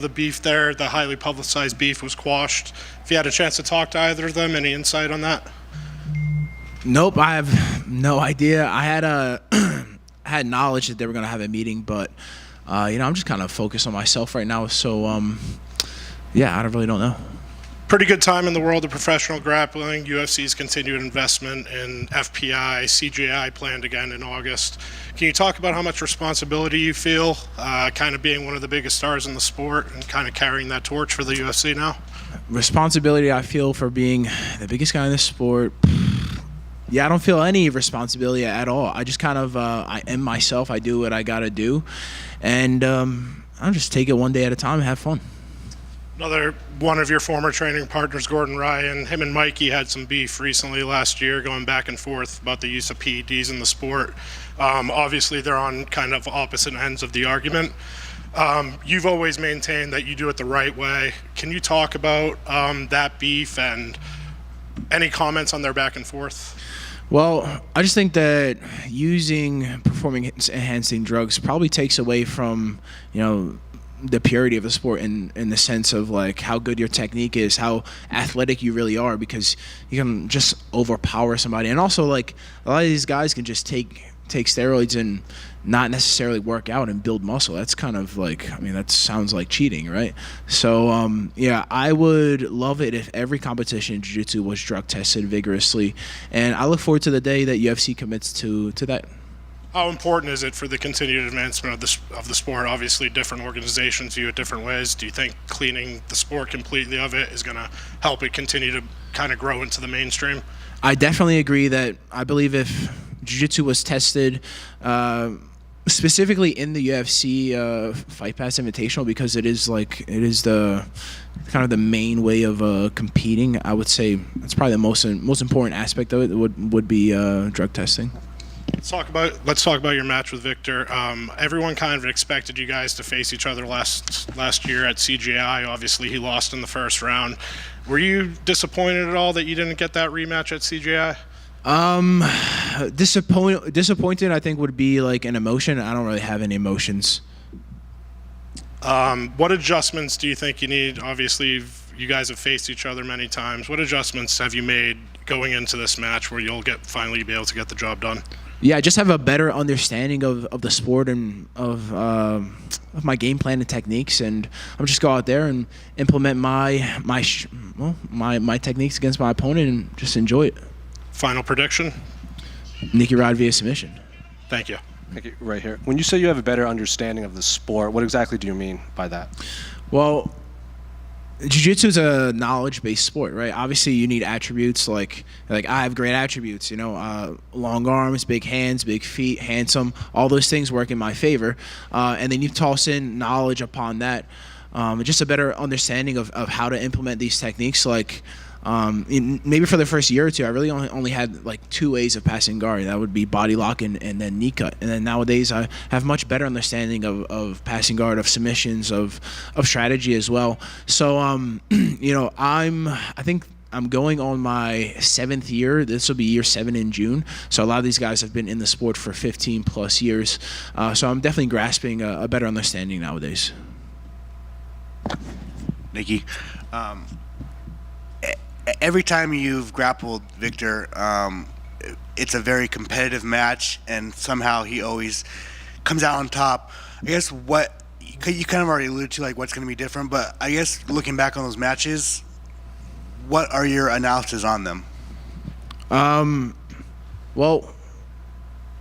The beef there, the highly publicized beef, was quashed. If you had a chance to talk to either of them, any insight on that? Nope, I have no idea. I had I had knowledge that they were going to have a meeting, but I'm just kind of focused on myself right now. So yeah, I really don't know. Pretty good time in the world of professional grappling. UFC's continued investment in FPI, CGI planned again in August. Can you talk about how much responsibility you feel, kind of being one of the biggest stars in the sport and kind of carrying that torch for the UFC now? Responsibility I feel for being the biggest guy in the sport. Yeah, I don't feel any responsibility at all. I just kind of, I am myself. I do what I got to do. And I'll just take it one day at a time and have fun. Another one of your former training partners, Gordon Ryan, him and Mikey had some beef recently last year, going back and forth about the use of PEDs in the sport. Obviously, they're on kind of opposite ends of the argument. You've always maintained that you do it the right way. Can you talk about that beef and any comments on their back and forth? Well, I just think that using performance-enhancing drugs probably takes away from, the purity of the sport in the sense of like how good your technique is, how athletic you really are, because you can just overpower somebody. And also, like, a lot of these guys can just take steroids and not necessarily work out and build muscle. That's kind of like, that sounds like cheating, right? So yeah, I would love it if every competition in jiu-jitsu was drug tested vigorously, and I look forward to the day that UFC commits to that. How important is it for the continued advancement of the sport? Obviously, different organizations view it different ways. Do you think cleaning the sport completely of it is going to help it continue to kind of grow into the mainstream? I definitely agree that I believe if jiu-jitsu was tested specifically in the UFC Fight Pass Invitational, because it is the kind of the main way of competing, I would say that's probably the most important aspect of it would be drug testing. Let's talk about your match with Victor. Everyone kind of expected you guys to face each other last year at CGI. Obviously, he lost in the first round. Were you disappointed at all that you didn't get that rematch at CGI? Disappointed, I think, would be like an emotion. I don't really have any emotions. What adjustments do you think you need? Obviously, you guys have faced each other many times. What adjustments have you made going into this match where you'll finally be able to get the job done? Yeah, I just have a better understanding of the sport and of my game plan and techniques, and I'm just go out there and implement my techniques against my opponent and just enjoy it. Final prediction? Nicky Rod via submission. Thank you. Thank you. Right here. When you say you have a better understanding of the sport, what exactly do you mean by that? Well, jiu-jitsu is a knowledge-based sport, right? Obviously, you need attributes like I have great attributes, long arms, big hands, big feet, handsome. All those things work in my favor, and then you toss in knowledge upon that, just a better understanding of how to implement these techniques. Like maybe for the first year or two, I really only had like two ways of passing guard. That would be body lock and then knee cut. And then nowadays I have much better understanding of passing guard, of submissions, of strategy as well. So I think I'm going on my 7th year. This will be year 7 in June. So a lot of these guys have been in the sport for 15 plus years. So I'm definitely grasping a better understanding nowadays. Nicky, every time you've grappled Victor, it's a very competitive match, and somehow he always comes out on top. I guess what you kind of already alluded to, like what's going to be different, but I guess looking back on those matches, what are your analysis on them? Well,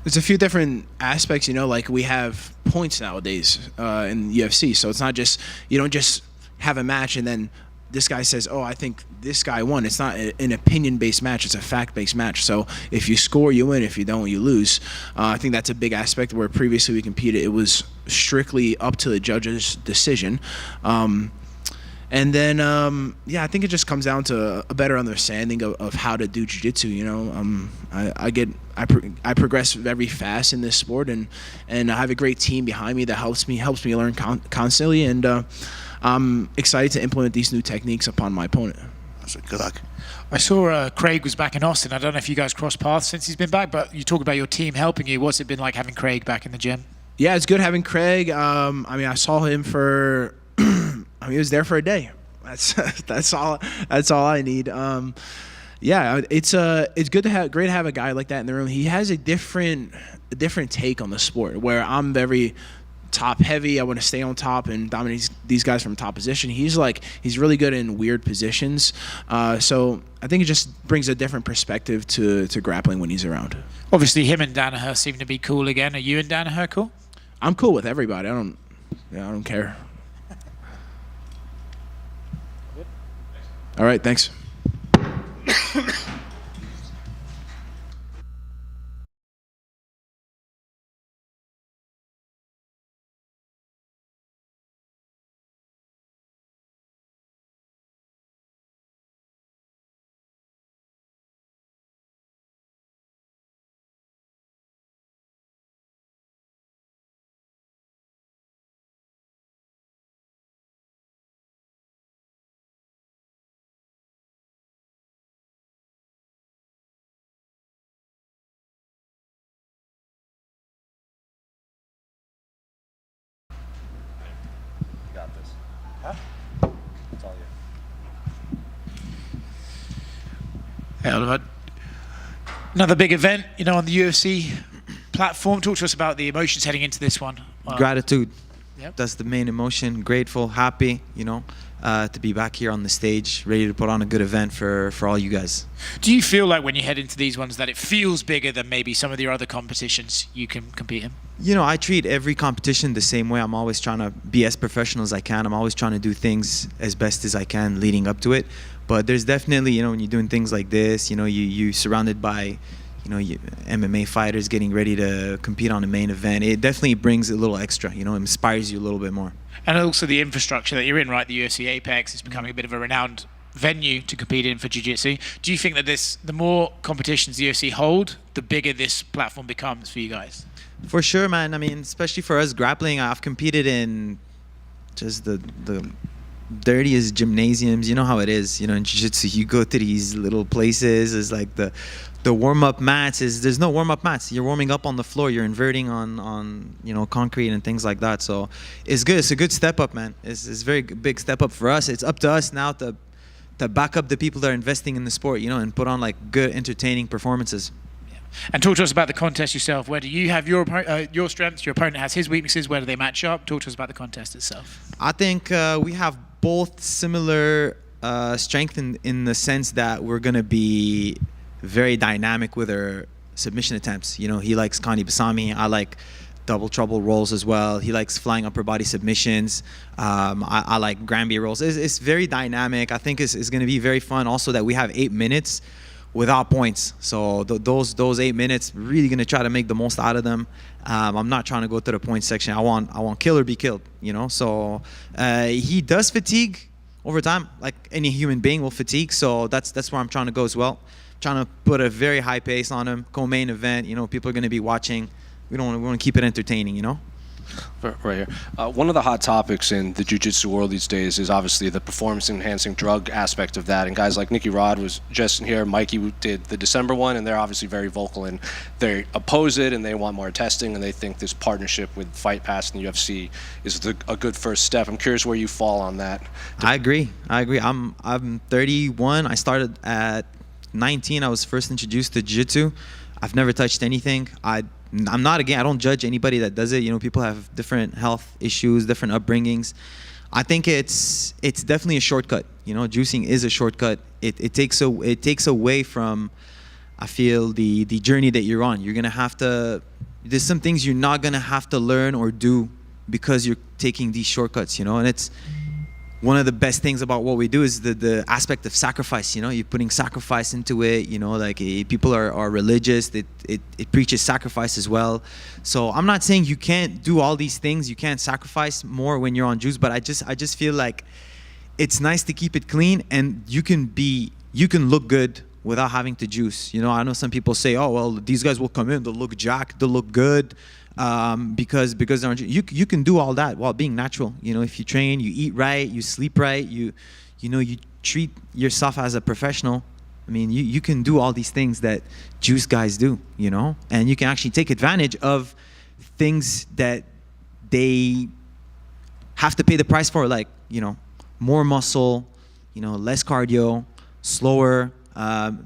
there's a few different aspects, like we have points nowadays in UFC, so it's not just, you don't just have a match and then this guy says, oh, I think this guy won. It's not an opinion-based match. It's a fact-based match. So if you score, you win. If you don't, you lose. I think that's a big aspect where previously we competed. It was strictly up to the judge's decision. And then, I think it just comes down to a better understanding of how to do jiu-jitsu. I progress very fast in this sport, and I have a great team behind me that helps me learn constantly, and I'm excited to implement these new techniques upon my opponent. Good luck. I saw Craig was back in Austin. I don't know if you guys crossed paths since he's been back, but you talk about your team helping you. What's it been like having Craig back in the gym? Yeah, it's good having Craig. I saw him for I mean, he was there for a day. That's that's all I need. Yeah, it's good to have a guy like that in the room. He has a different take on the sport, where I'm very top heavy. I want to stay on top and dominate these guys from top position. He's really good in weird positions. So I think it just brings a different perspective to grappling when he's around. Obviously, him and Danaher seem to be cool again. Are you and Danaher cool? I'm cool with everybody. I don't care. All right, thanks. Another big event, on the UFC platform. Talk to us about the emotions heading into this one. Gratitude. Yep. That's the main emotion. Grateful, happy, to be back here on the stage, ready to put on a good event for all you guys. Do you feel like when you head into these ones that it feels bigger than maybe some of your other competitions you can compete in? I treat every competition the same way. I'm always trying to be as professional as I can. I'm always trying to do things as best as I can leading up to it. But there's definitely, when you're doing things like this, you're surrounded by, MMA fighters getting ready to compete on the main event. It definitely brings a little extra, inspires you a little bit more. And also the infrastructure that you're in, right? The UFC APEX is becoming a bit of a renowned venue to compete in for jiu-jitsu. Do you think that the more competitions the UFC hold, the bigger this platform becomes for you guys? For sure, man. I mean, especially for us grappling, I've competed in just the dirtiest gymnasiums. You know how it is. In jiu-jitsu, you go to these little places. It's like the warm-up mats there's no warm-up mats. You're warming up on the floor. You're inverting on concrete and things like that. So it's good. It's a good step up, man. It's a very big step up for us. It's up to us now to back up the people that are investing in the sport, and put on like good, entertaining performances. And talk to us about the contest yourself. Where do you have your strengths? Your opponent has his weaknesses. Where do they match up? Talk to us about the contest itself. I think we have both similar strength in the sense that we're going to be very dynamic with our submission attempts. He likes Kani Basami. I like double trouble rolls as well. He likes flying upper body submissions. I like Granby rolls. It's very dynamic. I think it's going to be very fun. Also that we have 8 minutes without points. So those 8 minutes, really going to try to make the most out of them. I'm not trying to go to the point section. I want kill or be killed, So he does fatigue over time, like any human being will fatigue. So that's where I'm trying to go as well. Trying to put a very high pace on him. Co-main event, people are going to be watching. We want to keep it entertaining, Right here. One of the hot topics in the jiu-jitsu world these days is obviously the performance-enhancing drug aspect of that. And guys like Nicky Rod was just in here. Mikey did the December one, and they're obviously very vocal, and they oppose it, and they want more testing, and they think this partnership with Fight Pass and the UFC is a good first step. I'm curious where you fall on that. I agree. I'm 31. I started at 19. I was first introduced to jiu-jitsu. I've never touched anything. I'm not I don't judge anybody that does it. People have different health issues, different upbringings. I think it's definitely a shortcut. Juicing is a shortcut. It takes away from, I feel, the journey that you're on. You're gonna have to. There's some things you're not gonna have to learn or do because you're taking these shortcuts. And it's one of the best things about what we do is the aspect of sacrifice. You're putting sacrifice into it. People are religious. It preaches sacrifice as well. So I'm not saying you can't do all these things. You can't sacrifice more when you're on juice. But I just feel like it's nice to keep it clean, and you can look good without having to juice. I know some people say, oh well, these guys will come in, they'll look jacked, they'll look good. Because they're you can do all that while being natural. If you train, you eat right, you sleep right, you treat yourself as a professional. I mean, you can do all these things that juice guys do, and you can actually take advantage of things that they have to pay the price for, like more muscle, less cardio, slower,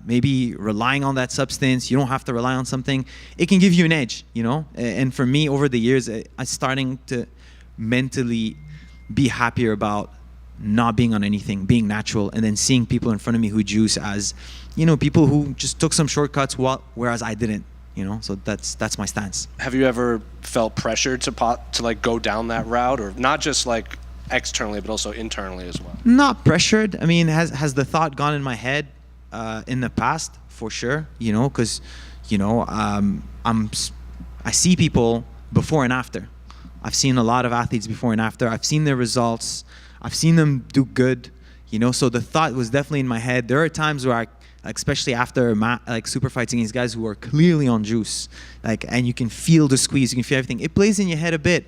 maybe relying on that substance. You don't have to rely on something. It can give you an edge, And for me, over the years, I'm starting to mentally be happier about not being on anything, being natural, and then seeing people in front of me who juice as, people who just took some shortcuts whereas I didn't, So that's my stance. Have you ever felt pressured to like go down that route, or not just like externally but also internally as well? Not pressured. I mean, has the thought gone in my head in the past? For sure, because I see people before and after. I've seen a lot of athletes before and after. I've seen their results. I've seen them do good, So the thought was definitely in my head. There are times where especially after super fights against guys who are clearly on juice, and you can feel the squeeze, you can feel everything. It plays in your head a bit,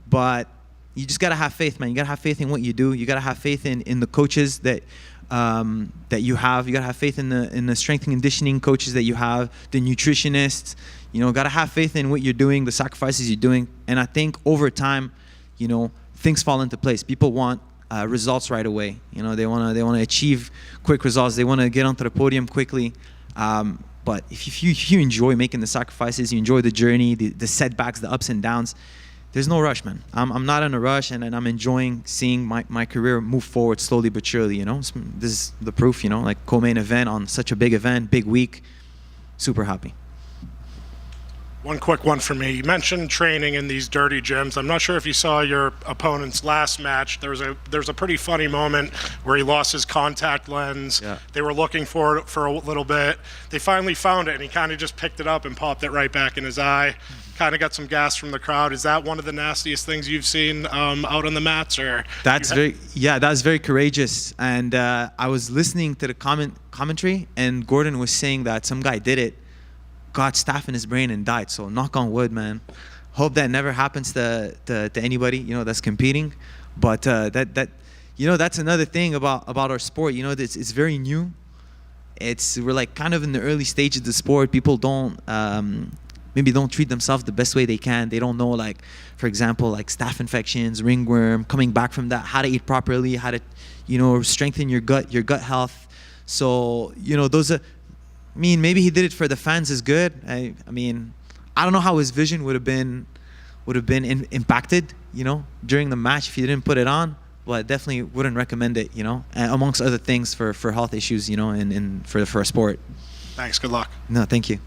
but you just gotta have faith, man. You gotta have faith in what you do. You gotta have faith in the coaches that you have. You gotta have faith in the strength and conditioning coaches that you have, the nutritionists. Gotta have faith in what you're doing, the sacrifices you're doing. And I think over time, things fall into place. People want results right away. They wanna achieve quick results. They wanna get onto the podium quickly. But if you enjoy making the sacrifices, you enjoy the journey, the setbacks, the ups and downs, there's no rush, man. I'm not in a rush, and I'm enjoying seeing my career move forward slowly but surely. This is the proof. Like co-main event on such a big event, big week. Super happy. One quick one for me. You mentioned training in these dirty gyms. I'm not sure if you saw your opponent's last match. There's a pretty funny moment where he lost his contact lens. Yeah. They were looking for it for a little bit. They finally found it, and he kind of just picked it up and popped it right back in his eye. Kind of got some gas from the crowd. Is that one of the nastiest things you've seen out on the mats? Or that's very courageous. And I was listening to the commentary, and Gordon was saying that some guy did it, got staph in his brain and died. So knock on wood, man. Hope that never happens to anybody that's competing. But that's another thing about our sport. It's very new. We're like kind of in the early stages of the sport. People maybe don't treat themselves the best way they can. They don't know, like, for example, like staph infections, ringworm, coming back from that, how to eat properly, how to strengthen your gut health. So those are. I mean, maybe he did it for the fans is good. I mean, I don't know how his vision would have been impacted, during the match if he didn't put it on. But I definitely wouldn't recommend it, amongst other things for health issues, and for a sport. Thanks. Good luck. No, thank you.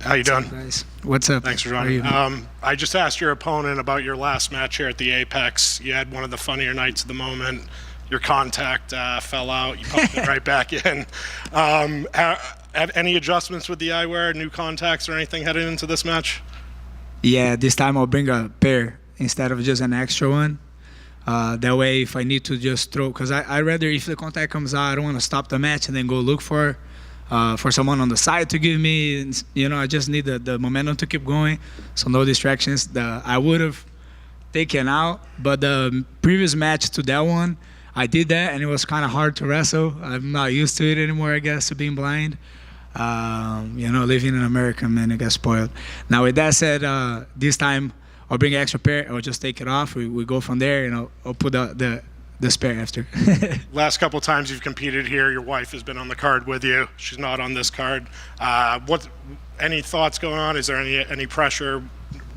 How you doing? Guys, what's up? Thanks for How are joining. you? I just asked your opponent about your last match here at the Apex. You had one of the funnier nights of the moment. Your contact fell out. You popped it right back in. Have any adjustments with the eyewear, new contacts or anything heading into this match? Yeah, this time I'll bring a pair instead of just an extra one. That way, if I need to just throw, because I rather if the contact comes out, I don't want to stop the match and then go look for someone on the side to give me. I just need the momentum to keep going, so no distractions. I would have taken out, but the previous match to that one, I did that, and it was kind of hard to wrestle. I'm not used to it anymore, I guess, to being blind. Living in America, man, I got spoiled. Now, with that said, this time I'll bring an extra pair. I'll just take it off. We go from there, and I'll put the spare after. Last couple of times you've competed here, your wife has been on the card with you. She's not on this card. Any thoughts going on? Is there any pressure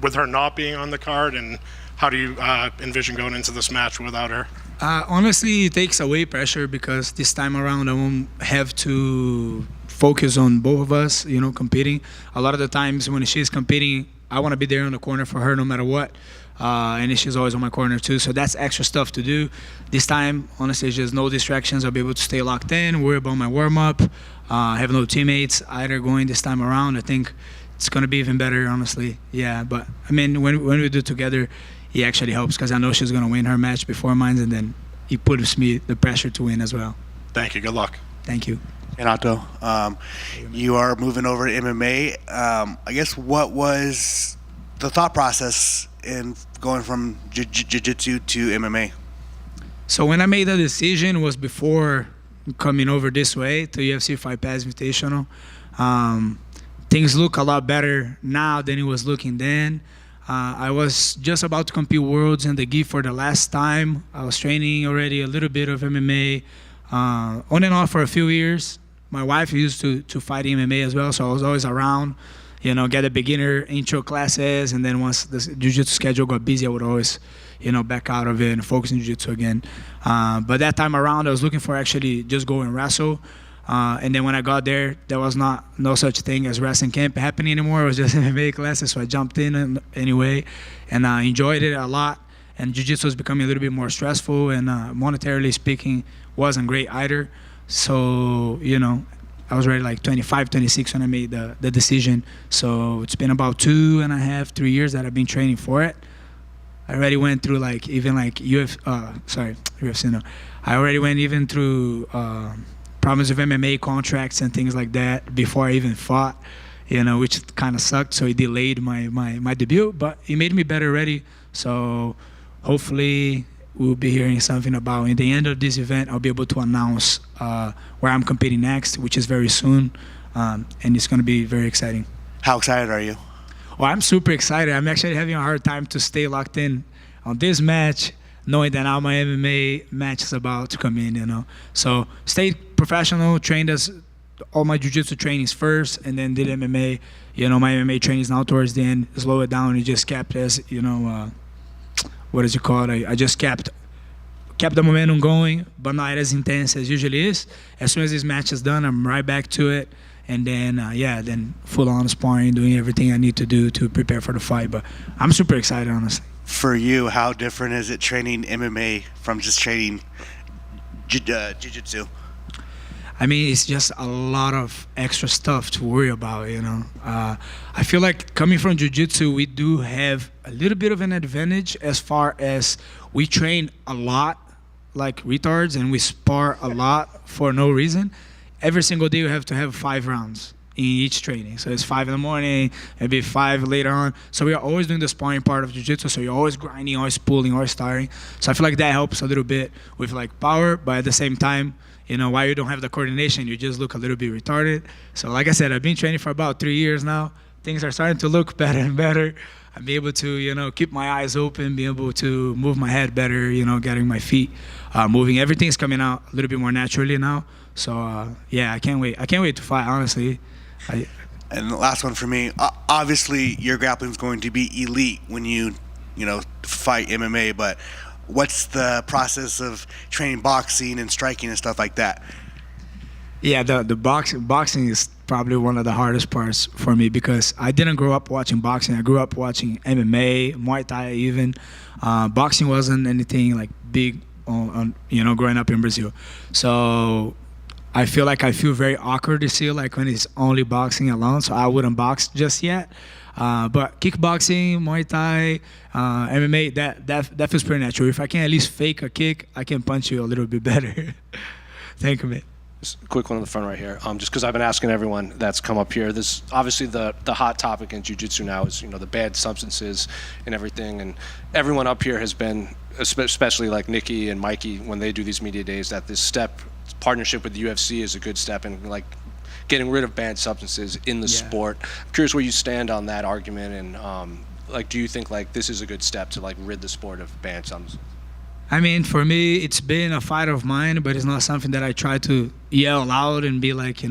with her not being on the card, and how do you envision going into this match without her? Honestly, it takes away pressure because this time around I won't have to focus on both of us, competing. A lot of the times when she's competing, I want to be there in the corner for her no matter what. And she's always on my corner too, so that's extra stuff to do. This time, honestly, there's no distractions. I'll be able to stay locked in, worry about my warm-up, have no teammates either going this time around. I think it's gonna be even better, honestly. Yeah, but I mean, when we do it together, it actually helps because I know she's gonna win her match before mine, and then it puts me the pressure to win as well. Thank you. Good luck. Thank you. Renato, you are moving over to MMA. I guess what was the thought process in going from jiu-jitsu to MMA? So when I made the decision was before coming over this way to UFC Fight Pass Invitational. Things look a lot better now than it was looking then. I was just about to compete Worlds in the gi for the last time. I was training already a little bit of MMA, on and off for a few years. My wife used to fight MMA as well, so I was always around, get the beginner intro classes, and then once the jiu-jitsu schedule got busy, I would always, back out of it and focus on jiu-jitsu again. But that time around, I was looking for actually just go and wrestle. And then when I got there, there was no such thing as wrestling camp happening anymore. It was just MMA classes, so I jumped in anyway, and I enjoyed it a lot. And jiu-jitsu was becoming a little bit more stressful, and monetarily speaking, wasn't great either. So, I was already like 25, 26 when I made the decision. So it's been about 2.5, 3 years that I've been training for it. I already went through UFC, no. I already went even through problems with MMA contracts and things like that before I even fought, which kind of sucked. So it delayed my debut, but it made me better ready. So hopefully we'll be hearing something about in the end of this event. I'll be able to announce where I'm competing next, which is very soon, and it's going to be very exciting. How excited are you? Well, I'm super excited. I'm actually having a hard time to stay locked in on this match, knowing that now my MMA match is about to come in, So stayed professional, trained as all my jiu-jitsu trainings first, and then did MMA. My MMA trainings now towards the end, slow it down, and just kept as, what is it called? I just kept the momentum going, but not as intense as usually is. As soon as this match is done, I'm right back to it. And then, then full-on sparring, doing everything I need to do to prepare for the fight. But I'm super excited, honestly. For you, how different is it training MMA from just training jiu-jitsu? I mean, it's just a lot of extra stuff to worry about, I feel like coming from jiu-jitsu, we do have a little bit of an advantage as far as we train a lot like retards and we spar a lot for no reason. Every single day we have to have 5 rounds in each training. So it's 5 in the morning, maybe 5 later on. So we are always doing the sparring part of jiu-jitsu. So you're always grinding, always pulling, always starting. So I feel like that helps a little bit with like power, but at the same time, while you don't have the coordination, you just look a little bit retarded. So like I said, I've been training for about 3 years now. Things are starting to look better and better. I'm able to, keep my eyes open, be able to move my head better, getting my feet moving. Everything's coming out a little bit more naturally now. So, I can't wait. I can't wait to fight, honestly. And the last one for me, obviously your grappling is going to be elite when you fight MMA, but what's the process of training boxing and striking and stuff like that? Yeah, the boxing is probably one of the hardest parts for me because I didn't grow up watching boxing. I grew up watching MMA, Muay Thai even. Boxing wasn't anything like big on growing up in Brazil. So I feel very awkward to see like when it's only boxing alone. So I wouldn't box just yet. But kickboxing, Muay Thai, MMA, that feels pretty natural. If I can at least fake a kick, I can punch you a little bit better. Thank you, man. Just a quick one in the front right here. Just because I've been asking everyone that's come up here. This obviously the hot topic in jiu-jitsu now is the bad substances and everything. And everyone up here has been, especially like Nicky and Mikey, when they do these media days, that this partnership with the UFC is a good step in like getting rid of banned substances in the sport. I'm curious where you stand on that argument, and do you think like this is a good step to like rid the sport of banned substances? I mean, for me, it's been a fight of mine, but it's not something that I try to yell loud and be like,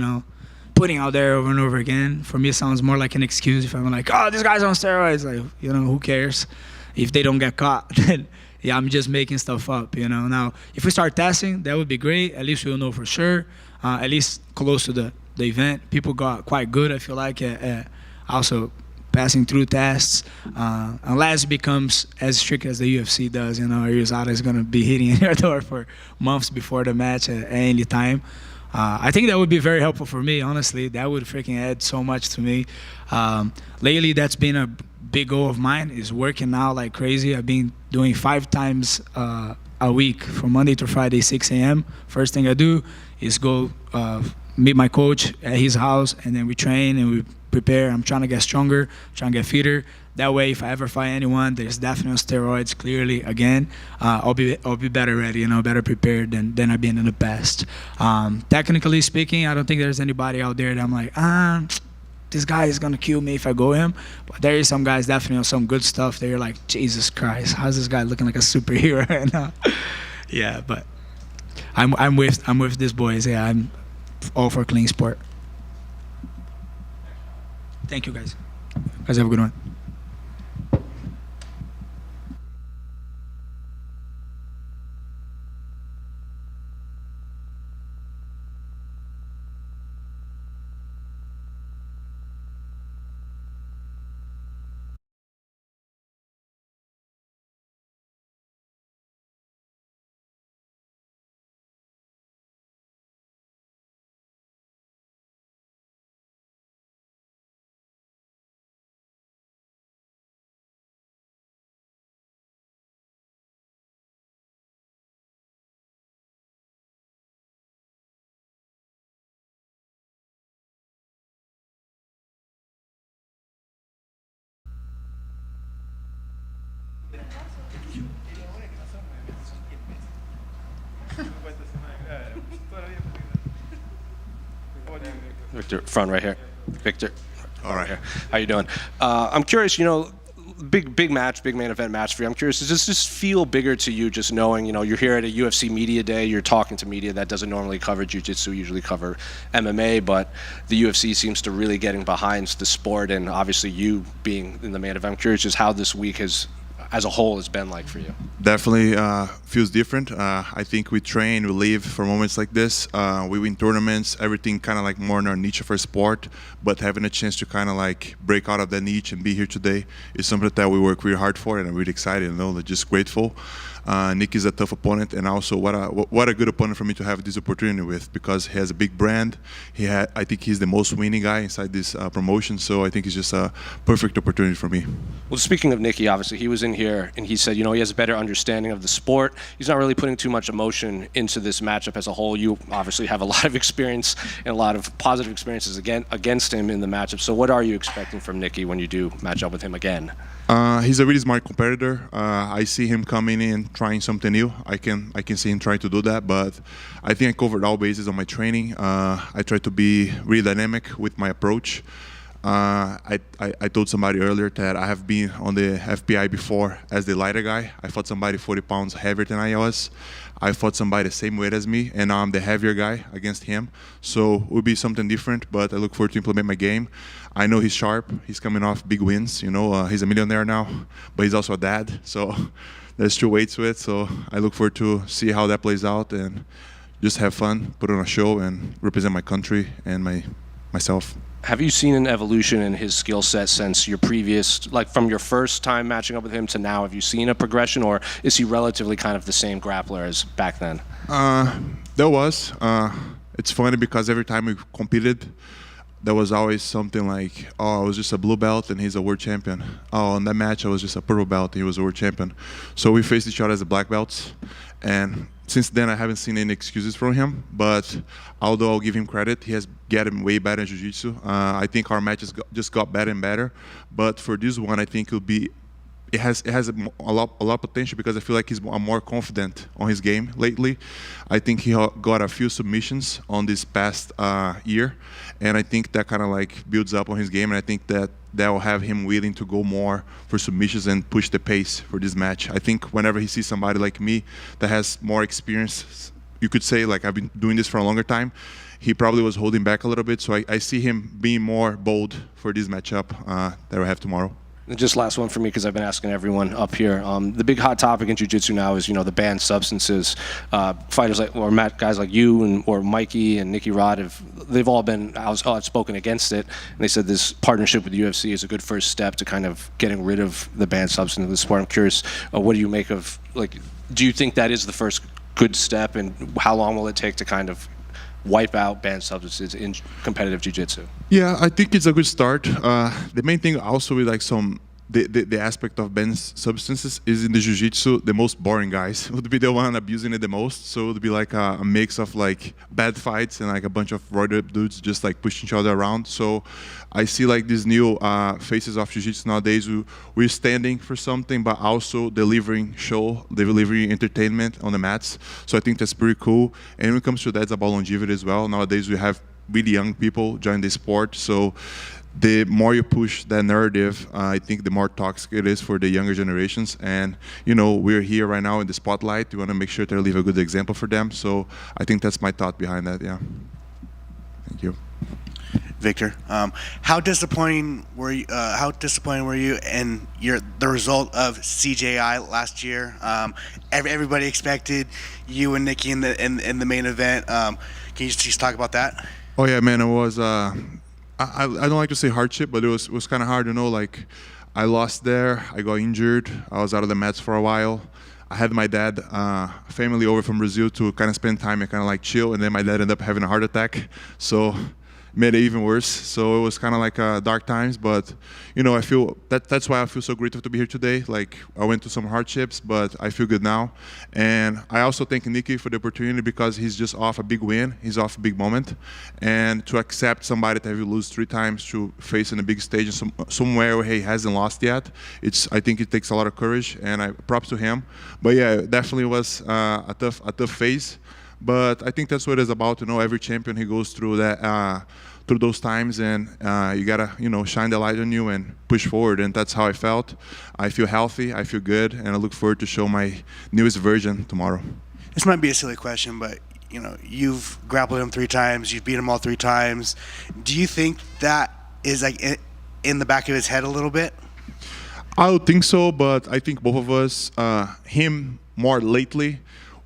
putting out there over and over again. For me, it sounds more like an excuse if I'm like, oh, this guy's on steroids. Like, who cares? If they don't get caught, then I'm just making stuff up, Now, if we start testing, that would be great. At least we'll know for sure. At least close to the event. People got quite good, I feel like, at also passing through tests, unless it becomes as strict as the UFC does. USADA is going to be hitting your door for months before the match at any time. I think that would be very helpful for me, honestly. That would freaking add so much to me. Lately, that's been a big goal of mine, is working out like crazy. I've been doing 5 times a week from Monday to Friday, 6 a.m. First thing I do is go meet my coach at his house, and then we train and we prepare. I'm trying to get stronger, trying to get fitter. That way, if I ever fight anyone, there's definitely steroids. Clearly, again, I'll be better ready, better prepared than I've been in the past. Technically speaking, I don't think there's anybody out there that I'm like, this guy is gonna kill me if I go him. But there is some guys definitely on some good stuff. They're like, Jesus Christ, how's this guy looking like a superhero right now? Yeah, but I'm with these boys. Yeah, I'm all for clean sport. Thank you, guys. Guys, have a good one. Victor, front right here. Victor. All right. Here. How you doing? I'm curious, big match, big main event match for you. I'm curious, does this just feel bigger to you just knowing, you're here at a UFC media day, you're talking to media that doesn't normally cover jiu-jitsu, usually cover MMA, but the UFC seems to really getting behind the sport, and obviously you being in the main event. I'm curious just how this week has, as a whole, has been like for you. Definitely feels different. I think we train, we live for moments like this. We win tournaments, everything kind of like more in our niche of our sport, but having a chance to kind of like break out of that niche and be here today is something that we work really hard for, and I'm really excited, just grateful. Nicky's a tough opponent, and also what a good opponent for me to have this opportunity with, because he has a big brand. I think he's the most winning guy inside this promotion, so I think it's just a perfect opportunity for me. Well, speaking of Nicky, obviously he was in here and he said, he has a better understanding of the sport. He's not really putting too much emotion into this matchup as a whole. You obviously have a lot of experience and a lot of positive experiences against him in the matchup. So what are you expecting from Nicky when you do match up with him again? He's a really smart competitor. I see him coming in trying something new. I can see him trying to do that, but I think I covered all bases on my training. I try to be really dynamic with my approach. I told somebody earlier that I have been on the FPI before as the lighter guy. I fought somebody 40 pounds heavier than I was. I fought somebody the same weight as me, and now I'm the heavier guy against him. So it will be something different, but I look forward to implement my game. I know he's sharp. He's coming off big wins. He's a millionaire now, but he's also a dad. So there's 2 weights to it. So I look forward to see how that plays out and just have fun, put on a show, and represent my country and myself. Have you seen an evolution in his skill set since your previous, like from your first time matching up with him to now? Have you seen a progression, or is he relatively kind of the same grappler as back then? There was. It's funny because every time we competed, there was always something like, I was just a blue belt and he's a world champion. In that match, I was just a purple belt and he was a world champion. So we faced each other as the black belts. And since then, I haven't seen any excuses from him. But although I'll give him credit, he has gotten way better in jiu-jitsu. I think our matches just got better and better. But for this one, I think it has a lot of potential, because I feel like he's more confident on his game lately. I think he got a few submissions on this past year, and I think that kind of like builds up on his game, and I think that will have him willing to go more for submissions and push the pace for this match. I think whenever he sees somebody like me that has more experience, you could say, like, I've been doing this for a longer time, he probably was holding back a little bit, so I see him being more bold for this matchup that we have tomorrow. And just last one for me, because I've been asking everyone up here. The big hot topic in jiu-jitsu now is, the banned substances. Fighters guys like you or Mikey and Nicky Rod, they've all been outspoken against it. And they said this partnership with the UFC is a good first step to kind of getting rid of the banned substance in the sport. I'm curious, what do you make of, do you think that is the first good step, and how long will it take to kind of wipe out banned substances in competitive jiu-jitsu? Yeah, I think it's a good start. The main thing also with like the aspect of banned substances is in the jiu-jitsu, the most boring guys would be the one abusing it the most. So it would be like a mix of like bad fights and like a bunch of roided up dudes just like pushing each other around. So I see like these new faces of jiu-jitsu nowadays. We're standing for something, but also delivering entertainment on the mats. So I think that's pretty cool. And when it comes to that, it's about longevity as well. Nowadays we have really young people join the sport. So the more you push that narrative, I think the more toxic it is for the younger generations. And, you know, we're here right now in the spotlight. We want to make sure to leave a good example for them. So I think that's my thought behind that, yeah. Thank you. Victor, how disappointing were you? In the result of CJI last year? Everybody expected you and Nicky in the main event. Can you just talk about that? Oh yeah, man, it was. I don't like to say hardship, but it was kind of hard, you know. Like, I lost there. I got injured. I was out of the mats for a while. I had my dad, family over from Brazil to kind of spend time and kind of like chill, and then my dad ended up having a heart attack. So made it even worse. So it was kind of like dark times, but you know, I feel that's why I feel so grateful to be here today. Like, I went through some hardships, but I feel good now. And I also thank Nicky for the opportunity, because he's just off a big win. He's off a big moment, and to accept somebody that he lose 3 times to face in a big stage somewhere where he hasn't lost yet, I think it takes a lot of courage, and props to him. But yeah, it definitely was a tough phase. But I think that's what it's about, you know. Every champion, he goes through that, through those times, and you gotta, you know, shine the light on you and push forward. And that's how I felt. I feel healthy, I feel good, and I look forward to show my newest version tomorrow. This might be a silly question, but you know, you've grappled him 3 times, you've beat him all 3 times. Do you think that is like in the back of his head a little bit? I would think so, but I think both of us, him more lately,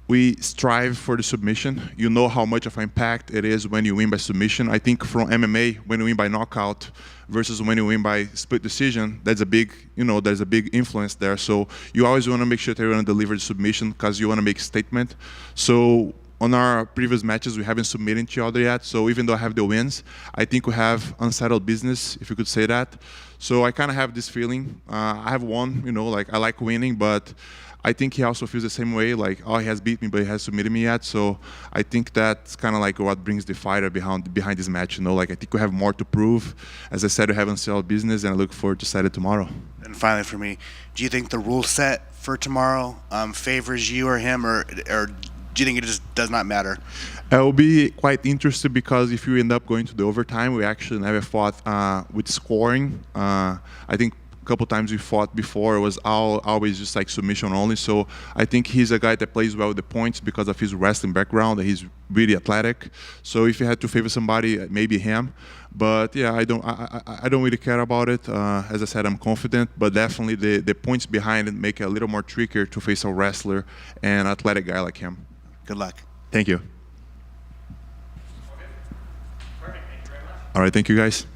we strive for the submission. You know how much of an impact it is when you win by submission. I think from MMA, when you win by knockout versus when you win by split decision, there's a big influence there. So you always want to make sure that you're going to deliver the submission, because you want to make a statement. So on our previous matches, we haven't submitted each other yet. So even though I have the wins, I think we have unsettled business, if you could say that. So I kind of have this feeling. I have won, you know, like I like winning, but I think he also feels the same way, like, oh, he has beat me, but he hasn't submitted me yet. So I think that's kind of like what brings the fighter behind this match, you know. Like, I think we have more to prove. As I said, we haven't settled business, and I look forward to set it tomorrow. And finally, for me, do you think the rule set for tomorrow favors you or him, or do you think it just does not matter? It will be quite interesting, because if you end up going to the overtime, we actually never fought with scoring. I think a couple times we fought before, it was always just like submission only. So I think he's a guy that plays well with the points because of his wrestling background, and he's really athletic. So if you had to favor somebody, maybe him. But yeah, I don't really care about it. As I said, I'm confident, but definitely the points behind it make it a little more trickier to face a wrestler and athletic guy like him. Good luck. Thank you. All right, thank you guys.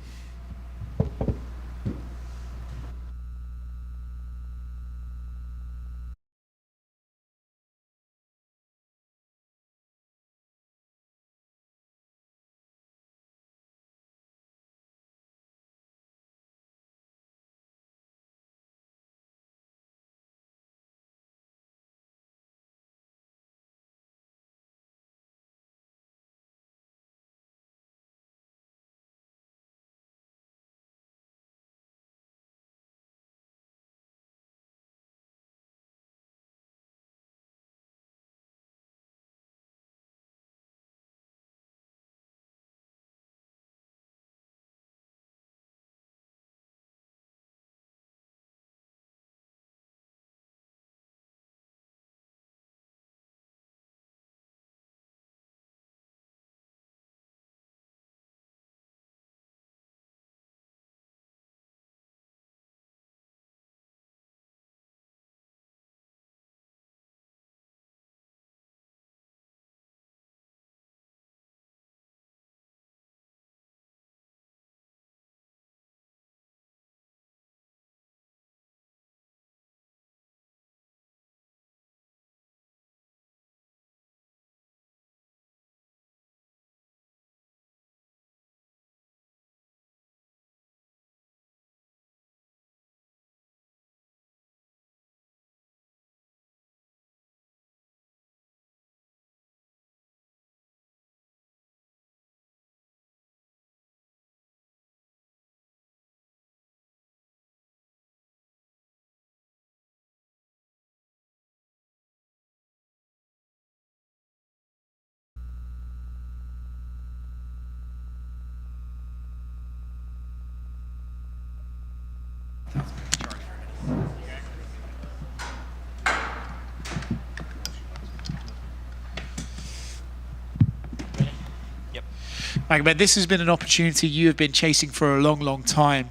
Magomed, this has been an opportunity you have been chasing for a long, long time.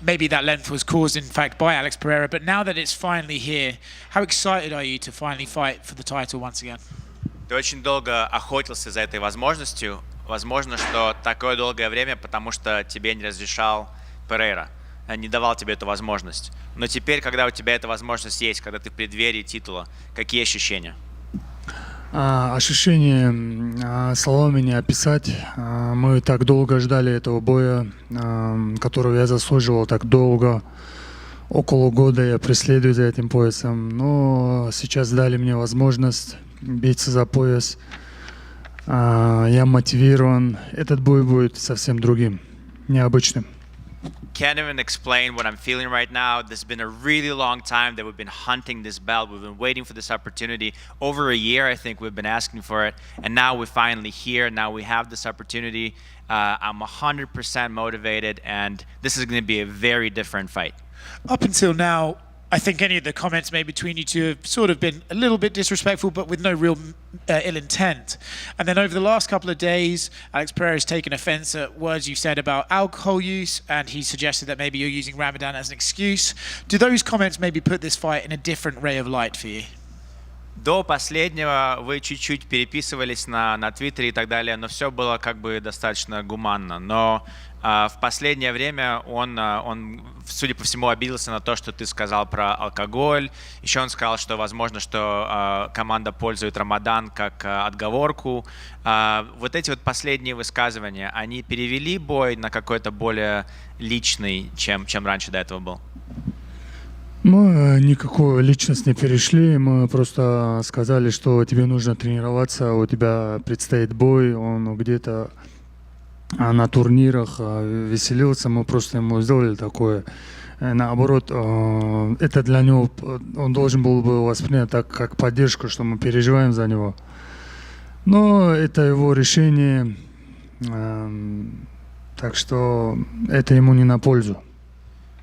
Maybe that length was caused, in fact, by Alex Pereira, but now that it's finally here, how excited are you to finally fight for the title once again? Ты очень долго охотился за этой возможностью. Возможно, что такое долгое время, потому что тебе не разрешал Перейра, не давал тебе эту возможность. Но теперь, когда у тебя эта возможность есть, когда ты в преддверии титула, какие ощущения? Ощущения словами не описать. Мы так долго ждали этого боя, которого я заслуживал так долго. Около года я преследую за этим поясом. Но сейчас дали мне возможность биться за пояс. Я мотивирован. Этот бой будет совсем другим, необычным. Can't even explain what I'm feeling right now. This has been a really long time that we've been hunting this belt. We've been waiting for this opportunity. Over a year, I think we've been asking for it. And now we're finally here. Now we have this opportunity. I'm 100% motivated, and this is going to be a very different fight. Up until now, I think any of the comments made between you two have sort of been a little bit disrespectful, but with no real ill intent. And then over the last couple of days, Alex Pereira has taken offense at words you said about alcohol use, and he suggested that maybe you're using Ramadan as an excuse. Do those comments maybe put this fight in a different ray of light for you? До последнего вы чуть-чуть переписывались на Твиттере и так далее, но все было как бы достаточно гуманно. Но в последнее время он, судя по всему, обиделся на то, что ты сказал про алкоголь. Еще он сказал, что возможно, что команда пользует Рамадан как отговорку. Вот эти вот последние высказывания, они перевели бой на какой-то более личный, чем раньше до этого был? Мы никакую личность не перешли, мы просто сказали, что тебе нужно тренироваться, у тебя предстоит бой, он где-то на турнирах веселился, мы просто ему сделали такое. Наоборот, это для него, он должен был бы воспринять так, как поддержку, что мы переживаем за него. Но это его решение, так что это ему не на пользу.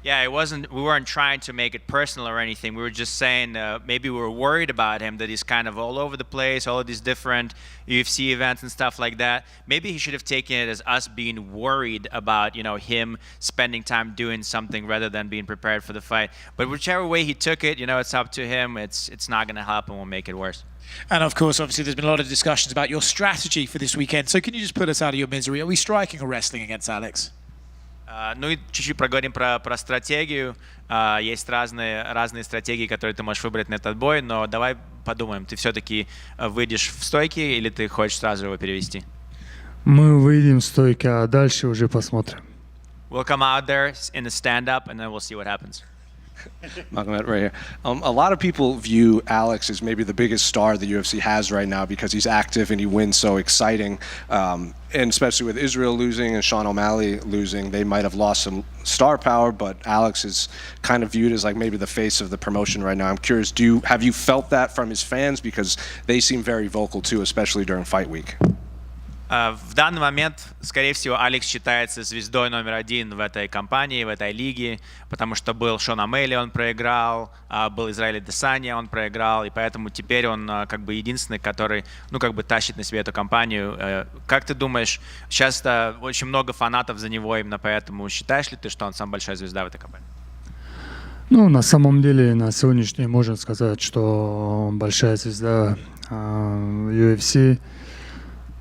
Yeah, we weren't trying to make it personal or anything. We were just saying maybe we were worried about him, that he's kind of all over the place, all of these different UFC events and stuff like that. Maybe he should have taken it as us being worried about, him spending time doing something rather than being prepared for the fight. But whichever way he took it, it's up to him. It's not going to help and will make it worse. And of course, obviously, there's been a lot of discussions about your strategy for this weekend. So can you just put us out of your misery? Are we striking or wrestling against Alex? Ну и чуть-чуть проговорим про стратегию. Есть разные стратегии, которые ты можешь выбрать на этот бой, но давай подумаем, ты все-таки выйдешь в стойки или ты хочешь сразу его перевести? Мы выйдем в стойки, а дальше уже посмотрим. We'll come out there in the stand-up and then we'll see what happens. Magomed, right here. A lot of people view Alex as maybe the biggest star the UFC has right now because he's active and he wins so exciting. And especially with Israel losing and Sean O'Malley losing, they might have lost some star power, but Alex is kind of viewed as like maybe the face of the promotion right now. I'm curious, have you felt that from his fans? Because they seem very vocal too, especially during fight week. В данный момент, скорее всего, Алекс считается звездой номер один в этой компании, в этой лиге, потому что был Шон Омейли, он проиграл, был Израиль Десания, он проиграл, и поэтому теперь он как бы единственный, который, тащит на себе эту компанию. Как ты думаешь, сейчас очень много фанатов за него, именно поэтому считаешь ли ты, что он самая большая звезда в этой компании? На самом деле, на сегодняшний день можно сказать, что он большая звезда UFC.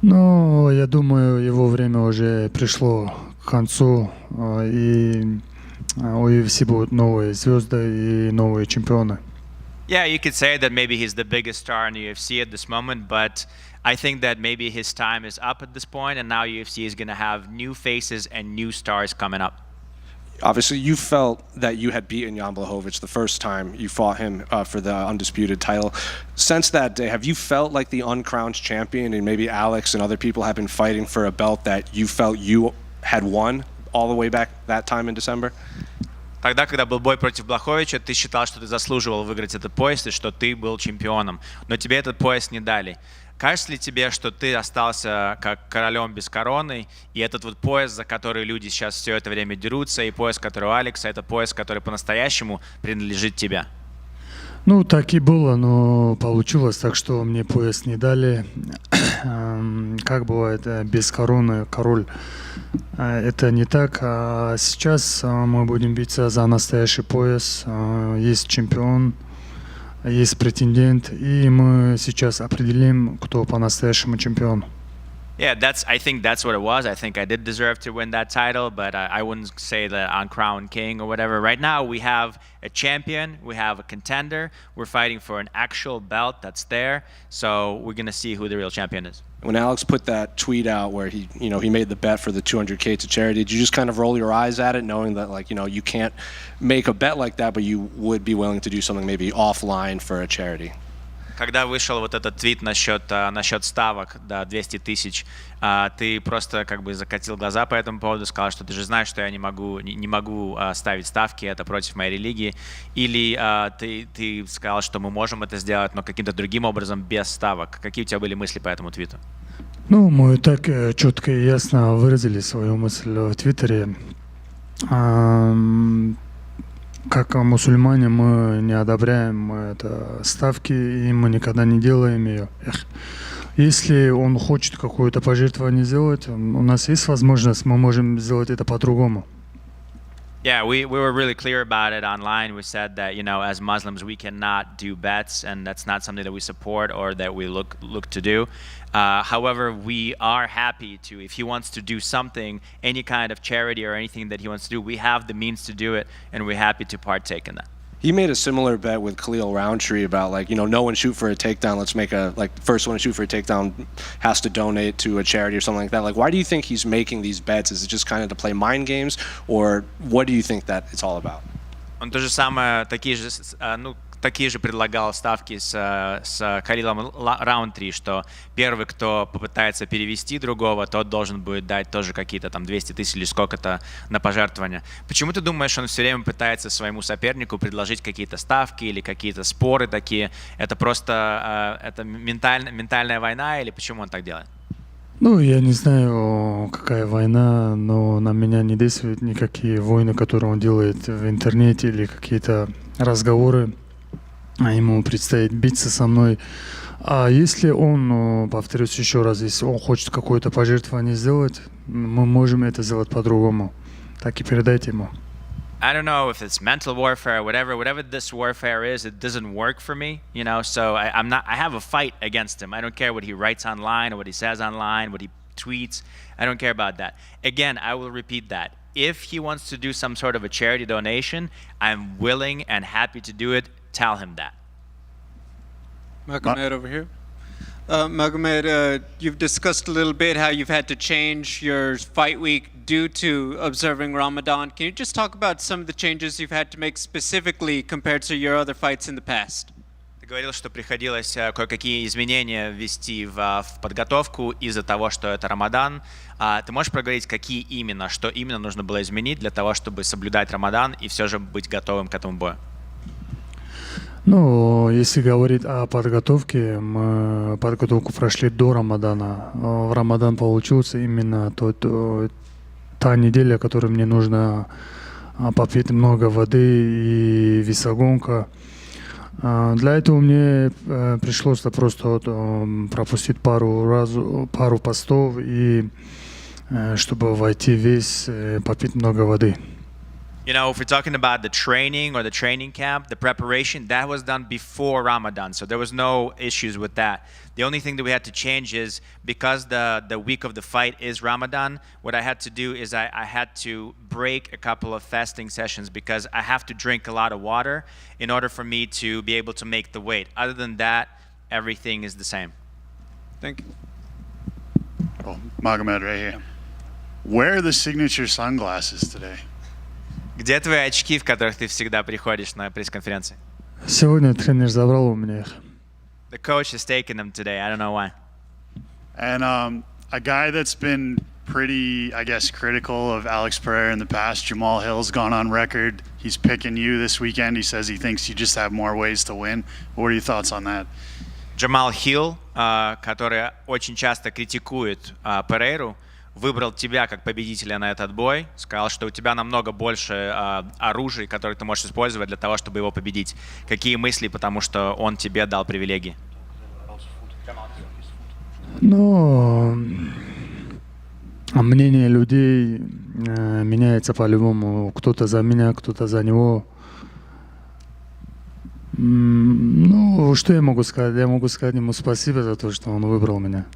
Но я думаю, его время уже пришло к концу, и у UFC будут новые звезды и новые чемпионы. Yeah, you could say that maybe he's the biggest star in the UFC at this moment, but I think that maybe his time is up at this point, and now UFC is going to have new faces and new stars coming up. Obviously, you felt that you had beaten Jan Blachowicz the first time you fought him for the undisputed title. Since that day, have you felt like the uncrowned champion, and maybe Alex and other people have been fighting for a belt that you felt you had won all the way back that time in December? Тогда, когда был бой против Блаховича, ты считал, что ты заслуживал выиграть этот пояс и что ты был чемпионом, но тебе этот пояс не дали. Кажется ли тебе, что ты остался как королем без короны, и этот вот пояс, за который люди сейчас все это время дерутся, и пояс, который у Алекса, это пояс, который по-настоящему принадлежит тебе? Так и было, но получилось так, что мне пояс не дали. как бывает, без короны король. Это не так. Сейчас мы будем биться за настоящий пояс. Есть чемпион, есть претендент, и мы сейчас определим, кто по-настоящему чемпион. Yeah, I think that's what it was. I think I did deserve to win that title, but I wouldn't say that I'm crowned king or whatever. Right now, we have a champion, we have a contender. We're fighting for an actual belt that's there. So we're gonna see who the real champion is. When Alex put that tweet out where he made the bet for the 200K to charity, did you just kind of roll your eyes at it, knowing that you can't make a bet like that, but you would be willing to do something maybe offline for a charity? Когда вышел вот этот твит насчет ставок, да, 200 тысяч, ты просто как бы закатил глаза по этому поводу, сказал, что ты же знаешь, что я не могу ставить ставки, это против моей религии, или ты сказал, что мы можем это сделать, но каким-то другим образом без ставок. Какие у тебя были мысли по этому твиту? Ну, мы так четко и ясно выразили свою мысль в Твиттере. Как мусульмане мы не одобряем это ставки, и мы никогда не делаем ее. Если он хочет какое-то пожертвование сделать, у нас есть возможность, мы можем сделать это по-другому. Yeah, we were really clear about it online. We said that, as Muslims, we cannot do bets, and that's not something that we support or that we look to do. However, we are happy to, if he wants to do something, any kind of charity or anything that he wants to do, we have the means to do it, and we're happy to partake in that. He made a similar bet with Khalil Roundtree about no one shoot for a takedown. Let's make first one to shoot for a takedown has to donate to a charity or something like that. Why do you think he's making these bets? Is it just kind of to play mind games, or what do you think that it's all about? Он то же самое, такие же предлагал ставки с Калилом Раунтри, что первый, кто попытается перевести другого, тот должен будет дать тоже какие-то там 200 тысяч или сколько-то на пожертвования. Почему ты думаешь, он все время пытается своему сопернику предложить какие-то ставки или какие-то споры такие? Это просто это ментальная война, или почему он так делает? Ну, я не знаю, какая война, но на меня не действуют никакие войны, которые он делает в интернете, или какие-то разговоры. Ему предстоит биться со мной. А если он, повторюсь еще раз, если он хочет какое-то пожертвование сделать, мы можем это сделать по-другому. Так и передайте ему. I don't know if it's mental warfare, whatever this warfare is, it doesn't work for me, so I have a fight against him. I don't care what he writes online or what he says online, what he tweets. I don't care about that. Again, I will repeat that. If he wants to do some sort of a charity donation, I'm willing and happy to do it. Tell him that. Magomed over here. Magomed, you've discussed a little bit how you've had to change your fight week due to observing Ramadan. Can you just talk about some of the changes you've had to make specifically compared to your other fights in the past? Ты говорил, что приходилось кое-какие изменения ввести в подготовку из-за того, что это Рамадан. Ты можешь проговорить, какие именно, что именно нужно было изменить для того, чтобы соблюдать Рамадан и все же быть готовым к этому бою? Ну, если говорить о подготовке, мы подготовку прошли до Рамадана. В Рамадан получился именно та неделя, которой мне нужно попить много воды и весогонка. Для этого мне пришлось просто пропустить пару постов и чтобы войти в вес, попить много воды. If we're talking about the training or the training camp, the preparation, that was done before Ramadan, so there was no issues with that. The only thing that we had to change is because the week of the fight is Ramadan, what I had to do is I had to break a couple of fasting sessions because I have to drink a lot of water in order for me to be able to make the weight. Other than that, everything is the same. Thank you. Oh, Magomed right here. Where are the signature sunglasses today? Где твои очки, в которых ты всегда приходишь на пресс-конференции? Сегодня тренер забрал у меня их. The coach has taken them today. I don't know why. And a guy that's been pretty, I guess, critical of Alex Pereira in the past, Jamal Hill's gone on record. He's picking you this weekend. He says he thinks you just have more ways to win. What are your thoughts on that? Джамал Хилл, который очень часто критикует Перейру, выбрал тебя как победителя на этот бой, сказал, что у тебя намного больше оружия, которое ты можешь использовать для того, чтобы его победить. Какие мысли, потому что он тебе дал привилегии? Но мнение людей меняется по-любому. Кто-то за меня, кто-то за него. Ну, что я могу сказать? Я могу сказать ему спасибо за то, что он выбрал меня.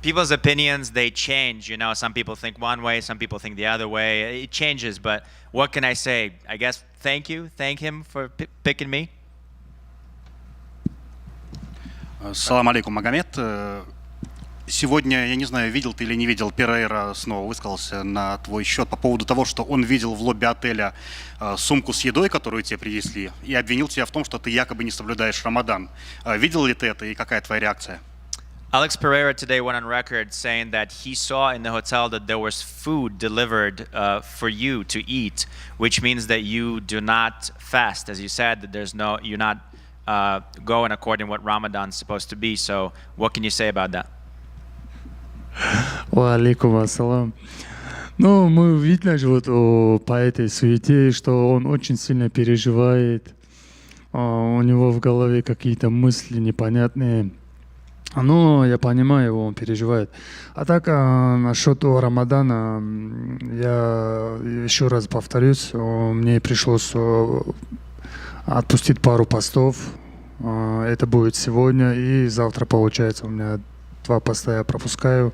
People's opinions, they change. You know, some people think one way, some people think the other way. It changes, but what can I say? I guess thank you. Thank him for picking me. Салам алейкум, Магомед. Сегодня, я не знаю, видел ты или не видел, Перейра снова высказался на твой счет по поводу того, что он видел в лобби отеля сумку с едой, которую тебе привезли, и обвинил тебя в том, что ты якобы не соблюдаешь Рамадан. Видел ли ты это и какая твоя реакция? Alex Pereira today went on record saying that he saw in the hotel that there was food delivered for you to eat, which means that you do not fast. As you said, that you're not going according to what Ramadan is supposed to be. So what can you say about that? Алейкум ассалам. Ну, мы видно же вот по этой суете, что он очень сильно переживает. У него в голове какие-то мысли непонятные. Ну, я понимаю его, он переживает. А так, насчет Рамадана, я еще раз повторюсь, мне пришлось отпустить пару постов. Это будет сегодня и завтра, получается, у меня 2 поста я пропускаю,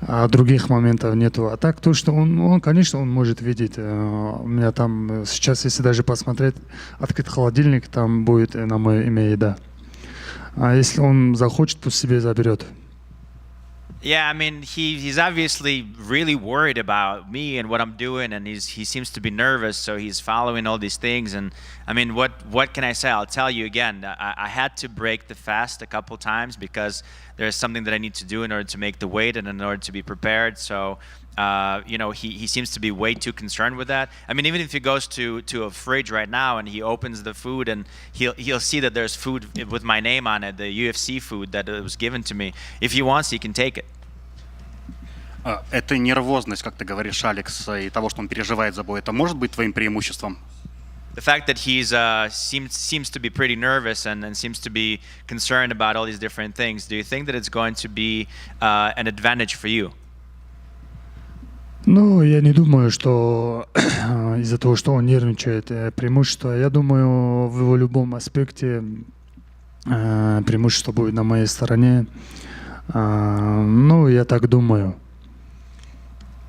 а других моментов нету. А так, то, что он, конечно, он может видеть. У меня там сейчас, если даже посмотреть, открыт холодильник, там будет на мое имя еда. А если он захочет, пусть себе заберет. Yeah, I mean, he's obviously really worried about me and what I'm doing, and he seems to be nervous, so he's following all these things. And I mean, what can I say? I'll tell you again. I had to break the fast a couple times because there's something that I need to do in order to make the weight and in order to be prepared. So, you know, he seems to be way too concerned with that. I mean, even if he goes to a fridge right now and he opens the food and he'll see that there's food with my name on it, the UFC food that was given to me. If he wants, he can take it. Эта нервозность, как ты говоришь, Алекс, и того, что он переживает за бой, это может быть твоим преимуществом? The fact that he's seems to be pretty nervous and seems to be concerned about all these different things, do you think that it's going to be an advantage for you? Ну, я не думаю, что из-за того, что он нервничает, преимущество. Я думаю, в его любом аспекте преимущество будет на моей стороне. Ну, я так думаю.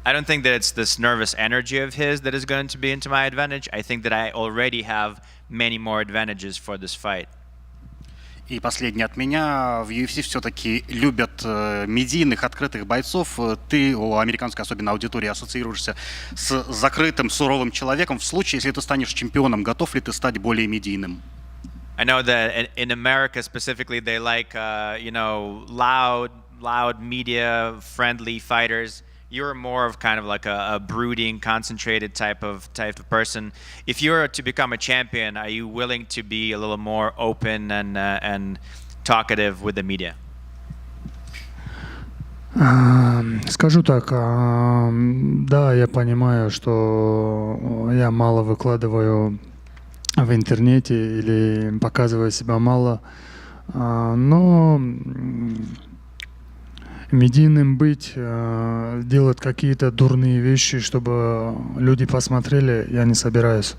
I don't think that it's this nervous energy of his that is going to be into my advantage. I think that I already have many more advantages for this fight. И последнее от меня. В UFC все-таки любят медийных, открытых бойцов. Ты у американской особенно аудитории ассоциируешься с закрытым, суровым человеком. В случае, если ты станешь чемпионом, готов ли ты стать более медийным? I know that in America specifically, they like, you know, loud media-friendly fighters. You're more of kind of like a brooding, concentrated type of person. If you were to become a champion, are you willing to be a little more open and talkative with the media? Скажу так, да, я понимаю, что я мало выкладываю в интернете или показываю себя мало, но медийным быть, делать какие-то дурные вещи, чтобы люди посмотрели, я не собираюсь.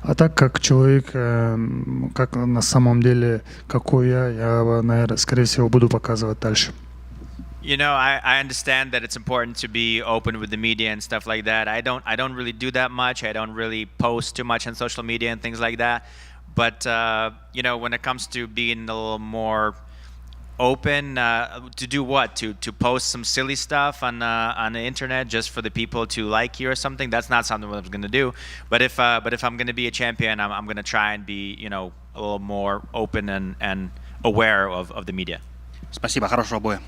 А так как человек, как на самом деле, какой я, наверное, скорее всего, буду показывать дальше. You know, I understand that it's important to be open with the media and stuff like that. I don't really do that much. I don't really post too much on social media and things like that. But you know, when it comes to being a little more open, to do what? To post some silly stuff on the internet just for the people to like you or something? That's not something that I'm going to do. But if I'm going to be a champion, I'm going to try and be, you know, a little more open and aware of the media. Спасибо, хорошего боя.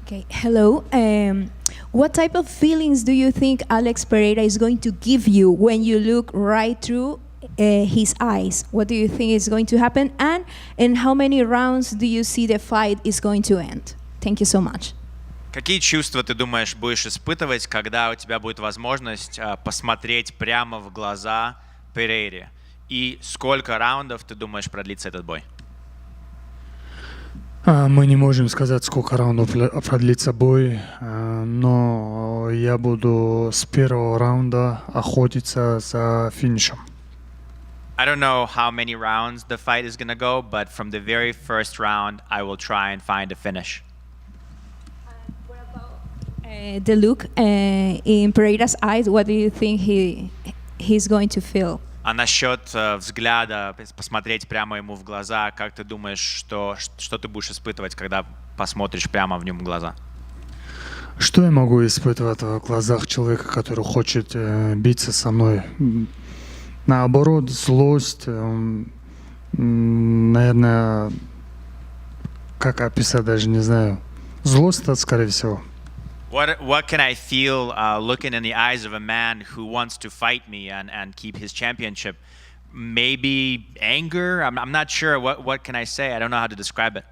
Okay, hello. What type of feelings do you think Alex Pereira is going to give you when you look right through his eyes? What do you think is going to happen? And in how many rounds do you see the fight is going to end? Thank you so much. Какие чувства ты думаешь будешь испытывать, когда у тебя будет возможность посмотреть прямо в глаза Перейре? И сколько раундов ты думаешь продлится этот бой? Мы не можем сказать, сколько раундов продлится бой, но я буду с первого раунда охотиться за финишем. I don't know how many rounds the fight is going to go, but from the very first round, I will try and find a finish. The look in Pereira's eyes, what do you think he's going to feel? А насчет взгляда, посмотреть прямо ему в глаза, как ты думаешь, что ты будешь испытывать, когда посмотришь прямо в нем в глаза? Что я могу испытывать в глазах человека, который хочет биться со мной? Наоборот, злость, наверное, как описать, даже не знаю. Злость, скорее всего. What can I feel looking in the eyes of a man who wants to fight me and keep his championship? Maybe anger? I'm not sure. What can I say? I don't know how to describe it.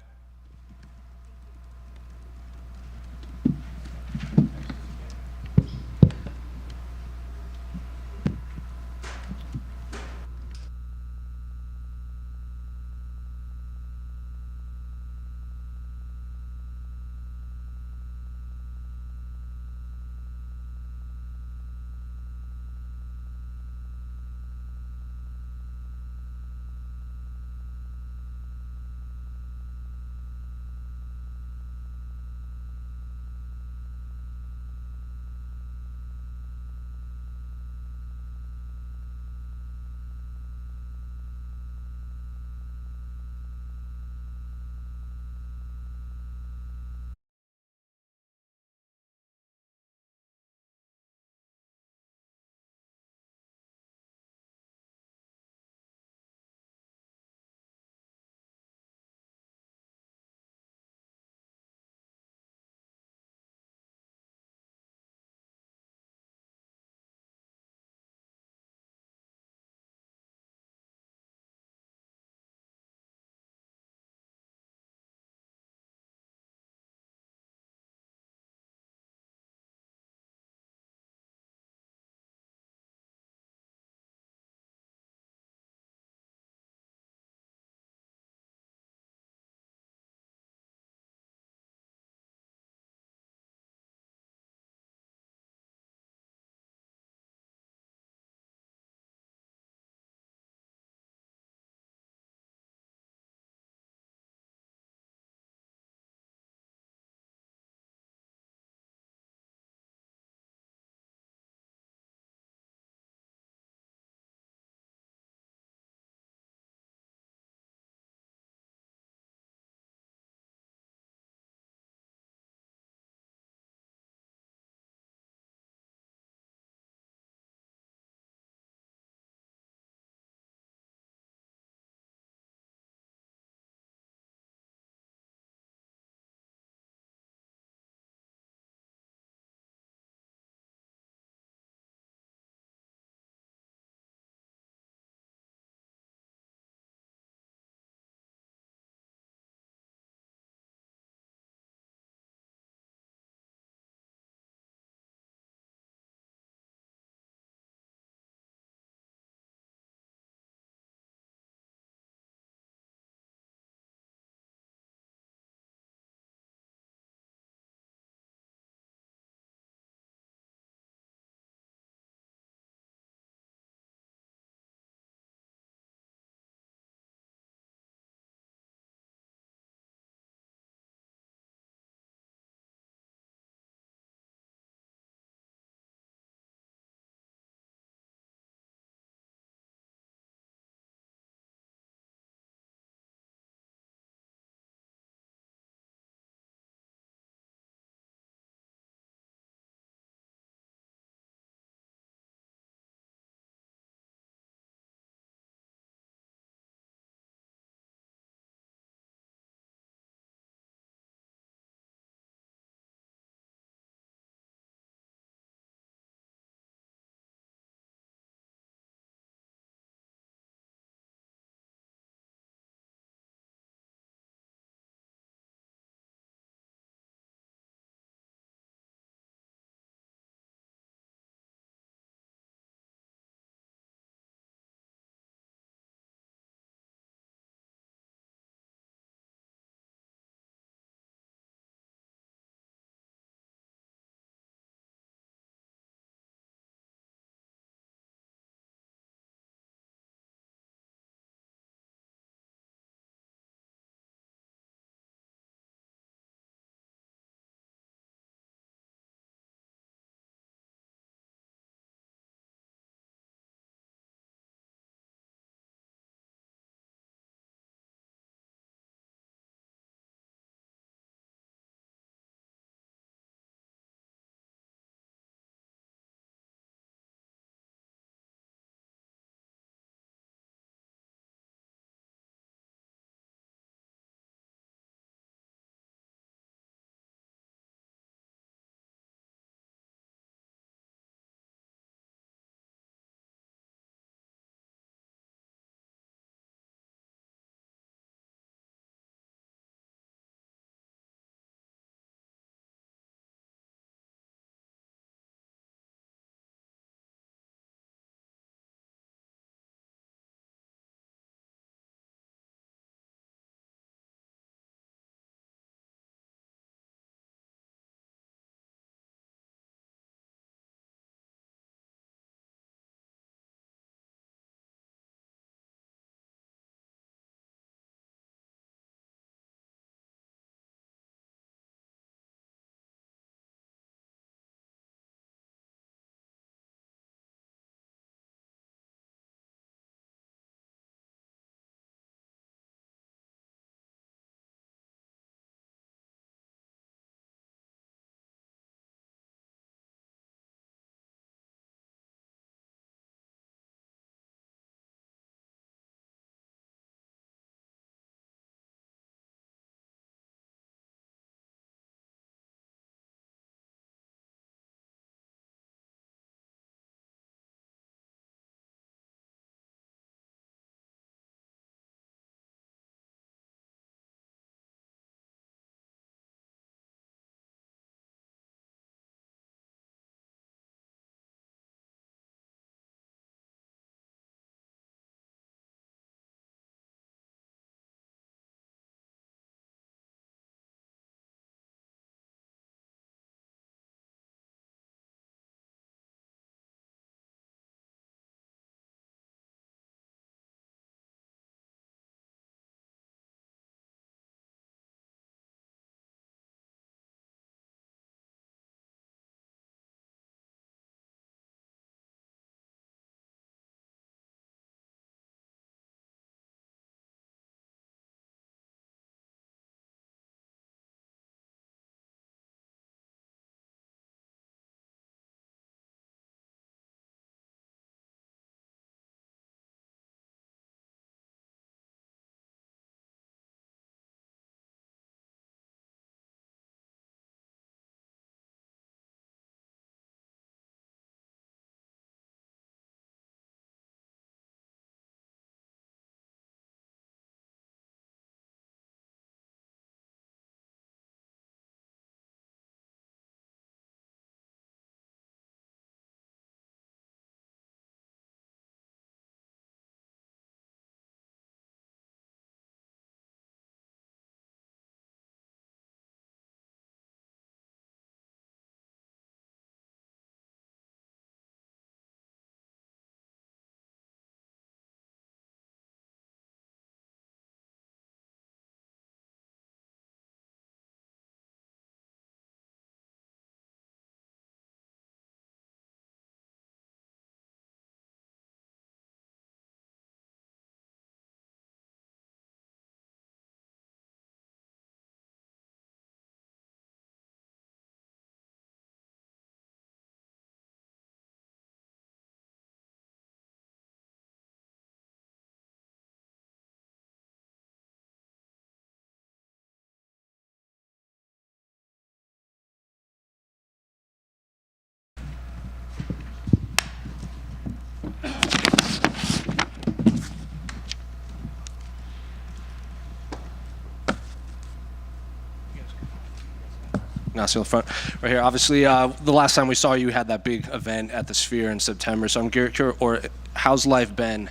Ignacio in the front, right here. Obviously, the last time we saw you had that big event at the Sphere in September. So I'm curious, or how's life been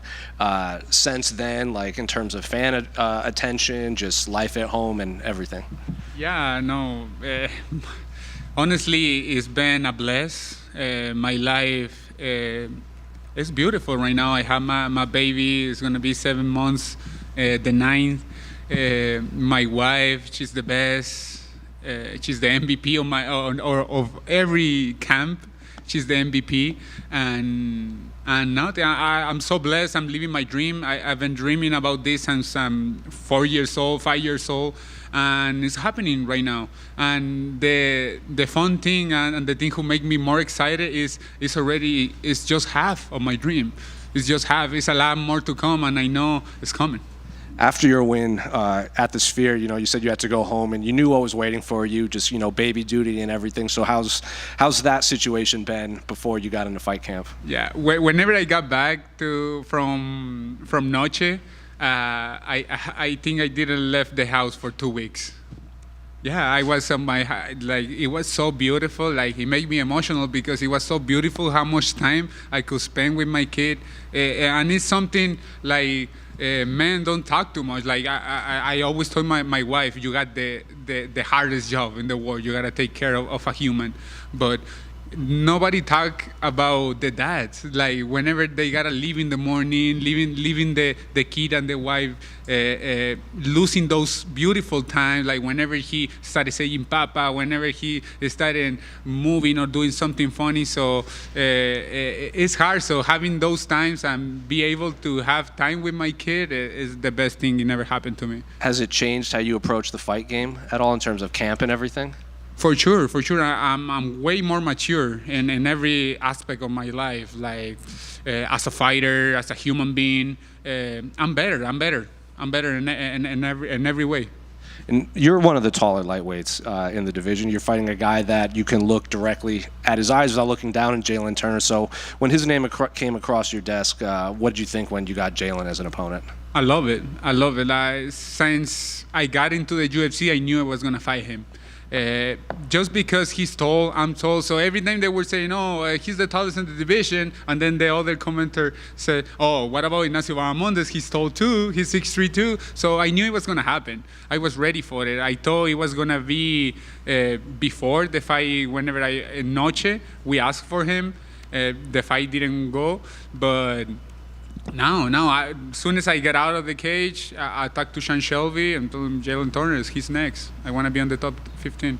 since then, like in terms of fan attention, just life at home and everything? Yeah, no. Honestly, it's been a bless. My life is beautiful right now. I have my baby. It's gonna be 7 months, the 9th. My wife, she's the best. She's the MVP of every camp. She's the MVP, and now I'm so blessed. I'm living my dream. I've been dreaming about this since I'm 4 years old, 5 years old, and it's happening right now. And the fun thing and the thing who make me more excited is it's just half of my dream. It's just half. It's a lot more to come, and I know it's coming. After your win at the Sphere, you said you had to go home, and you knew what was waiting for you, just baby duty and everything. So how's that situation been before you got into fight camp? Yeah, whenever I got back from Noche, I think I didn't left the house for 2 weeks. Yeah, I was on it was so beautiful. Like, it made me emotional because it was so beautiful how much time I could spend with my kid, and it's something like. Men don't talk too much. Like I always told my wife, you got the hardest job in the world. You gotta take care of a human, but nobody talk about the dads. Like, whenever they gotta leave in the morning, leaving the kid and the wife, losing those beautiful times. Like, whenever he started saying "papa," whenever he started moving or doing something funny. So it's hard. So having those times and be able to have time with my kid is the best thing. It never happened to me. Has it changed how you approach the fight game at all in terms of camp and everything? For sure. I'm way more mature in every aspect of my life. Like, as a fighter, as a human being, I'm better in every way. And you're one of the taller lightweights in the division. You're fighting a guy that you can look directly at his eyes without looking down, in Jalin Turner. So when his name came across your desk, what did you think when you got Jalin as an opponent? I love it. Since I got into the UFC, I knew I was gonna fight him. Just because he's tall, I'm tall. So every time they were saying, he's the tallest in the division, and then the other commenter said, what about Ignacio Bahamondes? He's tall too, he's 6'3" too. So I knew it was gonna happen. I was ready for it. I thought it was gonna be before the fight, whenever in Noche, we asked for him. The fight didn't go, but now, as soon as I get out of the cage, I talked to Sean Shelby and told him Jalin Turner is he's next. I want to be on the top 15.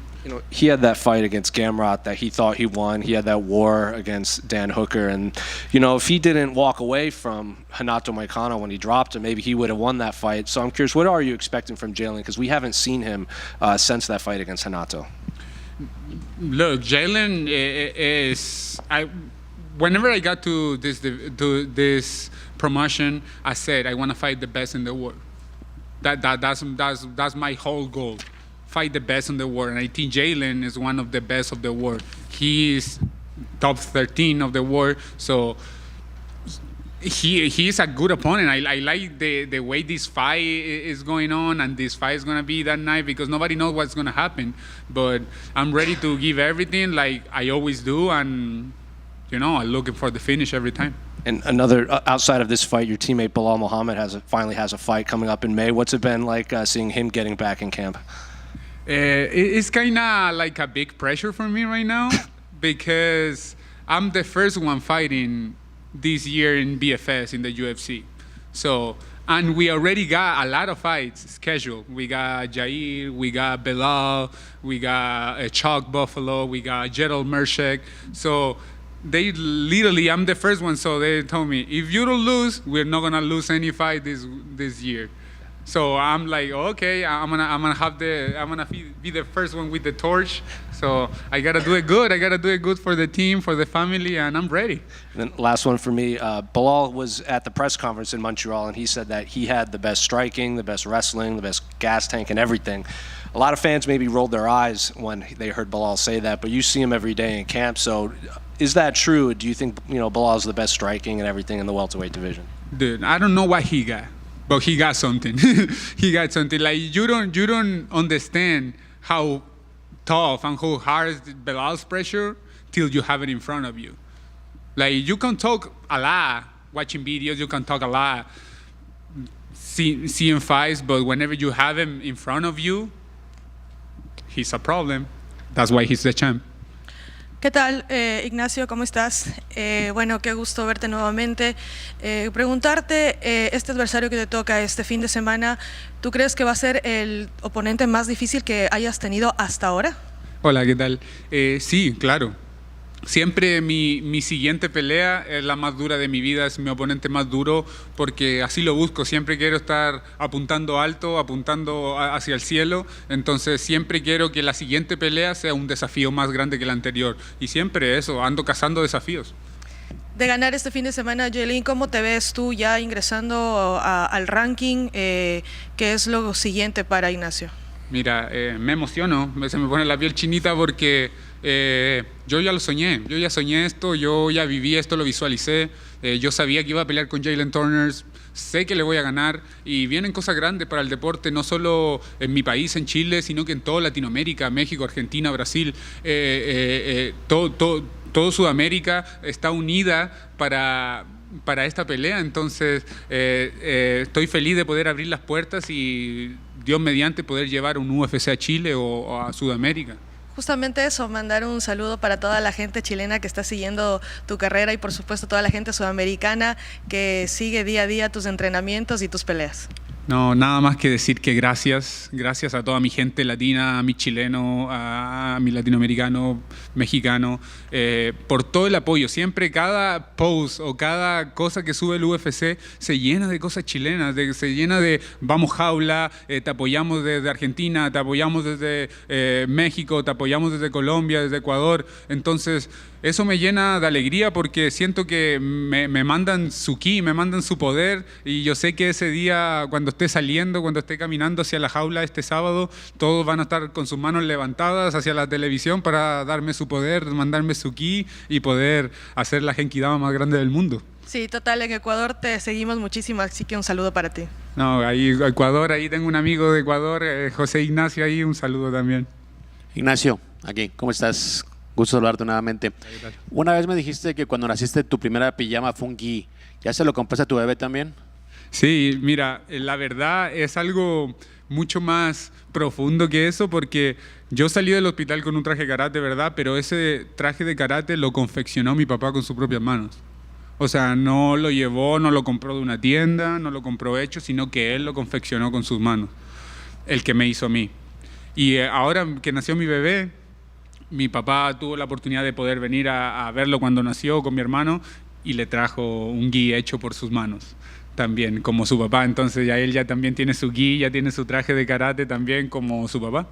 He had that fight against Gamrot that he thought he won. He had that war against Dan Hooker, and if he didn't walk away from Renato Canuto when he dropped him, maybe he would have won that fight. So I'm curious, what are you expecting from Jalin? Because we haven't seen him since that fight against Renato. Look, Jalin is. Whenever I got to this promotion, I said I want to fight the best in the world. That's my whole goal. Fight the best in the world, and I think Jalin is one of the best of the world. He is top 13 of the world, so he is a good opponent. I like the way this fight is going on, and this fight is gonna be that night because nobody knows what's gonna happen. But I'm ready to give everything like I always do, and I'm looking for the finish every time. And another, outside of this fight, your teammate Belal Muhammad finally has a fight coming up in May. What's it been like seeing him getting back in camp? It's kind of like a big pressure for me right now because I'm the first one fighting this year in BFS in the UFC. So, and we already got a lot of fights scheduled. We got Jair, we got Belal, we got Chalk Buffalo, we got Gerald Mershek. So they literally, I'm the first one, so they told me, if you don't lose, we're not gonna lose any fight this year. So I'm like, okay, I'm gonna be the first one with the torch. So I gotta do it good. I gotta do it good for the team, for the family, and I'm ready. And then last one for me, Belal was at the press conference in Montreal, and he said that he had the best striking, the best wrestling, the best gas tank, and everything. A lot of fans maybe rolled their eyes when they heard Belal say that, but you see him every day in camp. So is that true? Do you think Belal's the best striking and everything in the welterweight division? Dude, I don't know what he got, but he got something. He got something. Like you don't understand how tough and how hard Belal's pressure till you have it in front of you. Like, you can talk a lot watching videos, you can talk a lot seeing fights, but whenever you have him in front of you, he's a problem. That's why he's the champ. ¿Qué tal, Ignacio? ¿Cómo estás? Bueno, qué gusto verte nuevamente. Preguntarte, este adversario que te toca este fin de semana, ¿tú crees que va a ser el oponente más difícil que hayas tenido hasta ahora? Hola, ¿qué tal? Sí, claro. Siempre mi siguiente pelea es la más dura de mi vida, es mi oponente más duro, porque así lo busco. Siempre quiero estar apuntando alto, apuntando hacia el cielo. Entonces siempre quiero que la siguiente pelea sea un desafío más grande que la anterior. Y siempre eso, ando cazando desafíos. De ganar este fin de semana, Jalin, ¿cómo te ves tú ya ingresando al ranking? ¿Qué es lo siguiente para Ignacio? Mira, me emociono, se me pone la piel chinita porque yo ya lo soñé, yo ya soñé esto, yo ya viví esto, lo visualicé, yo sabía que iba a pelear con Jalin Turner, sé que le voy a ganar y vienen cosas grandes para el deporte, no solo en mi país, en Chile, sino que en toda Latinoamérica, México, Argentina, Brasil, todo Sudamérica está unida para esta pelea, entonces estoy feliz de poder abrir las puertas y Dios mediante poder llevar un UFC a Chile o a Sudamérica. Justamente eso, mandar un saludo para toda la gente chilena que está siguiendo tu carrera y por supuesto toda la gente sudamericana que sigue día a día tus entrenamientos y tus peleas. No, nada más que decir que gracias a toda mi gente latina, a mi chileno, a mi latinoamericano, mexicano, por todo el apoyo. Siempre cada post o cada cosa que sube el UFC se llena de cosas chilenas, se llena de vamos jaula, te apoyamos desde Argentina, te apoyamos desde México, te apoyamos desde Colombia, desde Ecuador. Entonces, eso me llena de alegría porque siento que me mandan su ki, me mandan su poder y yo sé que ese día cuando esté saliendo, cuando esté caminando hacia la jaula este sábado, todos van a estar con sus manos levantadas hacia la televisión para darme su poder, mandarme su ki y poder hacer la genkidama más grande del mundo. Sí, total, en Ecuador te seguimos muchísimo, así que un saludo para ti. No, ahí Ecuador, ahí tengo un amigo de Ecuador, José Ignacio, ahí un saludo también. Ignacio, aquí, ¿cómo estás? Gusto saludarte nuevamente. Una vez me dijiste que cuando naciste tu primera pijama fue un gi. ¿Ya se lo compraste a tu bebé también? Sí, mira, la verdad es algo mucho más profundo que eso porque yo salí del hospital con un traje de karate, ¿verdad? Pero ese traje de karate lo confeccionó mi papá con sus propias manos. O sea, no lo llevó, no lo compró de una tienda, no lo compró hecho, sino que él lo confeccionó con sus manos, el que me hizo a mí. Y ahora que nació mi bebé, mi papá tuvo la oportunidad de poder venir a verlo cuando nació con mi hermano y le trajo un gi hecho por sus manos también, como su papá. Entonces ya él ya también tiene su gi, ya tiene su traje de karate también como su papá.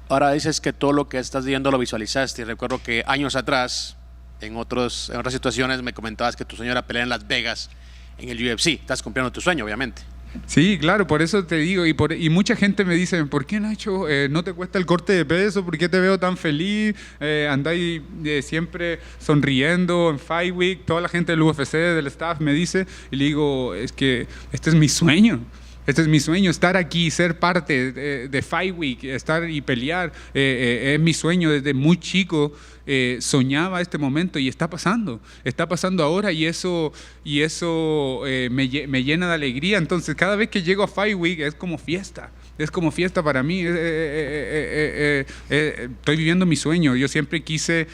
Ahora dices que todo lo que estás viendo lo visualizaste. Y recuerdo que años atrás, en otras situaciones, me comentabas que tu sueño era pelear en Las Vegas en el UFC. Estás cumpliendo tu sueño, obviamente. Sí, claro, por eso te digo, y mucha gente me dice, ¿por qué, Nacho, no te cuesta el corte de peso? ¿Por qué te veo tan feliz? Andáis siempre sonriendo en Fight Week. Toda la gente del UFC, del staff me dice, y le digo, es que este es mi sueño. Este es mi sueño, estar aquí, ser parte de Fight Week, estar y pelear. Es mi sueño desde muy chico. Soñaba este momento y está pasando ahora y eso me llena de alegría. Entonces cada vez que llego a Fight Week es como fiesta para mí. Estoy viviendo mi sueño. Yo siempre quise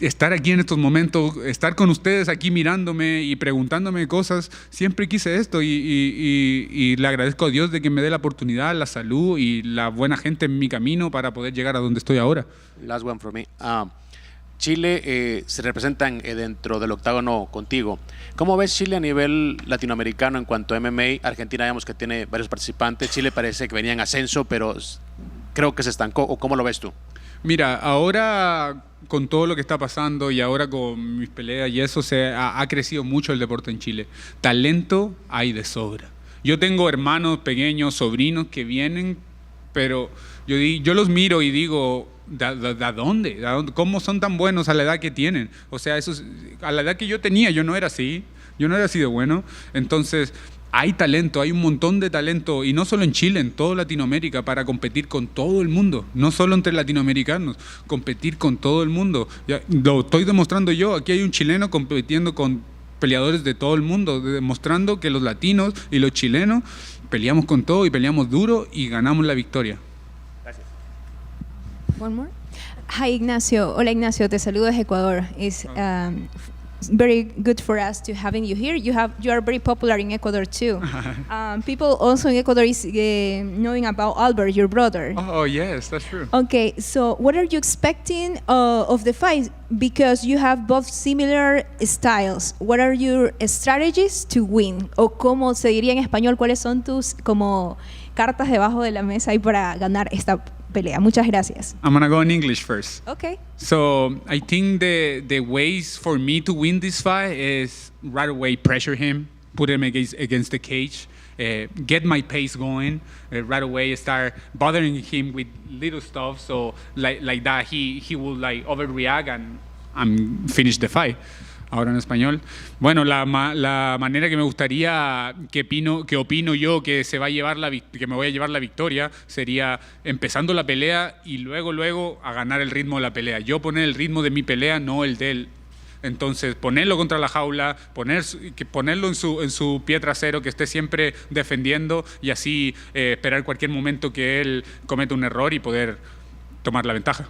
estar aquí en estos momentos, estar con ustedes aquí mirándome y preguntándome cosas, siempre quise esto y le agradezco a Dios de que me dé la oportunidad, la salud y la buena gente en mi camino para poder llegar a donde estoy ahora. Last one from me. Chile se representan dentro del octágono contigo. ¿Cómo ves Chile a nivel latinoamericano en cuanto a MMA? Argentina vemos que tiene varios participantes, Chile parece que venía en ascenso, pero creo que se estancó. ¿O cómo lo ves tú? Mira, ahora con todo lo que está pasando y ahora con mis peleas y eso ha crecido mucho el deporte en Chile. Talento hay de sobra. Yo tengo hermanos pequeños, sobrinos que vienen, pero yo los miro y digo, ¿de dónde? ¿Cómo son tan buenos a la edad que tienen? O sea, a la edad que yo tenía, yo no era así de bueno. Entonces, hay talento, hay un montón de talento, y no solo en Chile, en toda Latinoamérica, para competir con todo el mundo, no solo entre latinoamericanos, competir con todo el mundo. Ya, lo estoy demostrando yo, aquí hay un chileno compitiendo con peleadores de todo el mundo, demostrando que los latinos y los chilenos peleamos con todo y peleamos duro y ganamos la victoria. One more. Hi, Ignacio. Hola, Ignacio. Te saludo desde Ecuador. It's very good for us to having you here. You are very popular in Ecuador too. People also in Ecuador is knowing about Albert, your brother. Oh yes, that's true. Okay, so what are you expecting of the fight? Because you have both similar styles. What are your strategies to win? O como se diría en español, ¿cuáles son tus como cartas debajo de la mesa ahí para ganar esta pelea? Muchas gracias. I'm gonna go in English first. Okay. So I think the ways for me to win this fight is right away pressure him, put him against the cage, get my pace going, right away start bothering him with little stuff, so like that he will like overreact and finish the fight. Ahora en español. Bueno, la manera que me gustaría, que opino yo que me voy a llevar la victoria, sería empezando la pelea y luego a ganar el ritmo de la pelea. Yo poner el ritmo de mi pelea, no el de él. Entonces, ponerlo contra la jaula, ponerlo en su pie trasero, que esté siempre defendiendo, y así esperar cualquier momento que él cometa un error y poder tomar la ventaja.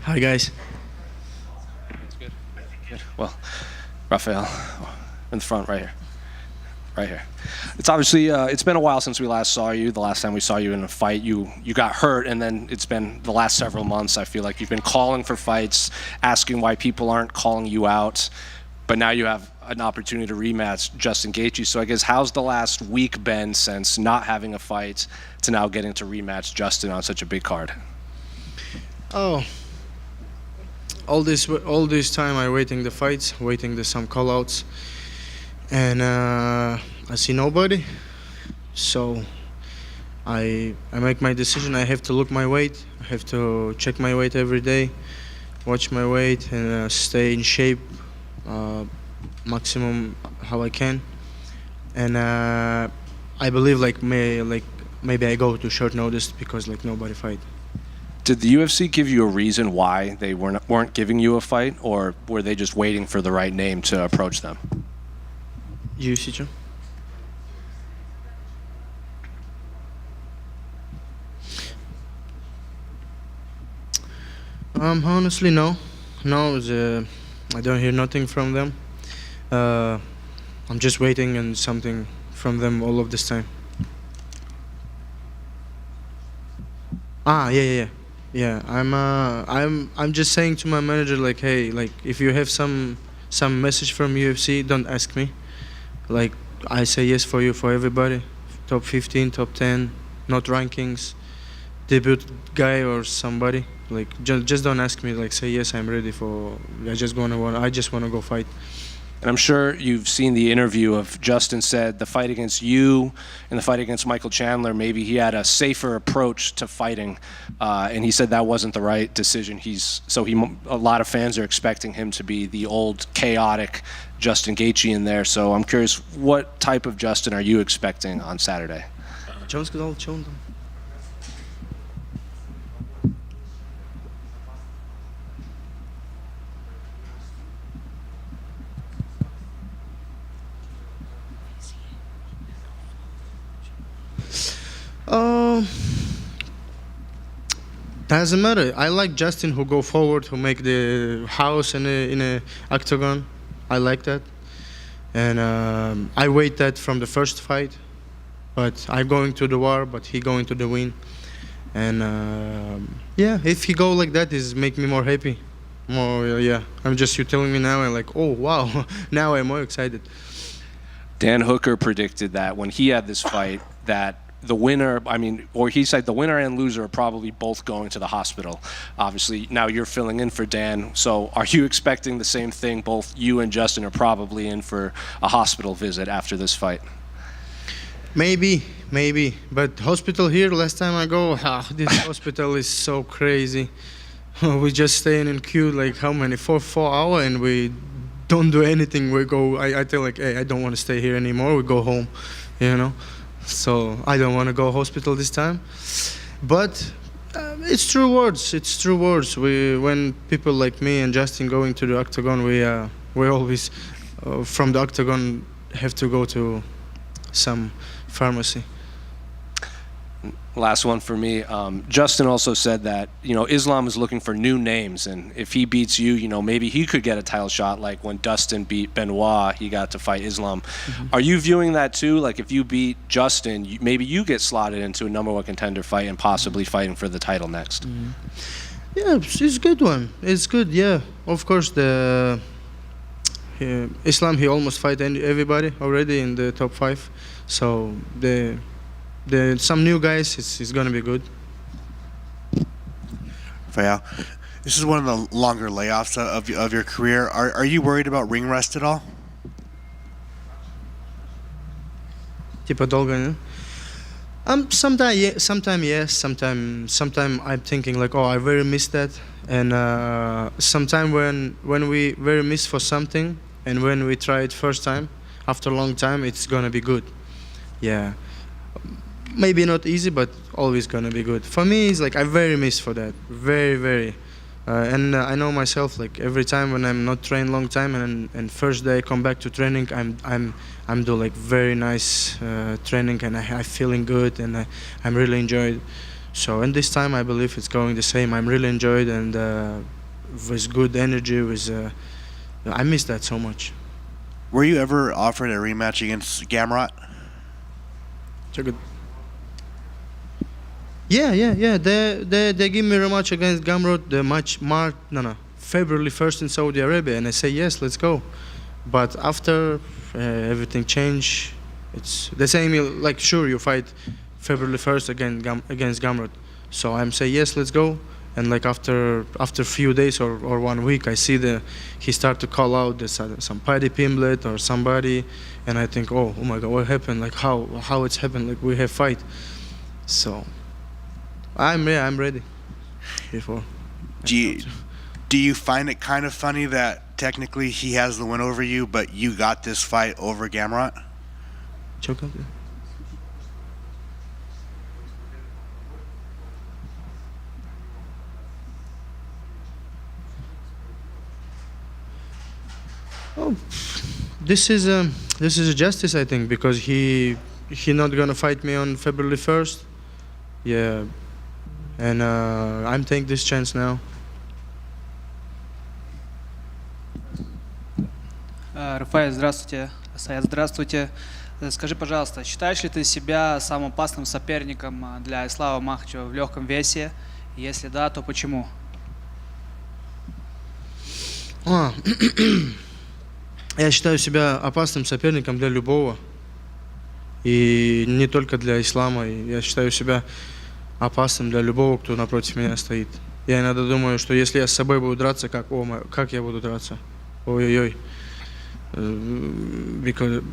Hi guys. That's good. Good. Well, Rafael, in the front, right here. It's obviously it's been a while since we last saw you. The last time we saw you in a fight, you got hurt, and then it's been the last several months. I feel like you've been calling for fights, asking why people aren't calling you out, but now you have an opportunity to rematch Justin Gaethje. So I guess how's the last week been since not having a fight to now getting to rematch Justin on such a big card? Oh, all this time I waiting the fights, waiting some call-outs, and I see nobody. So I make my decision. I have to look my weight. I have to check my weight every day, watch my weight, and stay in shape maximum how I can. And I believe maybe I go to short notice because nobody fight. Did the UFC give you a reason why they weren't giving you a fight, or were they just waiting for the right name to approach them? UFC, Joe? Honestly, no. I don't hear nothing from them. I'm just waiting and something from them all of this time. Yeah. I'm just saying to my manager hey, if you have some message from UFC, don't ask me. I say yes for you, for everybody. Top 15, top 10, not rankings, debut guy or somebody. Just don't ask me. Say yes, I'm ready for. I just wanna go fight. And I'm sure you've seen the interview of Justin said the fight against you and the fight against Michael Chandler, maybe he had a safer approach to fighting, and he said that wasn't the right decision. A lot of fans are expecting him to be the old chaotic Justin Gaethje in there. So I'm curious, what type of Justin are you expecting on Saturday? Doesn't matter. I like Justin who go forward, who make the house in a octagon. I like that, and I wait that from the first fight. But I'm going to the war, but he going to the win, and if he go like that, is make me more happy. I'm just you telling me now, and oh wow, now I'm more excited. Dan Hooker predicted that when he had this fight that the winner, he said the winner and loser are probably both going to the hospital. Obviously, now you're filling in for Dan. So are you expecting the same thing? Both you and Justin are probably in for a hospital visit after this fight. Maybe. But hospital here, last time I go, this hospital is so crazy. We just staying in queue how many? 4 hours, and we don't do anything. We go, I tell hey, I don't want to stay here anymore. We go home, So I don't want to go hospital this time, but it's true words. When people like me and Justin going to the octagon, we always from the octagon have to go to some pharmacy. Last one for me. Justin also said that Islam is looking for new names, and if he beats you, maybe he could get a title shot. Like when Dustin beat Benoit, he got to fight Islam. Mm-hmm. Are you viewing that too? If you beat Justin, maybe you get slotted into a #1 contender fight and possibly fighting for the title next. Mm-hmm. Yeah, it's a good one. It's good. Yeah, of course Islam, he almost fight everybody already in the top 5. So some new guys, it's gonna be good. Rafael, this is one of the longer layoffs of your career. Are you worried about ring rust at all? Долго, не? Sometimes yes, sometimes I'm thinking I very miss that, and sometimes when we very miss for something, and when we try it first time, after a long time, it's gonna be good. Yeah. Maybe not easy, but always gonna be good. For me, it's I very miss for that, very, very. And I know myself. Every time when I'm not trained long time, and first day I come back to training, I'm do very nice training, and I feeling good, and I'm really enjoyed. So and this time I believe it's going the same. I'm really enjoyed, and with good energy. I miss that so much. Were you ever offered a rematch against Gamrot? Yeah. They give me a rematch against Gamrot. The match February 1st in Saudi Arabia, and I say yes, let's go. But after everything changed, it's the same. Sure, you fight February 1st against Gamrot. So I'm say yes, let's go. And after a few days or 1 week, I see he start to call out some Paddy Pimblett or somebody, and I think, oh my God, what happened? How it's happened? We have fight. So I'm ready. Before. Do you find it kind of funny that technically he has the win over you, but you got this fight over Gamrot? Oh, this is a justice, I think, because he not gonna fight me on February 1st. Yeah, and I'm taking this chance now. Рафаэль, здравствуйте. Саят, здравствуйте. Скажи, пожалуйста, считаешь ли ты себя самым опасным соперником для Ислама Махачева в легком весе? Если да, то почему? Я считаю себя опасным соперником для любого. И не только для Ислама. Я считаю себя опасным для любого, кто напротив меня стоит. Я иногда думаю, что если я с собой буду драться, как я буду драться? Ой-ой-ой.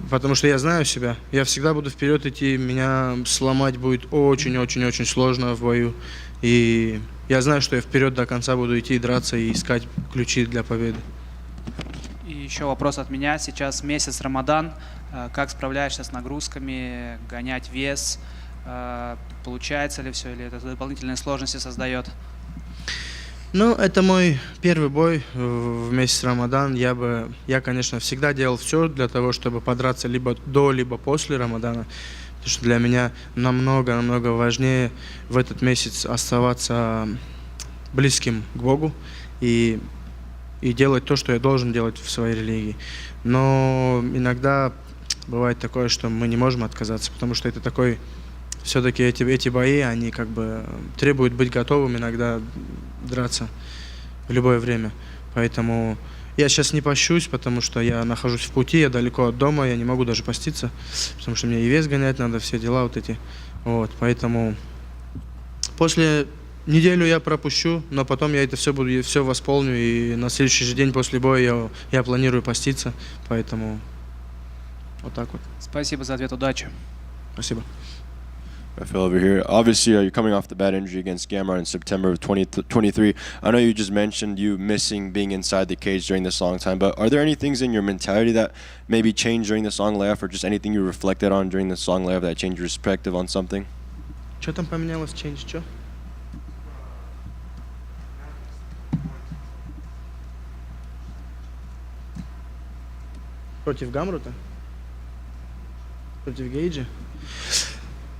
Потому что я знаю себя. Я всегда буду вперед идти. Меня сломать будет очень-очень-очень сложно в бою. И я знаю, что я вперед до конца буду идти, драться и искать ключи для победы. И еще вопрос от меня. Сейчас месяц Рамадан. Как справляешься с нагрузками, гонять вес? Получается ли все, или это дополнительные сложности создает? Ну, это мой первый бой в месяц Рамадан. Я, конечно, всегда делал все для того, чтобы подраться либо до, либо после Рамадана. Потому что для меня намного важнее в этот месяц оставаться близким к Богу и делать то, что я должен делать в своей религии. Но иногда бывает такое, что мы не можем отказаться, потому что это такой... Все-таки эти бои, они как бы требуют быть готовым иногда драться в любое время. Поэтому я сейчас не пощусь, потому что я нахожусь в пути, я далеко от дома, я не могу даже поститься, потому что мне и вес гонять надо, все дела вот эти. Вот, поэтому после неделю я пропущу, но потом я это все восполню, и на следующий же день после боя я планирую поститься, поэтому вот так вот. Спасибо за ответ, удачи. Спасибо. Rafael over here. Obviously, you're coming off the bad injury against Gamrot in September of 2023. I know you just mentioned you missing being inside the cage during this long time, but are there any things in your mentality that maybe changed during this long layoff, or just anything you reflected on during this long layoff that changed your perspective on something? Что там поменялось? Change что? Против Гамрута? Против Гейджа?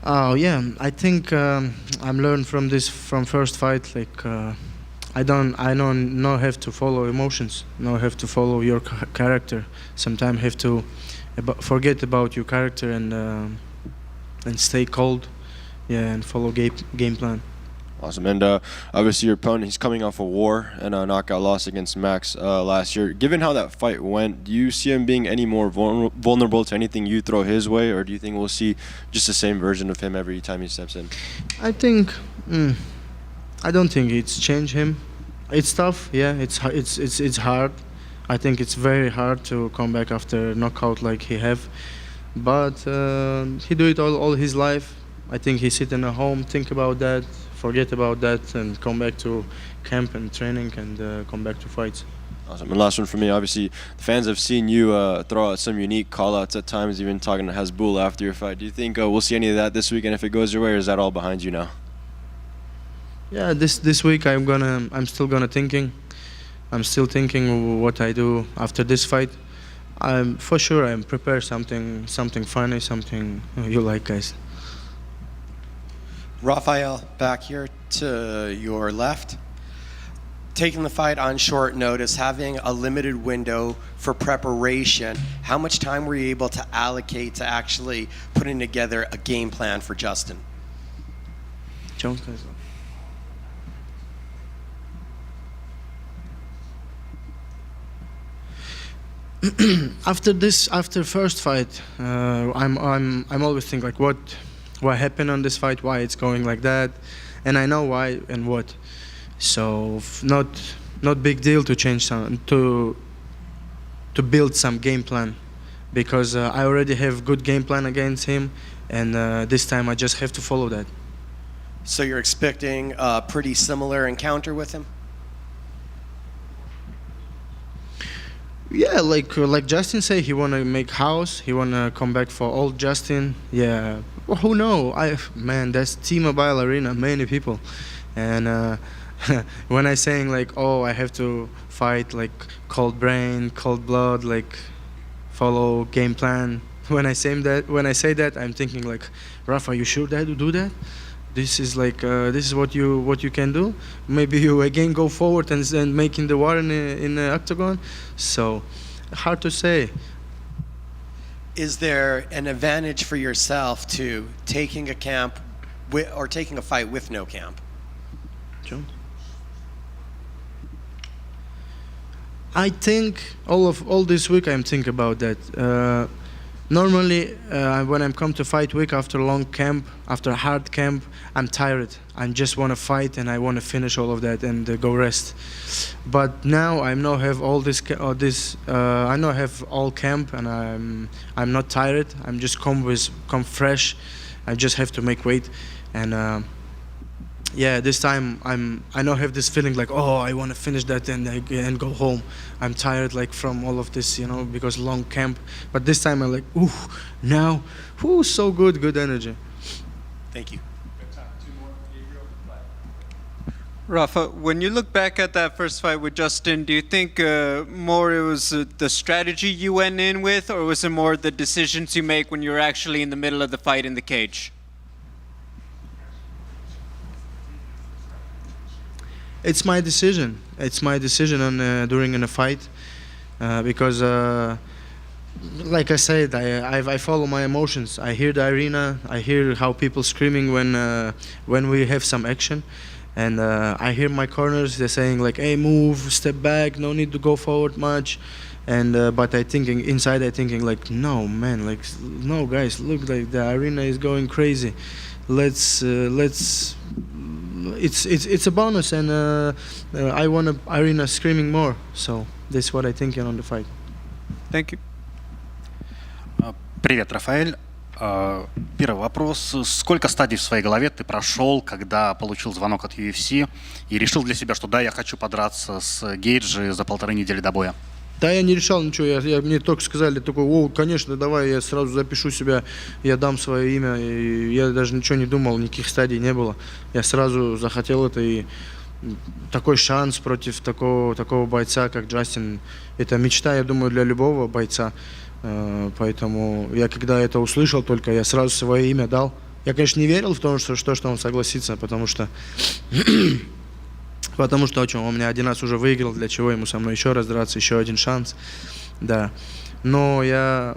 Oh yeah, I think I'm learned from first fight. Like I don't have to follow emotions. No, have to follow your character. Sometimes have to forget about your character and stay cold. Yeah, and follow game plan. Awesome. And obviously your opponent, he's coming off a war and a knockout loss against Max last year. Given how that fight went, do you see him being any more vulnerable to anything you throw his way, or do you think we'll see just the same version of him every time he steps in? I think I don't think it's changed him. It's tough, yeah. It's hard. I think it's very hard to come back after knockout like he have, but he do it all his life. I think he sit in a home, think about that, forget about that, and come back to camp and training and come back to fights. Awesome. And last one for me, obviously, the fans have seen you throw out some unique call-outs at times, even talking to Hasbulla after your fight. Do you think we'll see any of that this weekend if it goes your way, or is that all behind you now? Yeah, this week I'm still thinking. I'm still thinking what I do after this fight. I'm prepared something funny, something you like, guys. Rafael, back here to your left. Taking the fight on short notice, having a limited window for preparation, how much time were you able to allocate to actually putting together a game plan for Justin? After first fight, I'm always think like what happened on this fight, why it's going like that, and I know why and what. So not big deal to change some to build some game plan, because I already have good game plan against him, and this time I just have to follow that. So you're expecting a pretty similar encounter with him? Yeah, like Justin said, he wanna make house. He wanna come back for old Justin. Yeah, well, who know? Man, that's T-Mobile Arena, many people, and when I saying like, oh, I have to fight like cold brain, cold blood, like follow game plan. When I say that, I'm thinking like, Rafa, you sure that to do that? This is like this is what you can do. Maybe you again go forward and making the war in the octagon. So hard to say. Is there an advantage for yourself to taking a camp or taking a fight with no camp? John? I think all this week I'm thinking about that. Normally, when I come to fight week after long camp, after hard camp, I'm tired. I just want to fight and I want to finish all of that and go rest. But now I now have all this. I now have all camp and I'm not tired. I'm just come fresh. I just have to make weight, and yeah, this time I now have this feeling like, oh, I want to finish that and go home. I'm tired like from all of this, because long camp. But this time I'm like, ooh, now, ooh, so good energy. Thank you. Rafa, when you look back at that first fight with Justin, do you think more it was the strategy you went in with, or was it more the decisions you make when you're actually in the middle of the fight in the cage? It's my decision. It's my decision on during a fight, because, like I said, I follow my emotions. I hear the arena. I hear how people screaming when we have some action, and I hear my corners. They're saying like, "Hey, move, step back. No need to go forward much." And but I thinking inside, I thinking like, "No, man, like, no, guys, look, like the arena is going crazy. Let's." It's a bonus, and I want arena screaming more. So that's what I thinking on the fight. Thank you. Привет, Рафаэль. Первый вопрос. Сколько стадий в своей голове ты прошел, когда получил звонок от UFC и решил для себя, что да, я хочу подраться с Гейджи за 1,5 недели до боя? Да, я не решал ничего, мне только сказали, такой, о, конечно, давай, я сразу запишу себя, я дам свое имя, и я даже ничего не думал, никаких стадий не было. Я сразу захотел это, и такой шанс против такого бойца, как Джастин, это мечта, я думаю, для любого бойца. Поэтому я когда это услышал только, я сразу свое имя дал. Я, конечно, не верил в то, что он согласится, потому что он меня один раз уже выиграл, для чего ему со мной еще раз драться, еще один шанс, да. Но я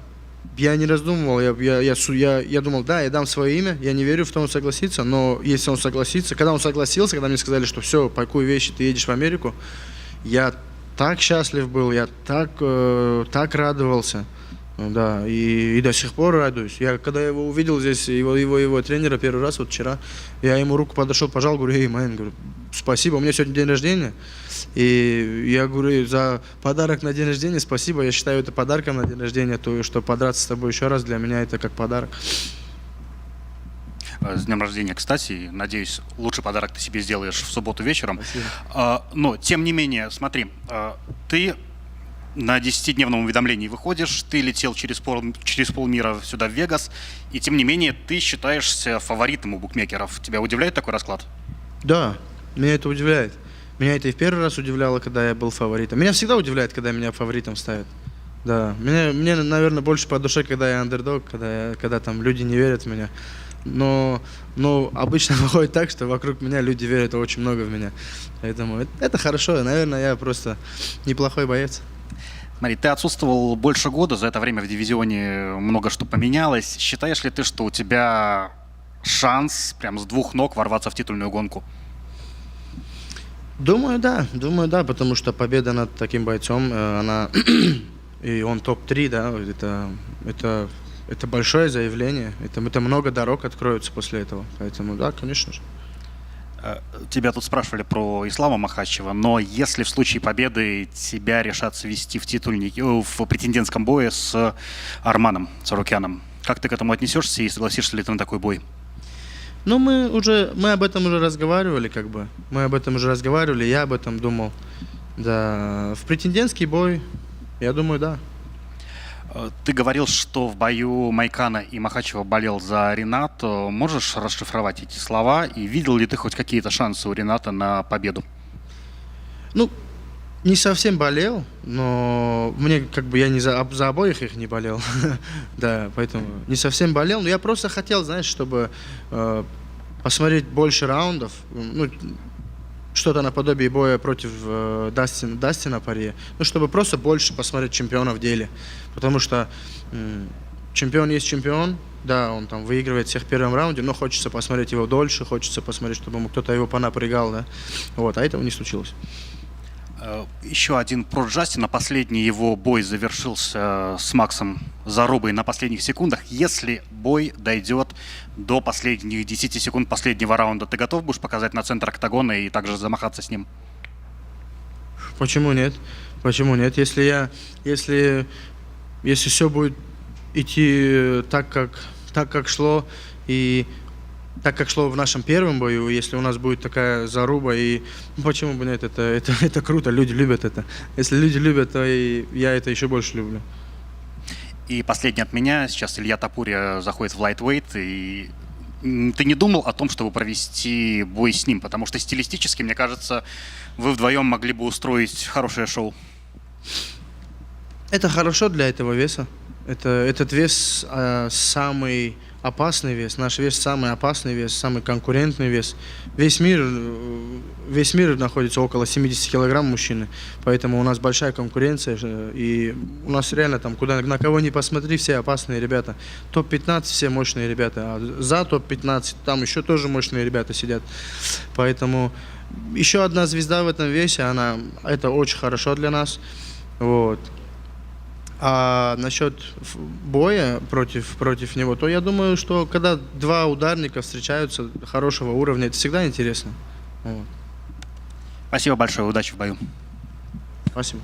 не раздумывал, я думал, да, я дам свое имя, я не верю в то, что он согласится, но если он согласится, когда он согласился, когда мне сказали, что все, пакуй вещи, ты едешь в Америку, я так счастлив был, я так радовался. Да, и до сих пор радуюсь. Я когда его увидел здесь, его тренера первый раз, вот вчера, я ему руку подошел, пожал, говорю, эй, мэн, говорю, спасибо, у меня сегодня день рождения, и я говорю, за подарок на день рождения спасибо, я считаю это подарком на день рождения, то, что подраться с тобой еще раз, для меня это как подарок. С днем рождения, кстати, надеюсь, лучший подарок ты себе сделаешь в субботу вечером. Спасибо. Но, тем не менее, смотри, ты на 10-дневном уведомлении выходишь, ты летел через полмира сюда в Вегас, и тем не менее ты считаешься фаворитом у букмекеров. Тебя удивляет такой расклад? Да, меня это удивляет. Меня это и в первый раз удивляло, когда я был фаворитом. Меня всегда удивляет, когда меня фаворитом ставят. Да, мне, наверное, больше по душе, когда я андердог, когда там люди не верят в меня. Но обычно выходит так, что вокруг меня люди верят очень много в меня. Поэтому это хорошо. Наверное, я просто неплохой боец. Смотри, ты отсутствовал больше года, за это время в дивизионе много что поменялось. Считаешь ли ты, что у тебя шанс прям с 2 ног ворваться в титульную гонку? Думаю, да, потому что победа над таким бойцом, она и он топ-3, да, это большое заявление, это много дорог откроются после этого, поэтому да, конечно же. Тебя тут спрашивали про Ислама Махачева, но если в случае победы тебя решат свести в претендентском бое с Арманом Царукяном, как ты к этому отнесешься и согласишься ли ты на такой бой? Ну, мы об этом уже разговаривали, как бы. Мы об этом уже разговаривали, я об этом думал. Да, в претендентский бой, я думаю, да. Ты говорил, что в бою Майкана и Махачева болел за Ренато. Можешь расшифровать эти слова? И видел ли ты хоть какие-то шансы у Рената на победу? Ну, не совсем болел, но мне как бы я не за обоих их не болел. Да, поэтому не совсем болел. Но я просто хотел, знаешь, чтобы посмотреть больше раундов. Ну, что-то наподобие боя против Дастина Порье. Ну, чтобы просто больше посмотреть чемпиона в деле. Потому что чемпион есть чемпион. Да, он там выигрывает всех в первом раунде, но хочется посмотреть его дольше, хочется посмотреть, чтобы ему кто-то его понапрягал, да. Вот, а этого не случилось. Еще один про Джастина. Последний его бой завершился с Максом зарубой на последних секундах. Если бой дойдет до последних 10 секунд последнего раунда, ты готов будешь показать на центр октагона и также замахаться с ним? Почему нет? Почему нет? Если все будет идти так, как шло, и так как шло в нашем первом бою, если у нас будет такая заруба, и почему бы нет, это круто, люди любят это. Если люди любят, то и я это еще больше люблю. И последний от меня. Сейчас Илья Топуря заходит в lightweight, и ты не думал о том, чтобы провести бой с ним? Потому что стилистически, мне кажется, вы вдвоем могли бы устроить хорошее шоу. Это хорошо для этого веса. Этот вес самый опасный вес. Наш вес самый опасный вес, самый конкурентный вес. Весь мир находится около 70 килограмм мужчины, поэтому у нас большая конкуренция, и у нас реально там, на кого ни посмотри, все опасные ребята. Топ-15 все мощные ребята, а за топ-15 там еще тоже мощные ребята сидят. Поэтому еще одна звезда в этом весе, это очень хорошо для нас. Вот. А насчет боя против него, то я думаю, что когда два ударника встречаются хорошего уровня, это всегда интересно. Вот. Спасибо большое, удачи в бою. Спасибо.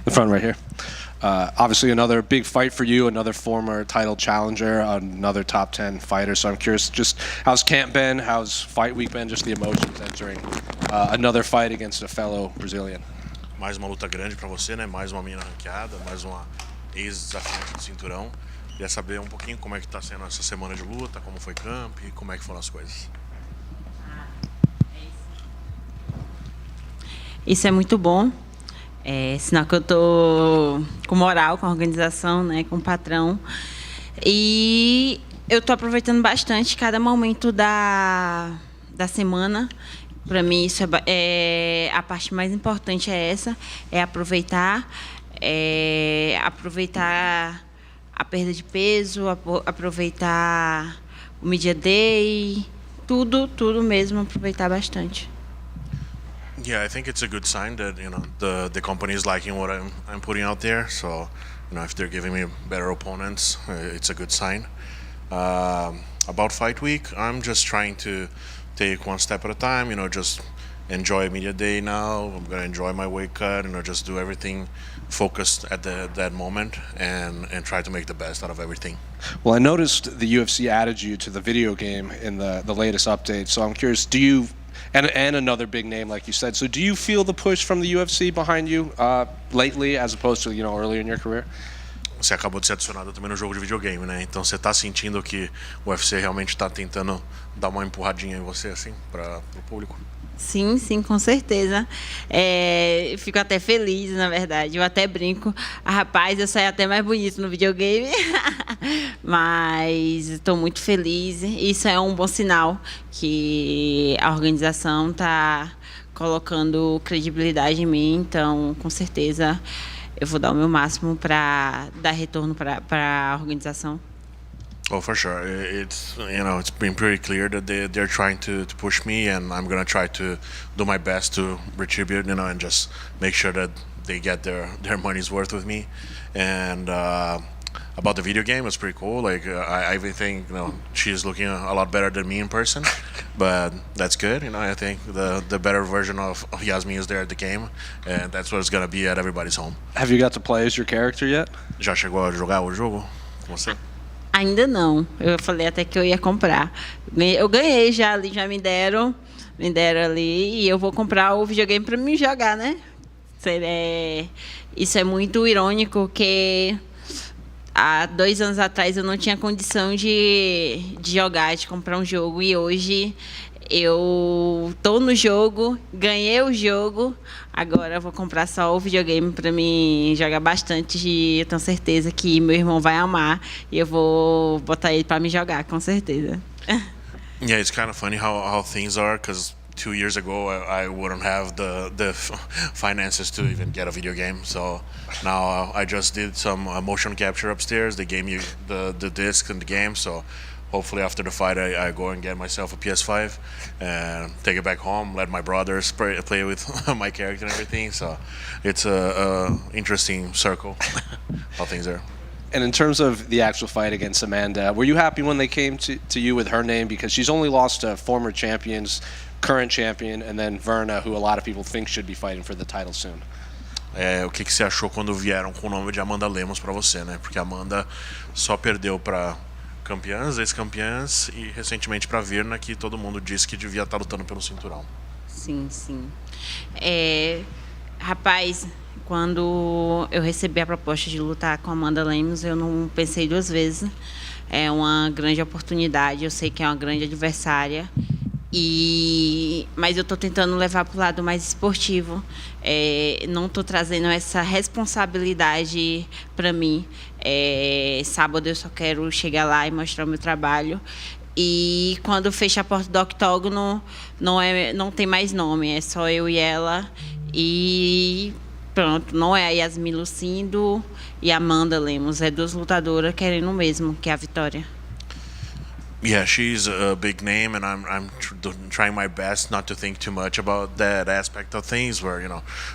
The front right here. Obviously another big fight for you, another former title challenger, another top 10 fighter. So I'm curious, just how's camp been? How's fight week been? Just the emotions entering another fight against a fellow Brazilian. Mais uma luta grande para você, né? Mais uma menina ranqueada, mais uma ex-desafiante do cinturão. Queria saber um pouquinho como é que está sendo essa semana de luta, como foi camp e como é que foram as coisas. Isso é muito bom. Sinal que eu tô com moral, com a organização, né, com o patrão. E eu tô aproveitando bastante cada momento da semana. Para mim, isso é a parte mais importante essa, é aproveitar a perda de peso, aproveitar o media day, tudo mesmo, aproveitar bastante. Yeah, I think it's a good sign that the company is liking what I'm putting out there. So, if they're giving me better opponents, it's a good sign. About fight week, I'm just trying to take one step at a time. Just enjoy media day now. I'm gonna enjoy my weight cut. Just do everything focused at that moment and try to make the best out of everything. Well, I noticed the UFC added you to the video game in the latest update. So I'm curious, do you? And another big name, like you said. So do you feel the push from the UFC behind you lately, as opposed to earlier in your career? Você acabou de ser adicionado também no jogo de videogame, né? Então você está sentindo que o UFC realmente está tentando dar uma empurradinha em você, assim, para o público? Sim, com certeza. Fico até feliz, na verdade. Eu até brinco. Rapaz, eu saio até mais bonito no videogame. Mas estou muito feliz. Isso é um bom sinal que a organização está colocando credibilidade em mim. Então, com certeza, eu vou dar o meu máximo para dar retorno para a organização. Oh, for sure. It's been pretty clear that they're trying to push me, and I'm gonna try to do my best to retribute, and just make sure that they get their money's worth with me. And about the video game, it's pretty cool. Like I even think she's looking a lot better than me in person, but that's good. I think the better version of Iasmin is there at the game, and that's what it's gonna be at everybody's home. Have you got to play as your character yet? Já chegou a jogar o jogo com você? Ainda não. Eu falei até que eu ia comprar. Eu ganhei já ali, já me deram ali, e eu vou comprar o videogame para me jogar, né? Isso é muito irônico, que há 2 anos atrás eu não tinha condição de jogar, de comprar um jogo, e hoje eu tô no jogo, ganhei o jogo, agora eu vou comprar só o videogame para mim jogar bastante, e eu tenho certeza que meu irmão vai amar, e eu vou botar ele para me jogar, com certeza. Yeah, it's kind of funny how things are, because 2 years ago I wouldn't have the finances to even get a video game. So now I just did some motion capture upstairs. They gave me the disc and the game. So hopefully after the fight I go and get myself a PS5 and take it back home, let my brothers play with my character and everything. So it's a interesting circle how things are. And in terms of the actual fight against Amanda, were you happy when they came to you with her name? Because she's only lost to former champions, current champion, and then Verna, who a lot of people think should be fighting for the title soon. O que você achou quando vieram com o nome de Amanda Lemos para você, né? Porque a Amanda só perdeu para campeãs, ex-campeãs e recentemente para Verna, que todo mundo disse que devia estar lutando pelo cinturão. Sim. Rapaz, quando eu recebi a proposta de lutar com a Amanda Lemos, eu não pensei 2 vezes. É uma grande oportunidade, eu sei que é uma grande adversária, mas eu estou tentando levar para o lado mais esportivo. Não estou trazendo essa responsabilidade para mim. Sábado eu só quero chegar lá e mostrar o meu trabalho. E quando fecha a porta do octógono, não tem mais nome, é só eu e ela. E pronto, não é a Iasmin Lucindo e a Amanda Lemos, é 2 lutadoras querendo o mesmo, que é a vitória. Yeah, she's a big name, and I'm trying my best not to think too much about that aspect of things, where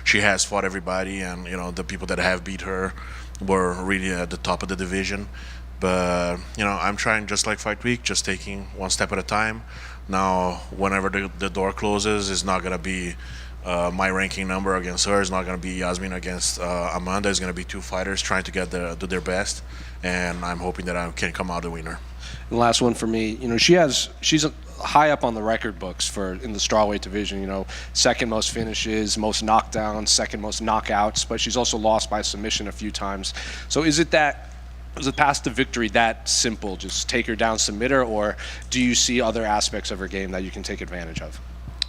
she has fought everybody, and the people that have beat her were really at the top of the division. But I'm trying, just like Fight Week, just taking one step at a time. Now, whenever the door closes, it's not gonna be my ranking number against her. It's not going to be Iasmin against Amanda. It's going to be two fighters trying to do their best, and I'm hoping that I can come out the winner. And last one for me, she's high up on the record books in the strawweight division, second most finishes, most knockdowns, second most knockouts, but she's also lost by submission a few times. So is the path to victory that simple? Just take her down, submit her, or do you see other aspects of her game that you can take advantage of?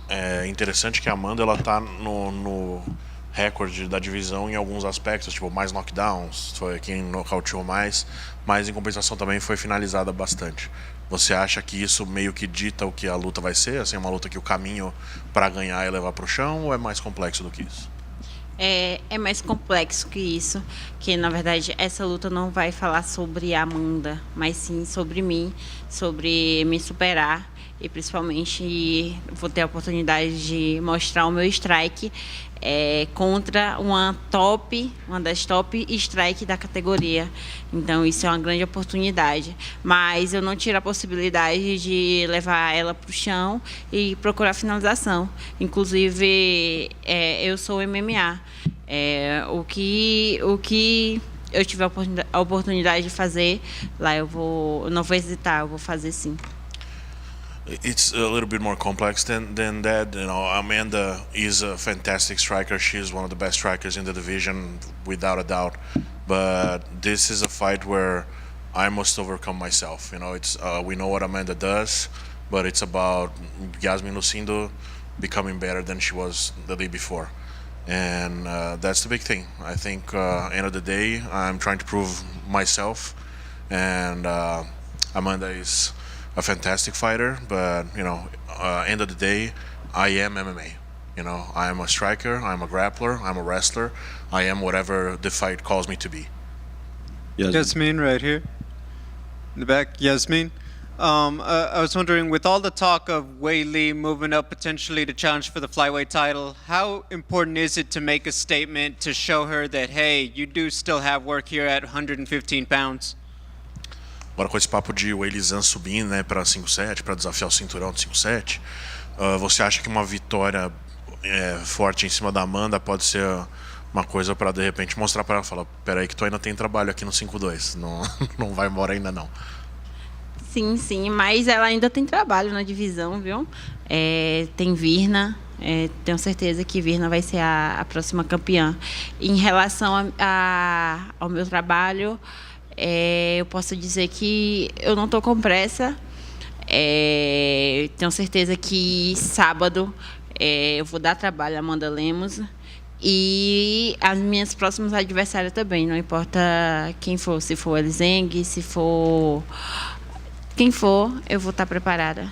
É interessante que a Amanda ela tá no recorde da divisão em alguns aspectos, tipo mais knockdowns, foi quem nocauteou mais, mas em compensação também foi finalizada bastante. Você acha que isso meio que dita o que a luta vai ser? Assim, uma luta que o caminho para ganhar é levar para o chão, ou é mais complexo do que isso? É mais complexo que isso, que na verdade essa luta não vai falar sobre a Amanda, mas sim sobre mim, sobre me superar, e principalmente vou ter a oportunidade de mostrar o meu strike contra uma das top strike da categoria. Então isso é uma grande oportunidade, mas eu não tiro a possibilidade de levar ela para o chão e procurar finalização. Inclusive eu sou MMA, o que eu tiver a oportunidade de fazer lá, eu não vou hesitar, eu vou fazer sim. It's a little bit more complex than that. Amanda is a fantastic striker. She's one of the best strikers in the division, without a doubt. But this is a fight where I must overcome myself. We know what Amanda does, but it's about Iasmin Lucindo becoming better than she was the day before. And that's the big thing. I think end of the day, I'm trying to prove myself. And Amanda is a fantastic fighter, but end of the day, I am MMA. I am a striker, I'm a grappler, I'm a wrestler. I am whatever the fight calls me to be. Iasmin, right here in the back. Iasmin, I was wondering, with all the talk of Wei Li moving up potentially to challenge for the flyweight title, how important is it to make a statement to show her that, hey, you do still have work here at 115 pounds? Agora com esse papo de Weili Zhang subindo, né, para 5-7, para desafiar o cinturão de 5-7, você acha que uma vitória forte em cima da Amanda pode ser uma coisa para de repente mostrar para ela, falar, peraí que tu ainda tem trabalho aqui no 5-2, não vai embora ainda não? Sim, mas ela ainda tem trabalho na divisão, viu? Tem Virna, tenho certeza que Virna vai ser a próxima campeã. Em relação ao meu trabalho, eu posso dizer que eu não estou com pressa. Tenho certeza que sábado eu vou dar trabalho a Amanda Lemos e as minhas próximas adversárias também. Não importa quem for, se for Eli Zhang, se for quem for, eu vou estar preparada.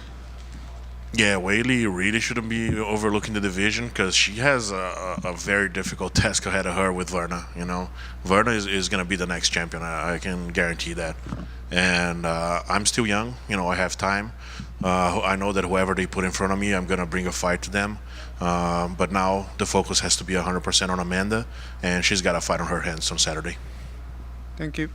Yeah, Weili really shouldn't be overlooking the division because she has a very difficult task ahead of her with Verna. Verna is going to be the next champion. I can guarantee that. And I'm still young. I have time. I know that whoever they put in front of me, I'm going to bring a fight to them. But now the focus has to be 100% on Amanda, and she's got a fight on her hands on Saturday. Thank you.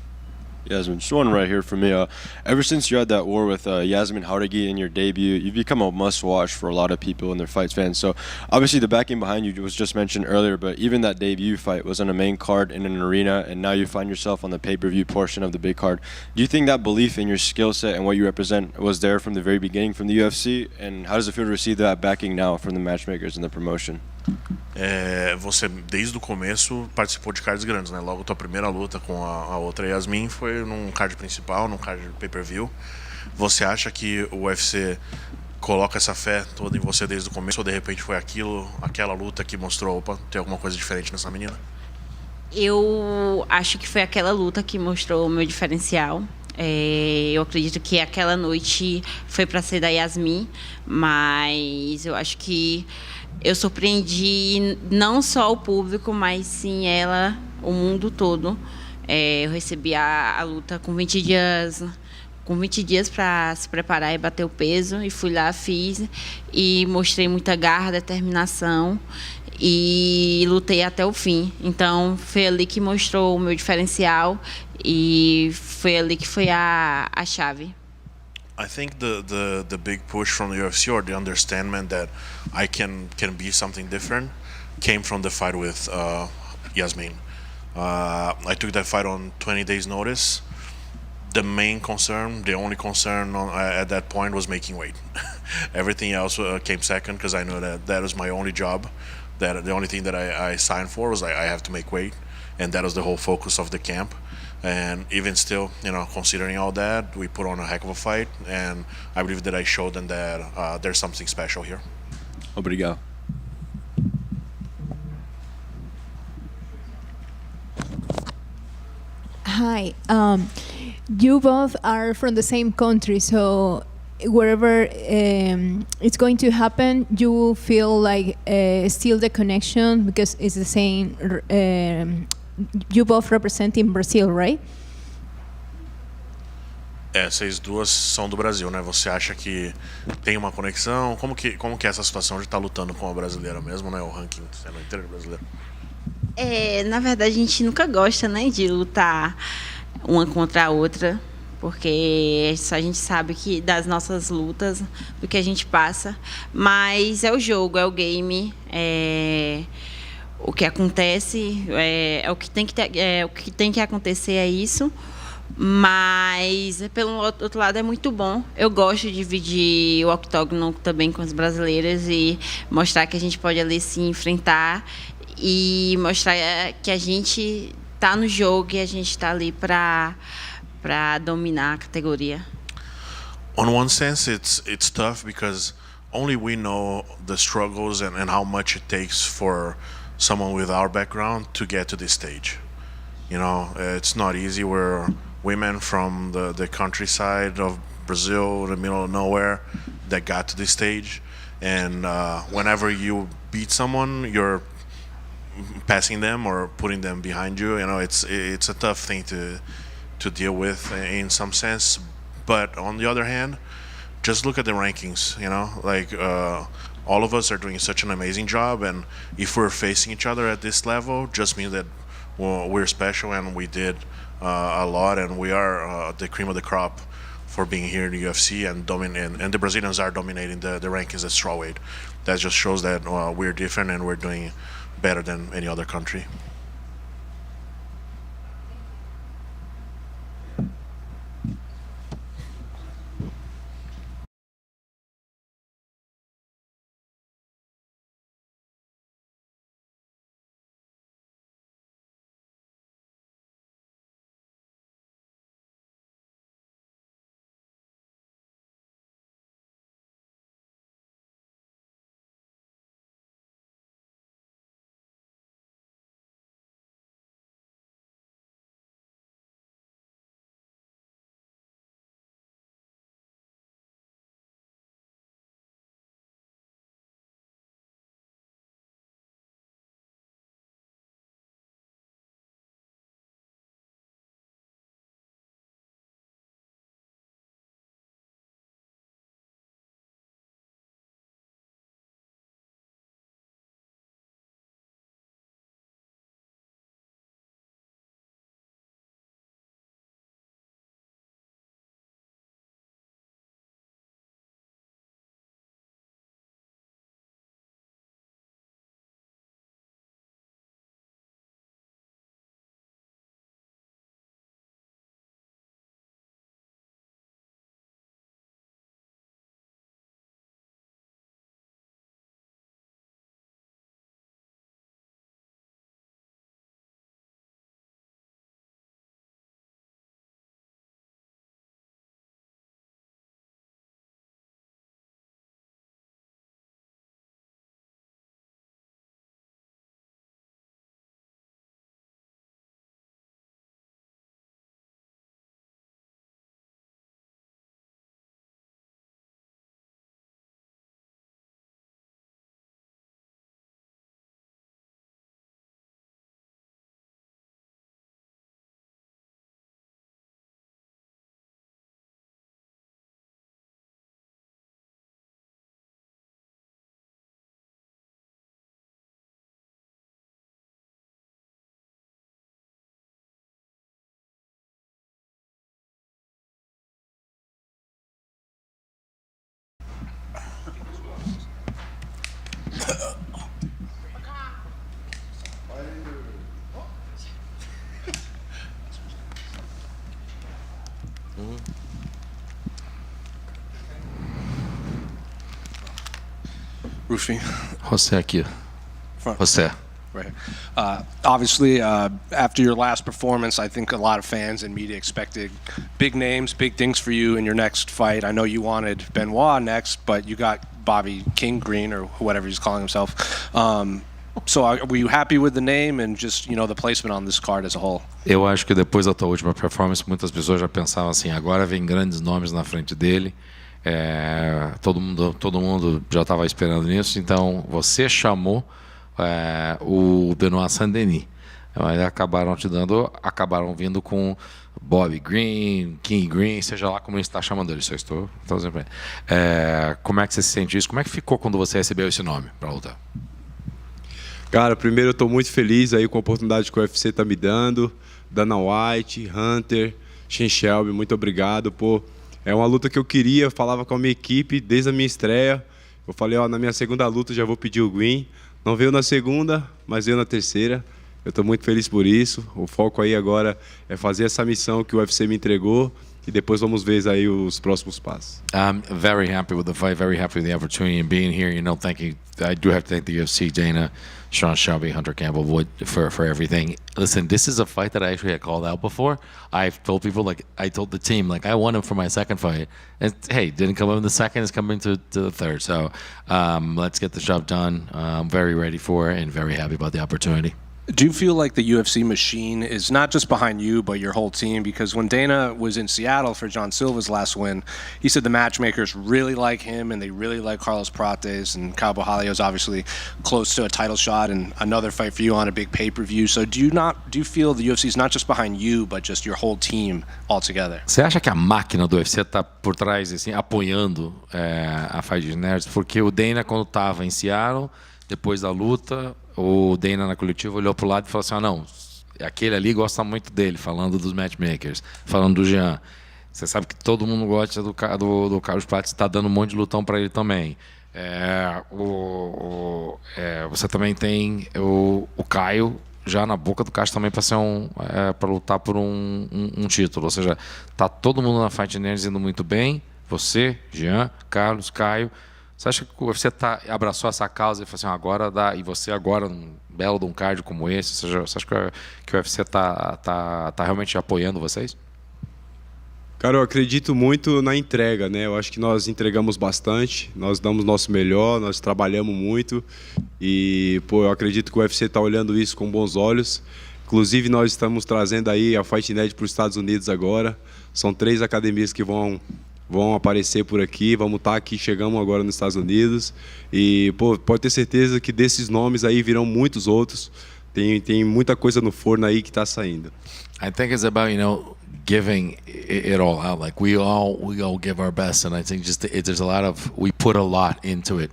Iasmin, just one right here for me. Ever since you had that war with Iasmin Lucindo in your debut, you've become a must-watch for a lot of people and their fights fans. So obviously the backing behind you was just mentioned earlier, but even that debut fight was on a main card in an arena, and now you find yourself on the pay-per-view portion of the big card. Do you think that belief in your skill set and what you represent was there from the very beginning from the UFC? And how does it feel to receive that backing now from the matchmakers and the promotion? Você desde o começo participou de cards grandes, né? Logo tua primeira luta com a outra Iasmin foi num card principal, num card pay-per-view. Você acha que o UFC coloca essa fé toda em você desde o começo, ou de repente foi aquela luta que mostrou, opa, tem alguma coisa diferente nessa menina? Eu acho que foi aquela luta que mostrou o meu diferencial. Eu acredito que aquela noite foi para ser da Iasmin, mas eu acho que eu surpreendi não só o público, mas sim ela, o mundo todo. Eu recebi a luta com 20 dias para se preparar e bater o peso, e fui lá, fiz e mostrei muita garra, determinação e lutei até o fim. Então foi ali que mostrou o meu diferencial e foi ali que foi a chave. I think the big push from the UFC, or the understanding that I can be something different, came from the fight with Iasmin. I took that fight on 20 days notice. The main concern, the only concern at that point, was making weight. Everything else came second, because I knew that was my only job. That the only thing that I signed for was I have to make weight, and that was the whole focus of the camp. And even still, considering all that, we put on a heck of a fight, and I believe that I showed them that there's something special here. Obrigado. Hi. You both are from the same country, so wherever it's going to happen, you will feel like still the connection, because it's the same. You both representing Brazil, right? Vocês duas são do Brasil, né? Você acha que tem uma conexão? Como que é essa situação de estar lutando com a brasileira mesmo, né? O ranking sendo inteiro brasileiro. Na verdade, a gente nunca gosta, né, de lutar uma contra a outra, porque só a gente sabe que das nossas lutas, do que a gente passa, mas é o jogo, é o game, o que acontece, o que tem que acontecer é isso. Mas pelo outro lado é muito bom. Eu gosto de dividir o octógono também com as brasileiras e mostrar que a gente pode ali se enfrentar e mostrar que a gente tá no jogo e a gente tá ali para dominar a categoria. On one sense, it's tough, because only we know the struggles and how much it takes for someone with our background to get to this stage. It's not easy. We're women from the countryside of Brazil, the middle of nowhere, that got to this stage. And whenever you beat someone, you're passing them or putting them behind you. It's a tough thing to deal with in some sense. But on the other hand, just look at the rankings. All of us are doing such an amazing job, and if we're facing each other at this level, just means that we're special and we did a lot, and we are the cream of the crop for being here in the UFC, and the Brazilians are dominating the rankings at strawweight. That just shows that we're different and we're doing better than any other country. Ruffy. José aqui. José. Right here. Obviously, after your last performance, I think a lot of fans and media expected big names, big things for you in your next fight. I know you wanted Benoit next, but you got Bobby King Green or whatever he's calling himself. So were you happy with the name and just, the placement on this card as a whole? Eu acho que depois da tua última performance, muitas pessoas já pensavam assim, agora vem grandes nomes na frente dele. Todo mundo já estava esperando nisso. Então, você chamou o Benoit Saint-Denis. Mas acabaram vindo com Bobby Green, King Green, seja lá como ele está chamando ele. Só estou dizendo. Como é que você se sente isso? Como é que ficou quando você recebeu esse nome para lutar? Cara, primeiro eu estou muito feliz aí com a oportunidade que o UFC está me dando. Dana White, Hunter, Shane Shelby, muito obrigado. Pô, é uma luta que eu queria, falava com a minha equipe desde a minha estreia. Eu falei, na minha segunda luta já vou pedir o Green. Não veio na segunda, mas veio na terceira. Eu estou muito feliz por isso. O foco aí agora é fazer essa missão que o UFC me entregou e depois vamos ver aí os próximos passos. I'm very happy with the fight, very happy with the opportunity and being here. I do have to thank the UFC, Dana, Sean Shelby, Hunter Campbell, Wood for everything. Listen, this is a fight that I actually had called out before. I've told people, I told the team, I won him for my second fight. And hey, didn't come in the second, it's coming to the third. So let's get the job done. I'm very ready for it and very happy about the opportunity. Do you feel like the UFC machine is not just behind you, but your whole team? Because when Dana was in Seattle for John Silva's last win, he said the matchmakers really like him and they really like Carlos Prates, and Kyle Borralho's obviously close to a title shot and another fight for you on a big pay-per-view. So do you feel the UFC is not just behind you, but just your whole team altogether? Você acha que a máquina do UFC está por trás, assim, apoiando a Fight Nerds? Porque o Dana, quando estava em Seattle, depois da luta, o Dana na coletiva olhou pro lado e falou assim, não, aquele ali gosta muito dele, falando dos matchmakers, falando do Jean. Você sabe que todo mundo gosta do Carlos Prates, está dando um monte de lutão para ele também. Você também tem o Caio já na boca do caixa também para ser para lutar por um título. Ou seja, tá todo mundo na Fight Nerds indo muito bem. Você, Jean, Carlos, Caio. Você acha que o UFC abraçou essa causa e falou assim, agora dá, e você agora, num belo de um card como esse, você acha que o UFC tá realmente apoiando vocês? Cara, eu acredito muito na entrega, né? Eu acho que nós entregamos bastante, nós damos nosso melhor, nós trabalhamos muito e, eu acredito que o UFC está olhando isso com bons olhos. Inclusive, nós estamos trazendo aí a Fight Nerd para os Estados Unidos agora. São 3 academias que vão aparecer por aqui, vamos estar aqui, chegamos agora nos Estados Unidos e pode ter certeza que desses nomes aí virão muitos outros. Tem muita coisa no forno aí que está saindo. I think it's about, giving it all out. Like we all give our best, and I think there's a lot of, we put a lot into it.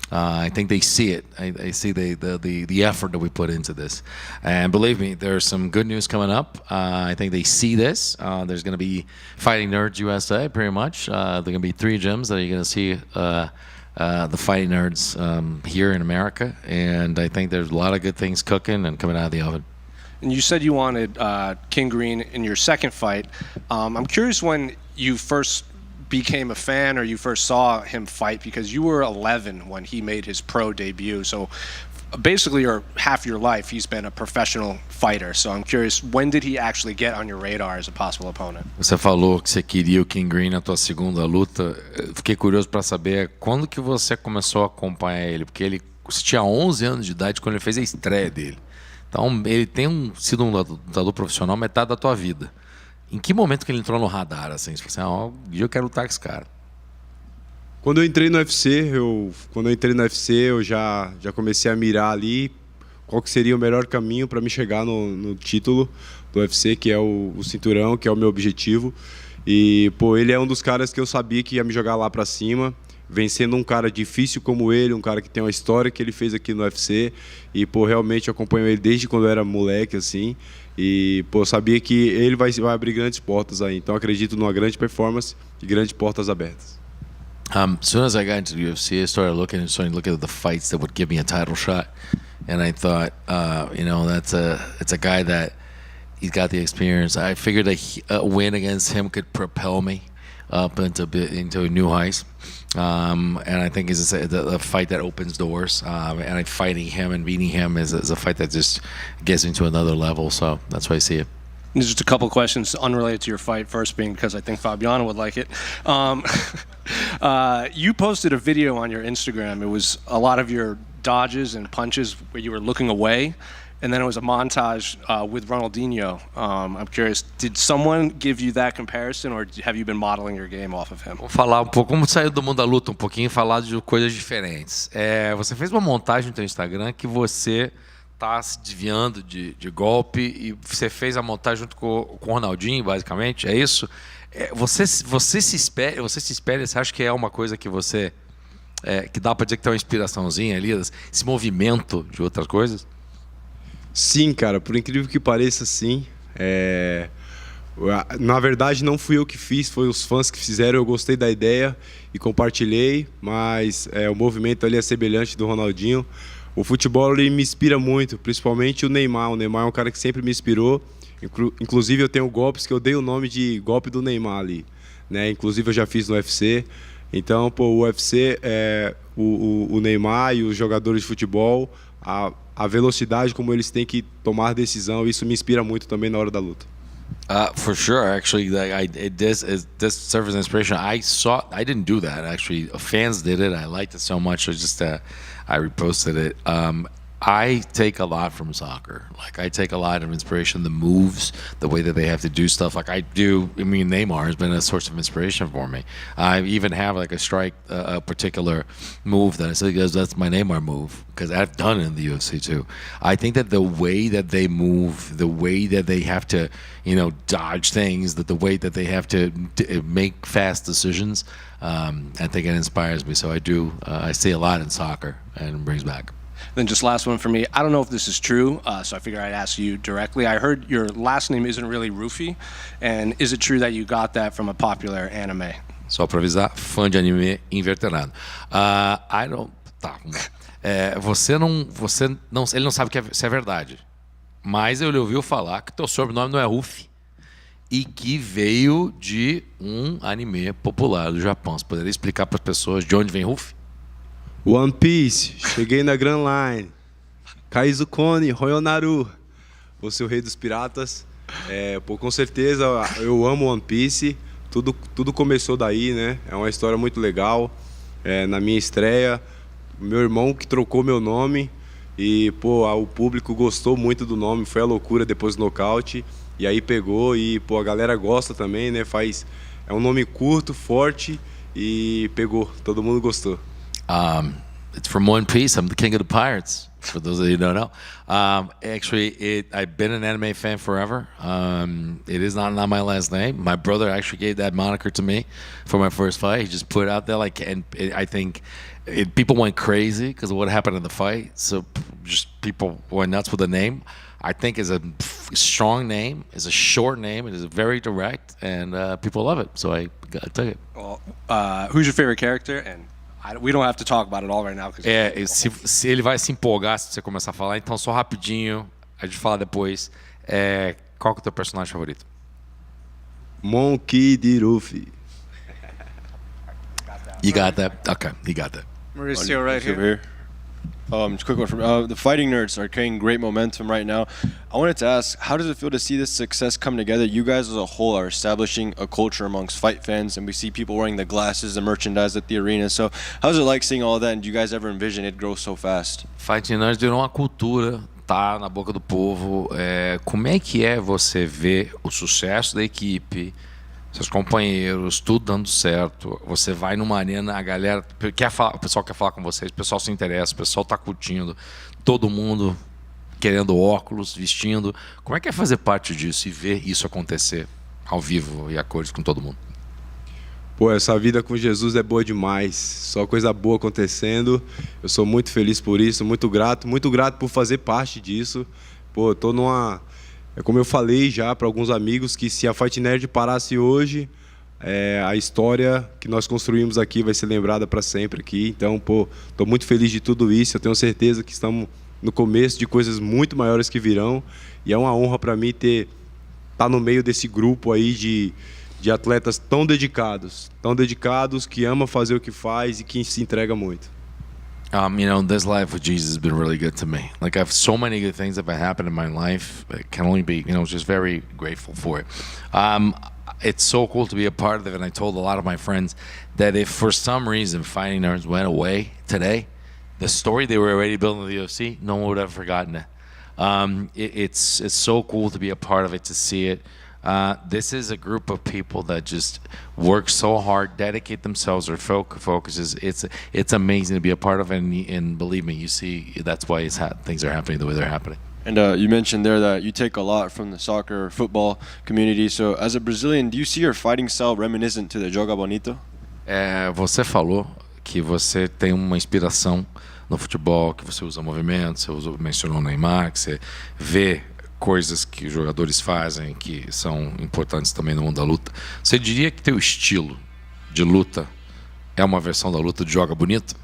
I think they see it. I see the effort that we put into this. And believe me, there's some good news coming up. I think they see this. There's going to be Fighting Nerds USA, pretty much. There are going to be 3 gyms that you're going to see the Fighting Nerds here in America. And I think there's a lot of good things cooking and coming out of the oven. And you said you wanted King Green in your second fight. I'm curious when you first became a fan or you first saw him fight, because you were 11 when he made his pro debut. So basically half your life he's been a professional fighter. So I'm curious, when did he actually get on your radar as a possible opponent? Você falou que você queria o King Green na tua segunda luta. Fiquei curioso para saber quando que você começou a acompanhar ele, porque ele tinha 11 anos de idade quando ele fez a estreia dele. Então ele tem sido um lutador profissional metade da tua vida. Em que momento que ele entrou no radar, assim? Você falou assim, eu quero lutar com esse cara. Quando eu entrei no UFC, eu já comecei a mirar ali qual que seria o melhor caminho para me chegar no título do UFC, que é o cinturão, que é o meu objetivo. E, ele é um dos caras que eu sabia que ia me jogar lá para cima, vencendo um cara difícil como ele, um cara que tem uma história que ele fez aqui no UFC. E, realmente eu acompanho ele desde quando eu era moleque, assim. E, eu sabia que ele vai abrir grandes portas aí. Então, acredito numa grande performance e grandes portas abertas. As soon as I got into the UFC, I started looking at the fights that would give me a title shot. And I thought, it's a guy that he's got the experience. I figured a win against him could propel me. up into new heights. And I think it's a fight that opens doors. And fighting him and beating him is a fight that just gets into another level. So that's why I see it. There's just a couple questions unrelated to your fight. First being because I think Fabiano would like it. You posted a video on your Instagram. It was a lot of your dodges and punches where you were looking away, and then it was a montage with Ronaldinho. I'm curious, did someone give you that comparison, or have you been modeling your game off of him? Vou falar um pouco, como saiu do mundo da luta um pouquinho, falar de coisas diferentes. Você fez uma montagem no teu Instagram que você tá se desviando de golpe e você fez a montagem junto com o Ronaldinho, basicamente, é isso? Você se espelha, você acha que é uma coisa que você que dá para dizer que tem uma inspiraçãozinha ali, esse movimento de outras coisas? Sim, cara, por incrível que pareça, sim. Na verdade, não fui eu que fiz, foi os fãs que fizeram. Eu gostei da ideia e compartilhei, mas o movimento ali é semelhante do Ronaldinho. O futebol ele me inspira muito, principalmente o Neymar. O Neymar é um cara que sempre me inspirou. Inclusive, eu tenho golpes que eu dei o nome de golpe do Neymar ali, né? Inclusive, eu já fiz no UFC. Então, o UFC, o Neymar e os jogadores de futebol, a velocidade como eles têm que tomar decisão, isso me inspira muito também na hora da luta. For sure, actually, it does serve as inspiration. I didn't do that. Actually, fans did it. I liked it so much. I reposted it. I take a lot from soccer. Like, I take a lot of inspiration, the moves, the way that they have to do stuff. Like I do. I mean, Neymar has been a source of inspiration for me. I even have like a particular move that I say, that's my Neymar move, because I've done it in the UFC too. I think that the way that they move, the way that they have to, dodge things, that the way that they have to make fast decisions, I think it inspires me. So I do. I see a lot in soccer, and it brings back. Then just last one for me. I don't know if this is true, so I figure I'd ask you directly. I heard your last name isn't really Ruffy, and is it true that you got that from a popular anime? Só pra avisar, fã de anime inverterado. I don't. Tá. Ele não sabe se é verdade, mas ele ouviu falar que teu sobrenome não é Ruffy e que veio de um anime popular do Japão. Você poderia explicar para as pessoas de onde vem Ruffy? One Piece, cheguei na Grand Line, Kaizukone, Royonaru, você o rei dos piratas. Com certeza eu amo One Piece, tudo começou daí, né? É uma história muito legal. Na minha estreia, meu irmão que trocou meu nome e o público gostou muito do nome, foi a loucura depois do nocaute, e aí pegou e a galera gosta também, né? É um nome curto, forte e pegou, todo mundo gostou. It's from One Piece. I'm the king of the pirates, for those of you who don't know. Actually, I've been an anime fan forever. It is not my last name. My brother actually gave that moniker to me for my first fight. He just put it out there, I think people went crazy because of what happened in the fight. So just people went nuts with the name. I think it's a strong name. It's a short name. It is very direct, and people love it. So I took it. Well, who's your favorite character? And we don't have to talk about it all right now. Se ele vai se empolgar se você começar a falar, então só rapidinho, a gente fala depois. Qual que é o teu personagem favorito? Monkey D. Ruffy. You got that? Okay, you got that. Mauricio, right here. Just a quick one from the Fighting Nerds are carrying great momentum right now. I wanted to ask, how does it feel to see this success come together? You guys as a whole are establishing a culture amongst fight fans, and we see people wearing the glasses, the merchandise at the arena. So how's it like seeing all that, and do you guys ever envision it grow so fast? Fighting Nerds virou uma cultura, tá na boca do povo. Como é que você ver o sucesso da equipe, seus companheiros, tudo dando certo? Você vai numa arena, a galera quer falar, o pessoal quer falar com vocês, o pessoal se interessa, o pessoal tá curtindo, todo mundo querendo óculos, vestindo. Como é que é fazer parte disso e ver isso acontecer ao vivo e a cores com todo mundo? Essa vida com Jesus é boa demais, só coisa boa acontecendo. Eu sou muito feliz por isso, muito grato por fazer parte disso. Eu tô numa... como eu falei já para alguns amigos, que se a Fight Nerd parasse hoje, a história que nós construímos aqui vai ser lembrada para sempre aqui. Então, tô muito feliz de tudo isso. Eu tenho certeza que estamos no começo de coisas muito maiores que virão. E é uma honra para mim estar no meio desse grupo aí de atletas tão dedicados que ama fazer o que faz e que se entrega muito. This life with Jesus has been really good to me. Like, I have so many good things that have happened in my life. I can only be, just very grateful for it. It's so cool to be a part of it, and I told a lot of my friends that if for some reason Fighting Nerds went away today, the story they were already building in the UFC, no one would have forgotten it. It's so cool to be a part of it, to see it. This is a group of people that just work so hard, dedicate themselves, their focus. It's amazing to be a part of it, and believe me, you see that's why things are happening the way they're happening. And you mentioned there that you take a lot from the soccer, football community. So as a Brazilian, do you see your fighting style reminiscent to the Joga Bonito? Você falou que você tem uma inspiração no futebol, que você usa movimentos, você mencionou o Neymar, que você vê coisas que os jogadores fazem que são importantes também no mundo da luta. Você diria que teu estilo de luta é uma versão da luta de Joga Bonito?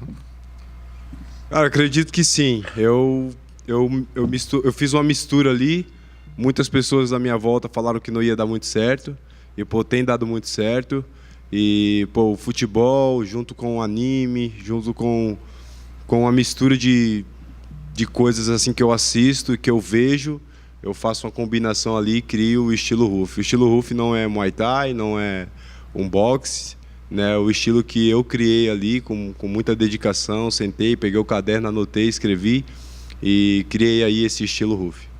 Cara, acredito que sim. Eu fiz uma mistura ali. Muitas pessoas à minha volta falaram que não ia dar muito certo. E, tem dado muito certo. E, o futebol, junto com o anime, junto com a mistura de coisas assim que eu assisto e que eu vejo, eu faço uma combinação ali e crio o estilo Ruffy. O estilo Ruffy não é Muay Thai, não é um boxe, né? O estilo que eu criei ali com muita dedicação, sentei, peguei o caderno, anotei, escrevi e criei aí esse estilo Ruffy.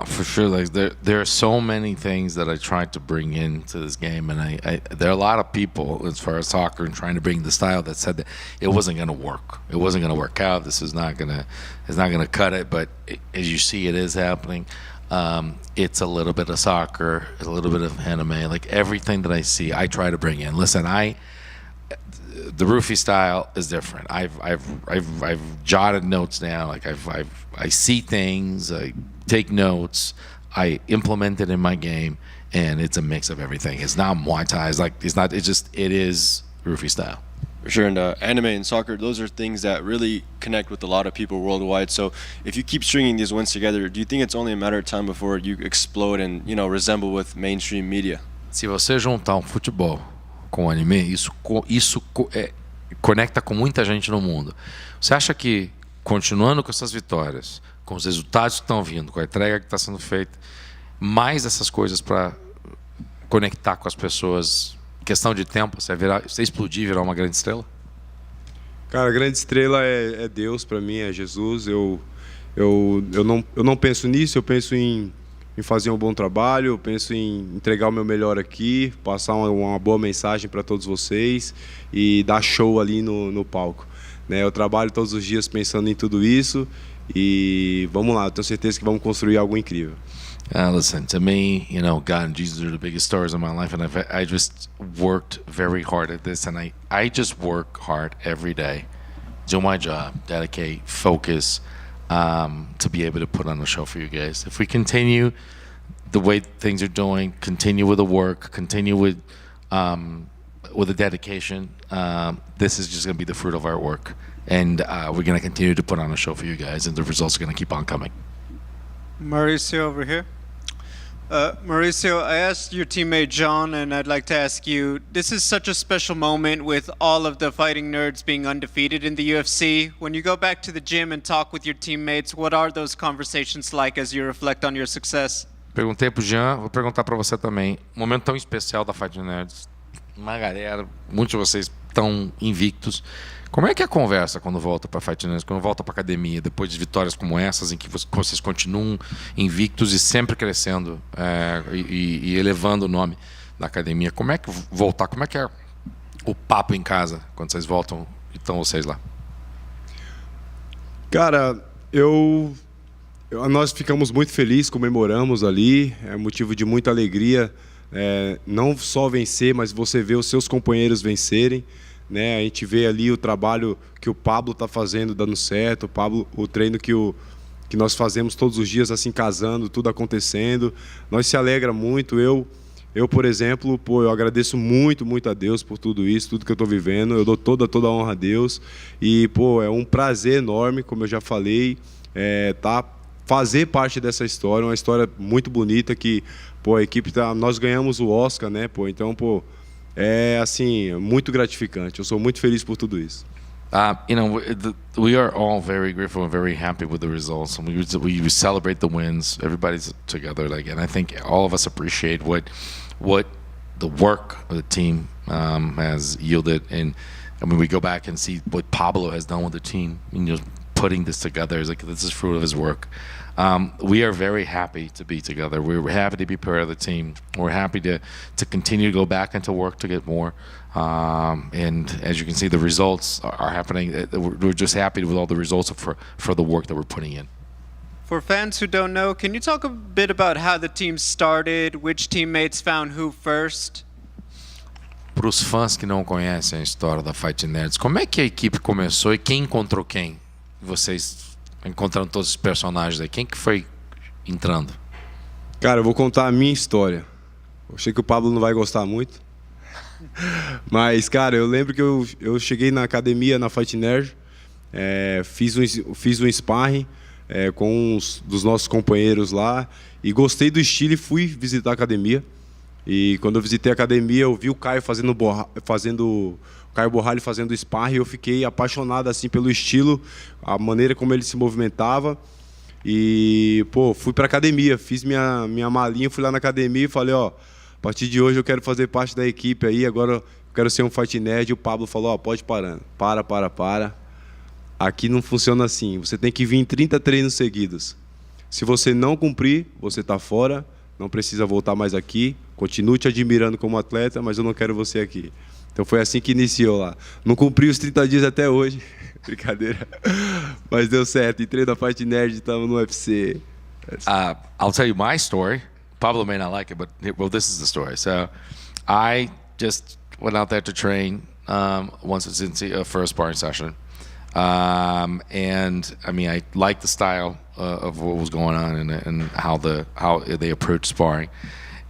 For sure. Like there are so many things that I tried to bring into this game, and there are a lot of people as far as soccer and trying to bring the style that said that it wasn't going to work. It wasn't going to work out. This is not going to cut it. But as you see, it is happening. It's a little bit of soccer, a little bit of anime. Like everything that I see, I try to bring in. Listen, the Ruffy style is different. I've jotted notes down. Like I see things. I take notes. I implement it in my game, and it's a mix of everything. It's not Muay Thai. It is Ruffy style. For sure, and anime and soccer, those are things that really connect with a lot of people worldwide. So if you keep stringing these wins together, do you think it's only a matter of time before you explode and resemble with mainstream media? Se você juntar futebol com anime, isso conecta com muita gente no mundo. Você acha que, continuando com essas vitórias, com os resultados que estão vindo, com a entrega que está sendo feita, mais essas coisas para conectar com as pessoas, questão de tempo, você explodir e virar uma grande estrela? Cara, a grande estrela é Deus para mim, é Jesus. Eu não penso nisso, eu penso em fazer um bom trabalho, eu penso em entregar o meu melhor aqui, passar uma boa mensagem para todos vocês e dar show ali no palco. Né? Eu trabalho todos os dias pensando em tudo isso e vamos lá, eu tenho certeza que vamos construir algo incrível. Listen, to me, God and Jesus are the biggest stars in my life, and I just worked very hard at this, and I just work hard every day, do my job, dedicate, focus, to be able to put on a show for you guys. If we continue the way things are doing, continue with the work, continue with the dedication, this is just going to be the fruit of our work, and we're going to continue to put on a show for you guys, and the results are going to keep on coming. Mauricio over here. Mauricio, I asked your teammate John, and I'd like to ask you, this is such a special moment with all of the fighting nerds being undefeated in the UFC. When you go back to the gym and talk with your teammates, what are those conversations like as you reflect on your success? Perguntei pro Jean, vou perguntar para você também. Um momento tão especial da Fight Nerds. Uma galera, muitos de vocês estão invictos. Como é que é a conversa quando volta para Fight Nerds, quando volta para academia, depois de vitórias como essas, em que vocês continuam invictos e sempre crescendo e elevando o nome da academia? Como é que voltar? Como é que é o papo em casa quando vocês voltam e estão vocês lá? Cara, nós ficamos muito felizes, comemoramos ali, é motivo de muita alegria, não só vencer, mas você ver os seus companheiros vencerem. Né? A gente vê ali o trabalho que o Pablo está fazendo, dando certo, o treino que nós fazemos todos os dias, assim, casando, tudo acontecendo. Nós se alegra muito. Eu, por exemplo, eu agradeço muito a Deus por tudo isso, tudo que eu estou vivendo. Eu dou toda a honra a Deus. E, é um prazer enorme, como eu já falei, fazer parte dessa história, uma história muito bonita que, pô, a equipe nós ganhamos o Oscar, né, pô, então, pô, é assim, muito gratificante. Eu sou muito feliz por tudo isso. You know, we are all very grateful and very happy with the results, and we celebrate the wins. Everybody's together, like, and I think all of us appreciate what the work of the team has yielded. And I mean, we go back and see what Pablo has done with the team. You know, putting this together is like, this is fruit of his work. We are very happy to be together. We're happy to be part of the team. We're happy to continue to go back into work to get more. And as you can see, the results are happening. We're just happy with all the results for the work that we're putting in. For fans who don't know, can you talk a bit about how the team started, which teammates found who first? Para os fãs que não conhecem a história da Fight Nerds, como é que a equipe começou e quem encontrou quem? Vocês encontrando todos os personagens aí, quem que foi entrando? Cara, eu vou contar a minha história. Eu sei que o Pablo não vai gostar muito. Mas, cara, eu lembro que eu cheguei na academia, na Fight Nerd, fiz um sparring com uns dos nossos companheiros lá e gostei do estilo e fui visitar a academia. E quando eu visitei a academia, eu vi o Caio o Caio Borralho fazendo sparring, e eu fiquei apaixonado assim pelo estilo, a maneira como ele se movimentava. E, pô, fui pra academia, fiz minha malinha, fui lá na academia e falei, ó, a partir de hoje eu quero fazer parte da equipe aí, agora eu quero ser um Fight Nerd. E o Pablo falou, ó, pode parando. Para. Aqui não funciona assim, você tem que vir em 30 treinos seguidos. Se você não cumprir, você tá fora, não precisa voltar mais aqui, continue te admirando como atleta, mas eu não quero você aqui. Então foi assim que iniciou lá. Não cumpri os 30 dias até hoje, brincadeira, mas deu certo. Entrei na Fight Nerd, estamos no UFC. I'll tell you my story. Pablo may not like it, but well, this is the story. So I just went out there to train once it's into a first sparring session. And I mean, I liked the style of what was going on and how they approach sparring.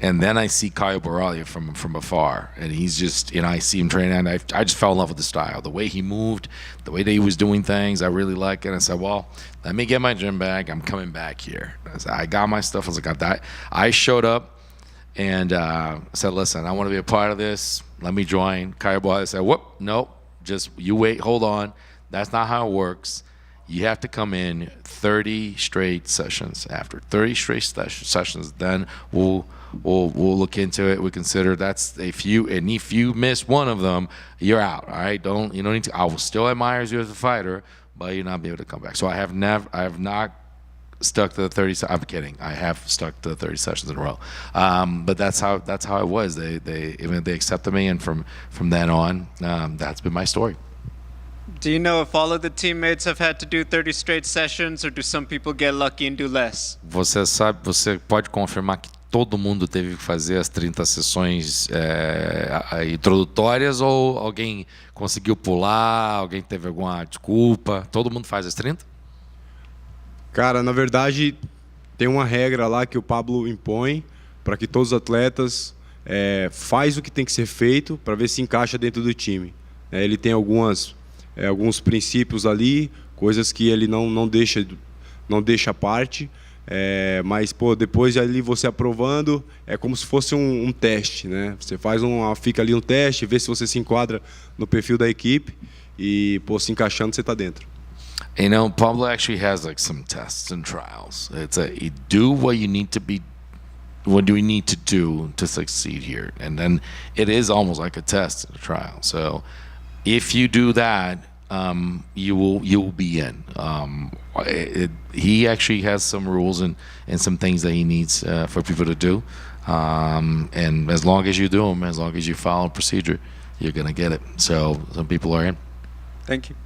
And then I see Caio Borralho from afar, and he's just, you know, I see him training, and I just fell in love with the style, the way he moved, the way that he was doing things. I really like it. And I said, well, let me get my gym bag. I'm coming back here. I got my stuff. I was like, I showed up and said, listen, I want to be a part of this. Let me join. Caio Borralho said, whoop, nope, just you wait, hold on. That's not how it works. You have to come in 30 straight sessions. After 30 straight sessions, then we'll look into it. We consider that's if you miss one of them, you're out. All right, you don't need to. I will still admire you as a fighter, but you'll not be able to come back. So I have not stuck to the 30. I'm kidding. I have stuck to the 30 sessions in a row. But that's how it was. They accepted me, and from then on, that's been my story. Do you know if all of the teammates have had to do 30 straight sessions, or do some people get lucky and do less? Você pode confirmar que todo mundo teve que fazer as 30 sessões introdutórias, ou alguém conseguiu pular, alguém teve alguma desculpa? Todo mundo faz as 30? Cara, na verdade, tem uma regra lá que o Pablo impõe para que todos os atletas faz o que tem que ser feito para ver se encaixa dentro do time. Ele tem alguns princípios ali, coisas que ele não deixa à parte. Mas, pô, depois ali você aprovando, é como se fosse um teste, né? Você fica ali um teste, vê se você se enquadra no perfil da equipe e, pô, se encaixando, você tá dentro. You know, Pablo actually has like some tests and trials. You do what you need to be. What do we need to do to succeed here? And then it is almost like a test and a trial. So if you do that, you will be in. He actually has some rules and some things that he needs for people to do. And as long as you do them, as long as you follow procedure, you're gonna get it. So some people are in. Thank you.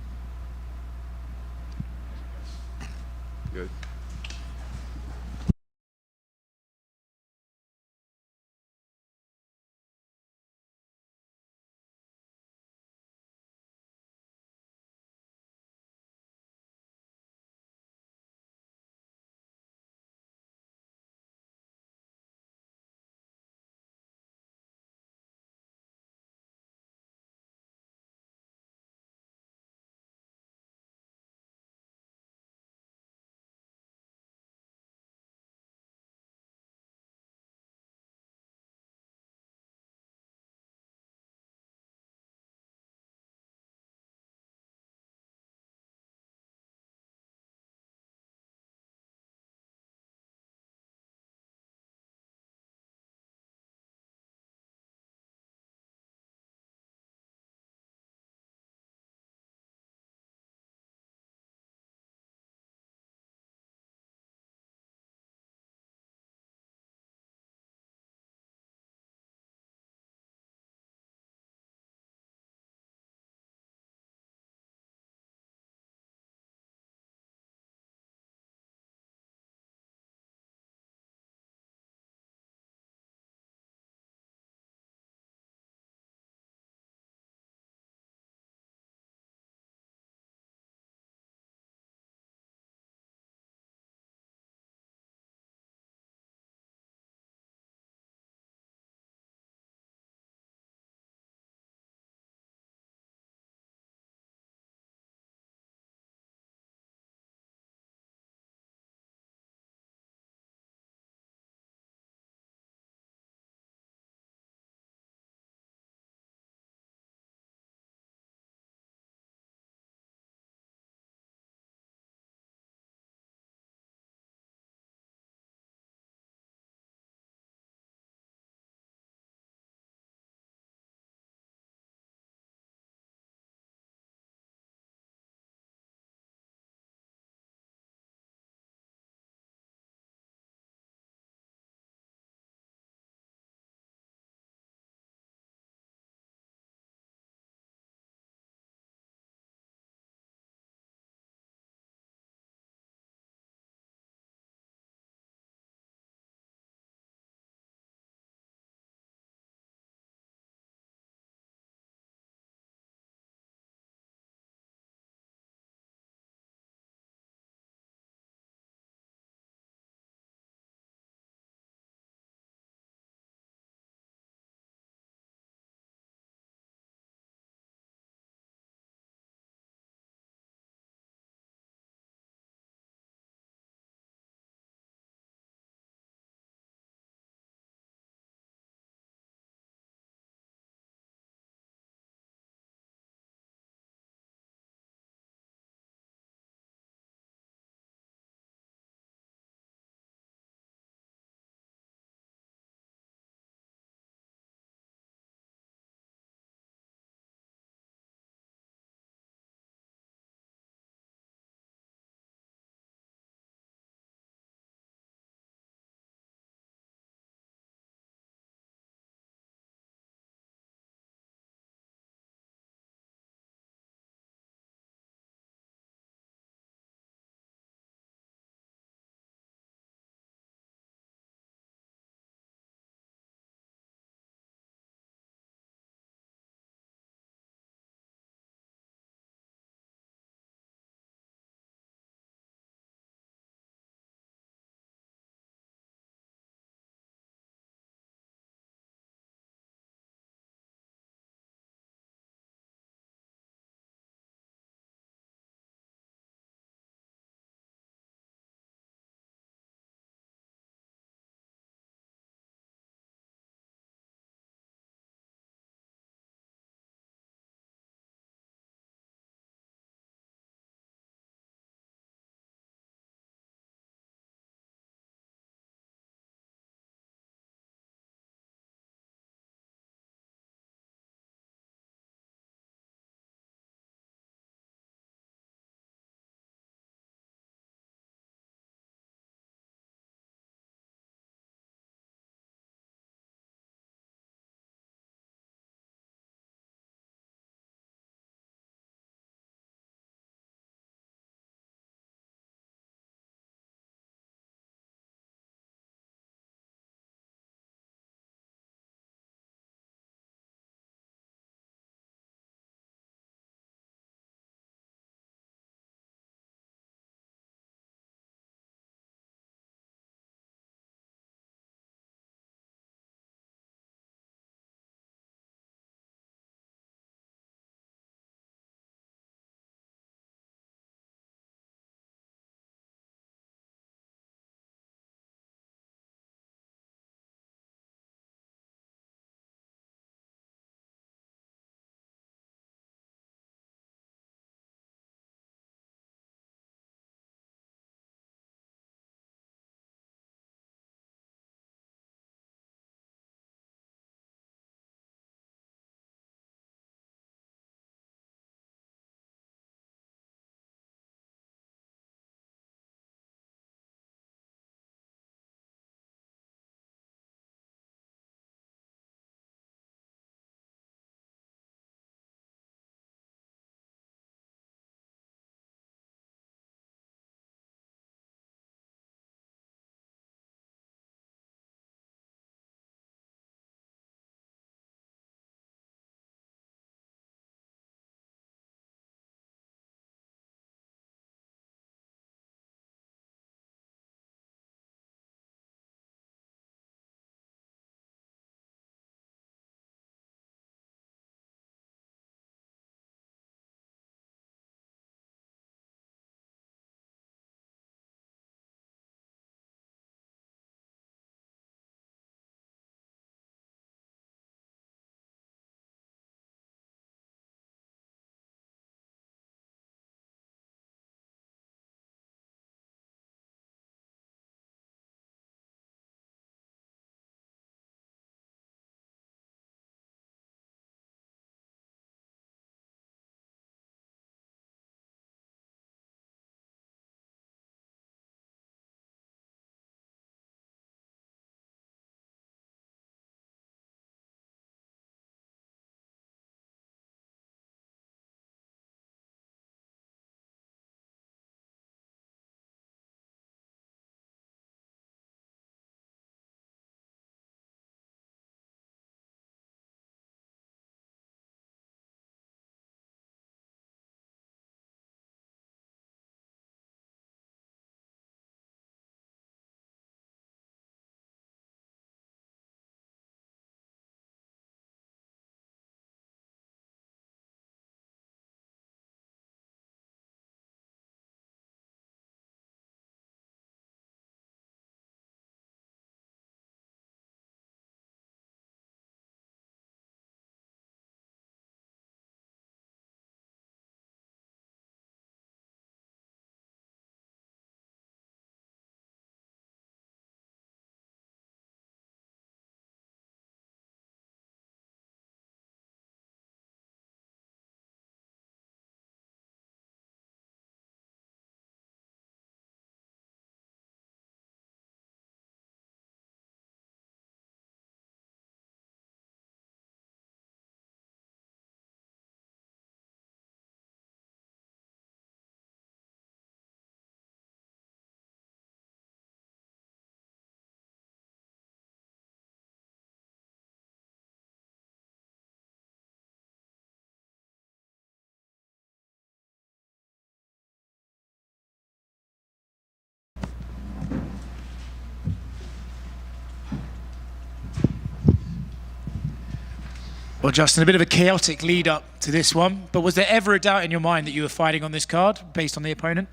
Well, Justin, a bit of a chaotic lead up to this one, but was there ever a doubt in your mind that you were fighting on this card based on the opponent?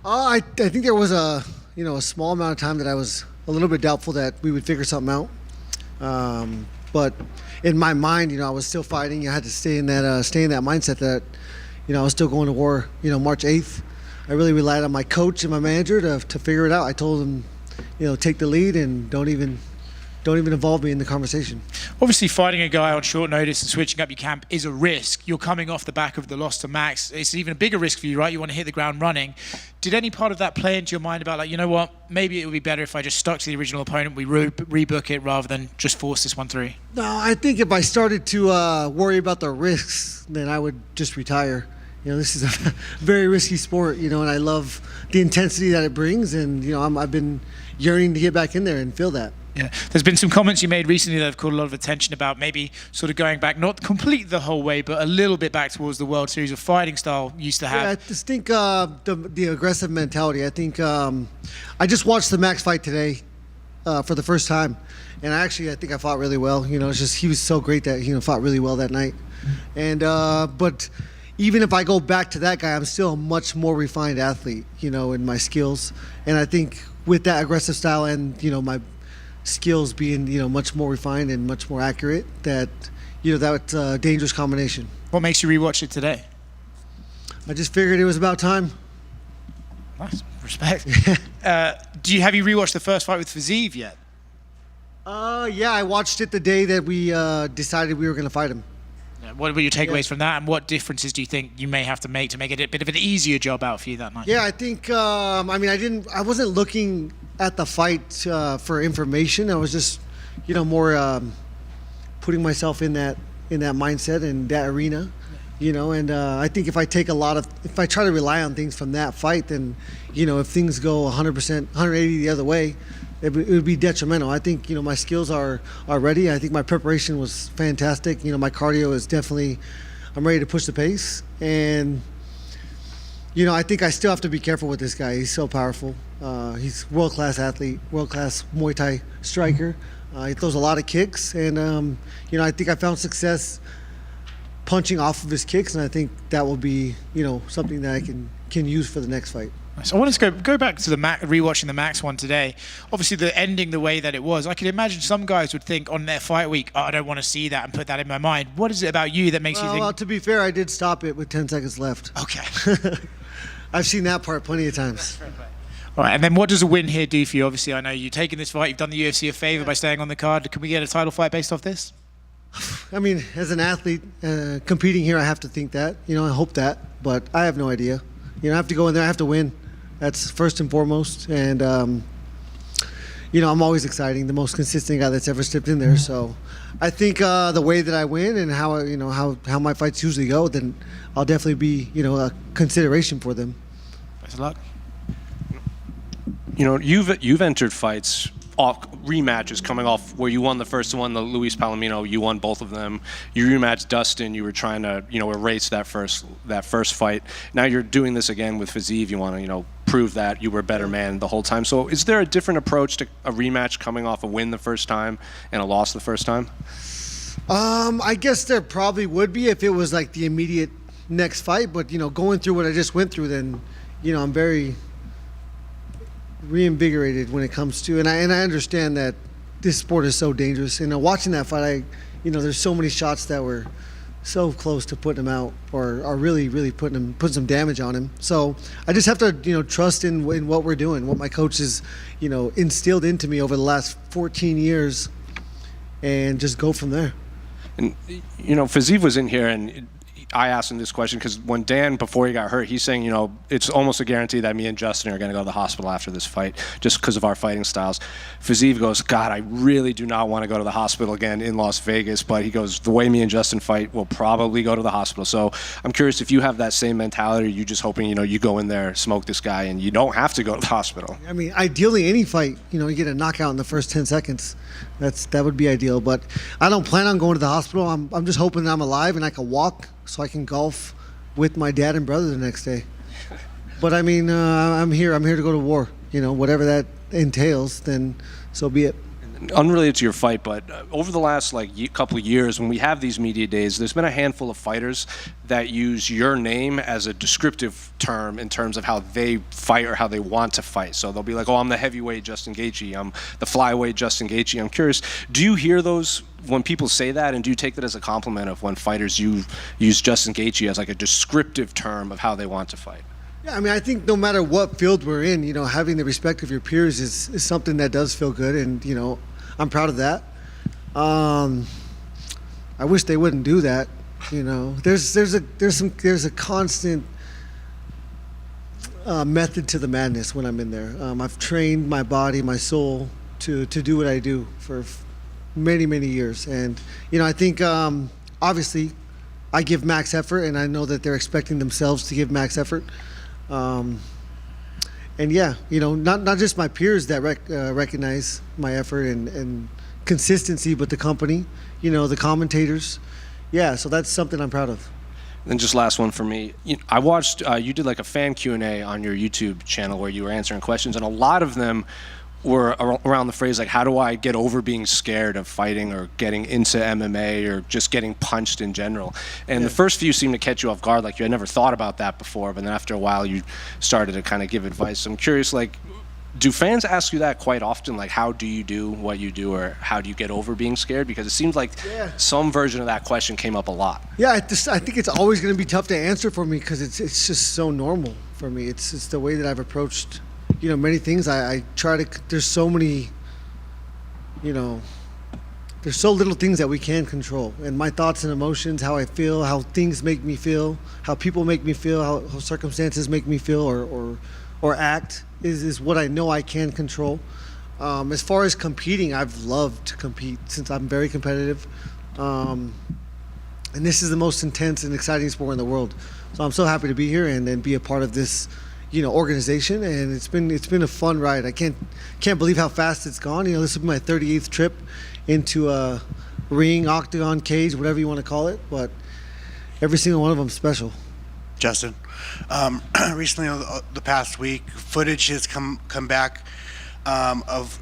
I think there was a small amount of time that I was a little bit doubtful that we would figure something out. But in my mind, I was still fighting. I had to stay in that mindset that, I was still going to war. March 8th. I really relied on my coach and my manager to figure it out. I told them, take the lead and don't even involve me in the conversation. Obviously, fighting a guy on short notice and switching up your camp is a risk. You're coming off the back of the loss to Max. It's even a bigger risk for you, right? You want to hit the ground running. Did any part of that play into your mind about, like, you know what, maybe it would be better if I just stuck to the original opponent, we rebook it rather than just force this one through? No, I think if I started to worry about the risks, then I would just retire. This is a very risky sport, and I love the intensity that it brings, and I've been yearning to get back in there and feel that. Yeah, there's been some comments you made recently that have caught a lot of attention about maybe sort of going back, not complete the whole way, but a little bit back towards the World Series of fighting style you used to have. Yeah, I just think the aggressive mentality. I think I just watched the Max fight today for the first time, and I think I fought really well. It's just he was so great that fought really well that night, and but even if I go back to that guy, I'm still a much more refined athlete, in my skills, and I think with that aggressive style and my skills being much more refined and much more accurate, that that's a dangerous combination. What makes you rewatch it today? I just figured it was about time. Nice, respect. Have you rewatched the first fight with Fiziev yet? Yeah, I watched it the day that we decided we were going to fight him. What were your takeaways from that, and what differences do you think you may have to make to make it a bit of an easier job out for you that night? Yeah, I think I wasn't looking at the fight for information. I was just more putting myself in that mindset and that arena, and I think if I try to rely on things from that fight, then if things go 100%, 180 the other way, it would be detrimental. I think my skills are ready. I think my preparation was fantastic. My cardio is definitely, I'm ready to push the pace, and I think I still have to be careful with this guy. He's so powerful. He's a world-class athlete, world-class Muay Thai striker. He throws a lot of kicks, and I think I found success punching off of his kicks, and I think that will be something that I can use for the next fight. So I want to go back to rewatching the Max one today. Obviously, the ending the way that it was, I could imagine some guys would think on their fight week, I don't want to see that and put that in my mind. What is it about you that makes you think? Well, to be fair, I did stop it with 10 seconds left. Okay. I've seen that part plenty of times. All right, and then what does a win here do for you? Obviously, I know you've taken this fight, you've done the UFC a favor by staying on the card. Can we get a title fight based off this? I mean, as an athlete competing here, I have to think that. I hope that, but I have no idea. I have to go in there, I have to win. That's first and foremost, and I'm always exciting, the most consistent guy that's ever stepped in there. So, I think the way that I win and how my fights usually go, then I'll definitely be a consideration for them. Best of luck. You've entered fights rematches coming off where you won the first one, the Luis Palomino, you won both of them. You rematched Dustin, you were trying to erase that first fight. Now you're doing this again with Fiziev. You want to prove that you were a better man the whole time. So is there a different approach to a rematch coming off a win the first time and a loss the first time? I guess there probably would be if it was like the immediate next fight, but going through what I just went through, then I'm very reinvigorated when it comes to, and I understand that this sport is so dangerous. Watching that fight, there's so many shots that were so close to putting him out, or are really putting some damage on him. So I just have to trust in what we're doing, what my coach has instilled into me over the last 14 years, and just go from there. And Fiziev was in here, and I asked him this question because when Dan, before he got hurt, he's saying, it's almost a guarantee that me and Justin are going to go to the hospital after this fight just because of our fighting styles. Fiziev goes, God, I really do not want to go to the hospital again in Las Vegas, but he goes, the way me and Justin fight, we'll probably go to the hospital. So I'm curious if you have that same mentality, or you just hoping, you go in there, smoke this guy, and you don't have to go to the hospital. I mean, ideally any fight, you get a knockout in the first 10 seconds. That would be ideal, but I don't plan on going to the hospital. I'm just hoping that I'm alive and I can walk so I can golf with my dad and brother the next day. But I mean, I'm here to go to war. Whatever that entails, then so be it. unrelated to your fight, but over the last couple of years, when we have these media days, there's been a handful of fighters that use your name as a descriptive term in terms of how they fight or how they want to fight. So they'll be like, "Oh, I'm the heavyweight Justin Gaethje. I'm the flyweight Justin Gaethje." I'm curious, do you hear those when people say that, and do you take that as a compliment of when fighters use Justin Gaethje as like a descriptive term of how they want to fight? Yeah, I mean, I think no matter what field we're in, having the respect of your peers is something that does feel good, and I'm proud of that. I wish they wouldn't do that. There's a constant method to the madness when I'm in there. I've trained my body, my soul to do what I do for many, many years, and I think obviously I give max effort, and I know that they're expecting themselves to give max effort. And yeah, not just my peers that recognize my effort and consistency, but the company, the commentators. Yeah, so that's something I'm proud of. And just last one for me. I watched, you did like a fan Q&A on your YouTube channel where you were answering questions, and a lot of them were around the phrase like, how do I get over being scared of fighting or getting into MMA or just getting punched in general? And the first few seemed to catch you off guard, like you had never thought about that before, but then after a while you started to kind of give advice. So I'm curious, like, do fans ask you that quite often? Like, how do you do what you do, or how do you get over being scared? Because it seems like some version of that question came up a lot. Yeah, I think it's always going to be tough to answer for me because it's just so normal for me. It's the way that I've approached many things. I try to, there's so many, there's so little things that we can control. And my thoughts and emotions, how I feel, how things make me feel, how people make me feel, how circumstances make me feel or act is what I know I can control. As far as competing, I've loved to compete since I'm very competitive. And this is the most intense and exciting sport in the world. So I'm so happy to be here and be a part of this organization, and it's been a fun ride. I can't believe how fast it's gone. This will be my 38th trip into a ring, octagon, cage, whatever you want to call it, but every single one of them is special. Justin, recently, the past week, footage has come back of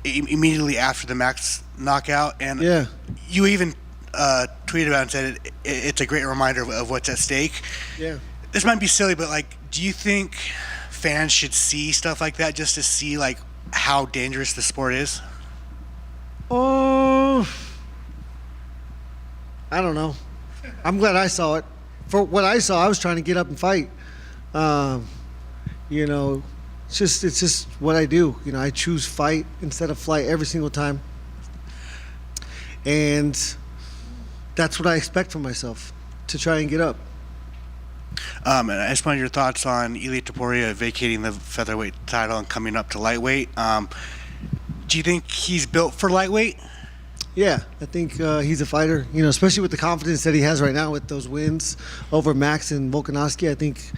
immediately after the Max knockout, and you even tweeted about it and said it's a great reminder of what's at stake. Yeah. This might be silly, but do you think fans should see stuff like that just to see how dangerous the sport is? Oh, I don't know. I'm glad I saw it. For what I saw, I was trying to get up and fight. It's just what I do. I choose fight instead of flight every single time, and that's what I expect from myself, to try and get up. And I just wanted your thoughts on Ilia Topuria vacating the featherweight title and coming up to lightweight. Do you think he's built for lightweight? Yeah, I think he's a fighter, especially with the confidence that he has right now with those wins over Max and Volkanovski. I think,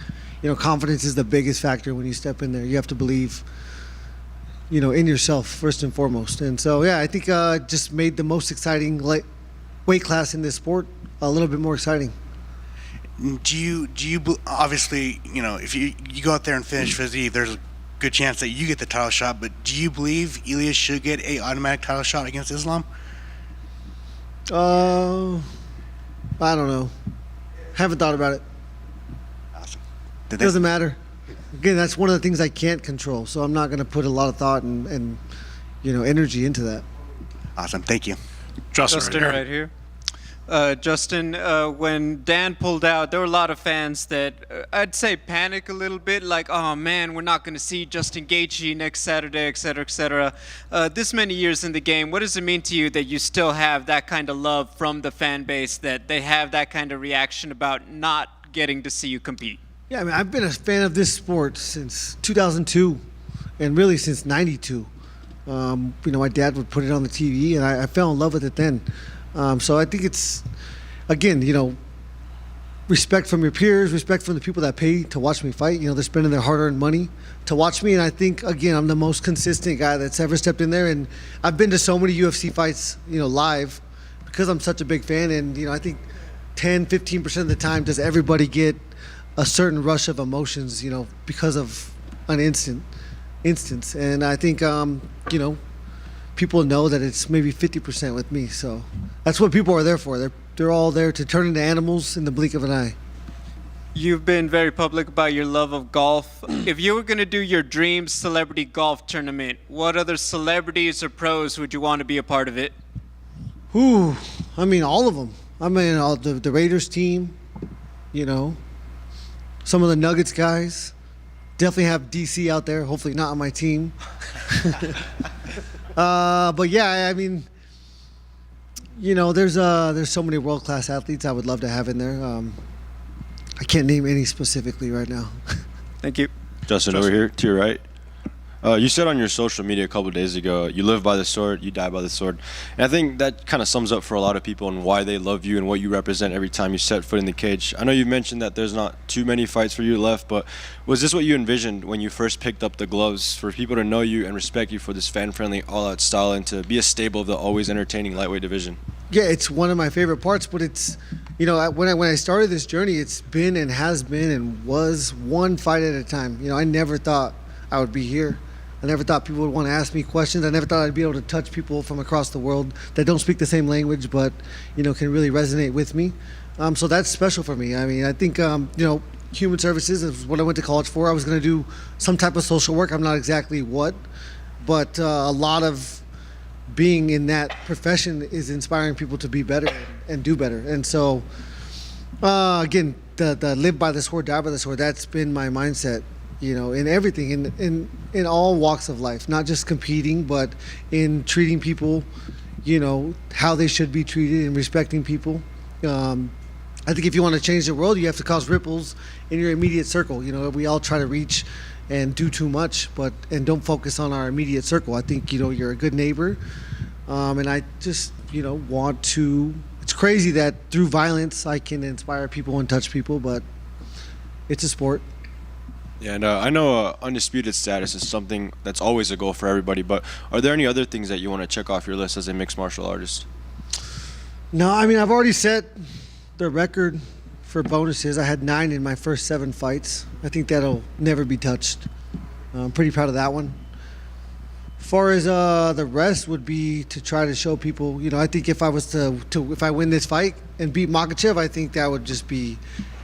confidence is the biggest factor when you step in there. You have to believe, in yourself first and foremost. And so, yeah, I think just made the most exciting weight class in this sport a little bit more exciting. Do you obviously, if you go out there and finish Fiziev, there's a good chance that you get the title shot, but do you believe Ilia should get a automatic title shot against Islam? I don't know. Haven't thought about it. Awesome. It doesn't matter. Again, that's one of the things I can't control, so I'm not going to put a lot of thought and energy into that. Awesome. Thank you. Justin right here. Justin, when Dan pulled out, there were a lot of fans that I'd say panic a little bit, like, oh man, we're not going to see Justin Gaethje next Saturday, et cetera, et cetera. This many years in the game, what does it mean to you that you still have that kind of love from the fan base, that they have that kind of reaction about not getting to see you compete? Yeah, I mean, I've been a fan of this sport since 2002 and really since 92. My dad would put it on the TV, and I fell in love with it then. So I think it's, again, respect from your peers, respect from the people that pay to watch me fight. They're spending their hard-earned money to watch me, and I think, again, I'm the most consistent guy that's ever stepped in there. And I've been to so many UFC fights, live, because I'm such a big fan. And, I think 10, 15% of the time does everybody get a certain rush of emotions, because of an instance. And I think, people know that it's maybe 50% with me. So that's what people are there for. They're all there to turn into animals in the blink of an eye. You've been very public about your love of golf. If you were going to do your dream celebrity golf tournament, what other celebrities or pros would you want to be a part of it? Ooh, I mean, all of them. I mean, all the Raiders team, you know, some of the Nuggets guys. Definitely have DC out there. Hopefully not on my team. But yeah, I mean, you know, there's so many world-class athletes I would love to have in there. I can't name any specifically right now. Thank you. Justin, over here to your right. You said on your social media a couple of days ago, you live by the sword, you die by the sword. And I think that kind of sums up for a lot of people and why they love you and what you represent every time you set foot in the cage. I know you mentioned that there's not too many fights for you left, but was this what you envisioned when you first picked up the gloves, for people to know you and respect you for this fan-friendly, all-out style and to be a staple of the always entertaining lightweight division? Yeah, it's one of my favorite parts, but it's, you know, when I started this journey, it's been and has been and was one fight at a time. You know, I never thought I would be here. I never thought people would want to ask me questions. I never thought I'd be able to touch people from across the world that don't speak the same language, but, you know, can really resonate with me. So that's special for me. I mean, I think, you know, human services is what I went to college for. I was going to do some type of social work. I'm not exactly what, but a lot of being in that profession is inspiring people to be better and do better. And so, again, the live by the sword, die by the sword, that's been my mindset. You know, in everything, in all walks of life, not just competing, but in treating people, you know, how they should be treated and respecting people. I think if you want to change the world, you have to cause ripples in your immediate circle. You know, we all try to reach and do too much, and don't focus on our immediate circle. I think, you know, you're a good neighbor, and I just, you know, want to. It's crazy that through violence I can inspire people and touch people, but it's a sport. Yeah, and I know undisputed status is something that's always a goal for everybody, but are there any other things that you want to check off your list as a mixed martial artist? No, I mean, I've already set the record for bonuses. I had 9 in my first 7 fights. I think that'll never be touched. I'm pretty proud of that one. As far as the rest would be to try to show people, you know, I think if I was if I win this fight and beat Makhachev, I think that would just be,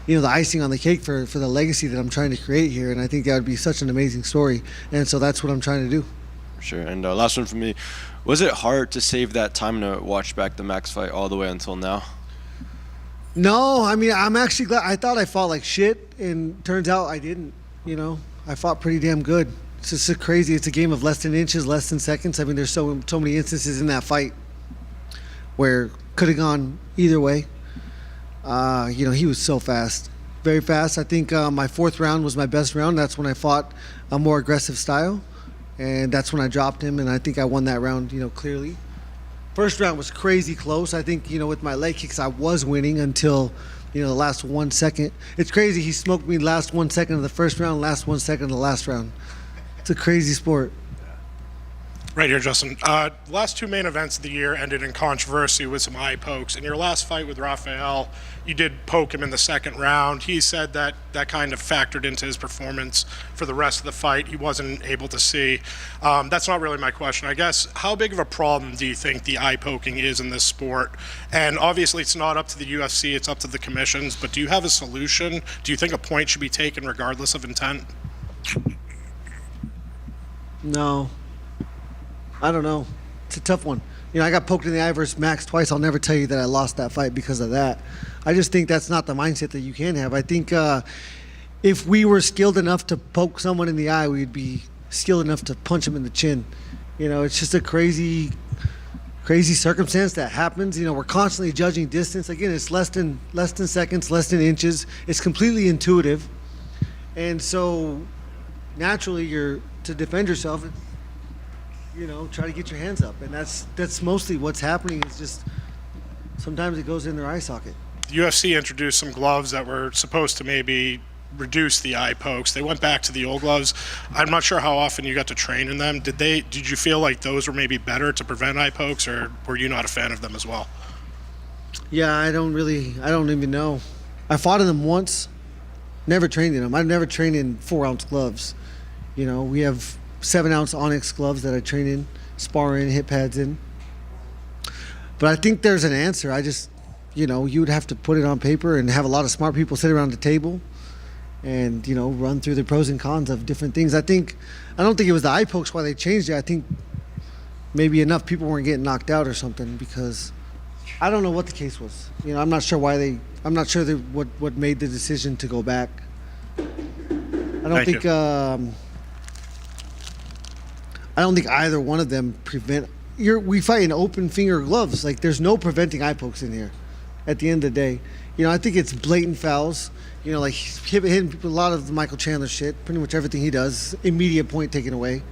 you know, the icing on the cake for the legacy that I'm trying to create here. And I think that would be such an amazing story. And so that's what I'm trying to do. Sure. And last one for me. Was it hard to save that time to watch back the Max fight all the way until now? No, I mean, I'm actually glad. I thought I fought like shit, and turns out I didn't. You know, I fought pretty damn good. It's just so crazy. It's a game of less than inches, less than seconds. I mean, there's so many instances in that fight where could have gone either way. You know, he was so fast, very fast. I think my 4th round was my best round. That's when I fought a more aggressive style, and that's when I dropped him, and I think I won that round, you know, clearly. First round was crazy close. I think, you know, with my leg kicks, I was winning until, you know, the last 1 second. It's crazy. He smoked me last 1 second of the first round, last 1 second of the last round. It's a crazy sport. Right here, Justin. The last 2 main events of the year ended in controversy with some eye pokes. In your last fight with Rafael, you did poke him in the 2nd round. He said that that kind of factored into his performance for the rest of the fight. He wasn't able to see. That's not really my question. I guess, how big of a problem do you think the eye poking is in this sport? And obviously it's not up to the UFC, it's up to the commissions, but do you have a solution? Do you think a point should be taken regardless of intent? No. I don't know. It's a tough one. You know, I got poked in the eye versus Max twice. I'll never tell you that I lost that fight because of that. I just think that's not the mindset that you can have. I think if we were skilled enough to poke someone in the eye, we'd be skilled enough to punch him in the chin. You know, it's just a crazy circumstance that happens. You know, we're constantly judging distance. Again, it's less than seconds, less than inches. It's completely intuitive. And so naturally to defend yourself, you know, try to get your hands up, and that's mostly what's happening. Is just sometimes it goes in their eye socket. The UFC introduced some gloves that were supposed to maybe reduce the eye pokes. They went back to the old gloves. I'm not sure how often you got to train in them. Did you feel like those were maybe better to prevent eye pokes, or were you not a fan of them as well? Yeah, I don't even know. I fought in them once, never trained in them. I've never trained in 4-ounce gloves. You know, we have 7-ounce Onyx gloves that I train in. sparring, hit pads in. But I think there's an answer. I just, you would have to put it on paper and have a lot of smart people sit around the table and, run through the pros and cons of different things. I don't think it was the eye pokes why they changed it. I think maybe enough people weren't getting knocked out or something, because I don't know what the case was. I'm not sure what made the decision to go back. I don't think either one of them we fight in open finger gloves. Like, there's no preventing eye pokes in here at the end of the day. I think it's blatant fouls. Like hitting people, a lot of the Michael Chandler shit, pretty much everything he does, immediate point taken away.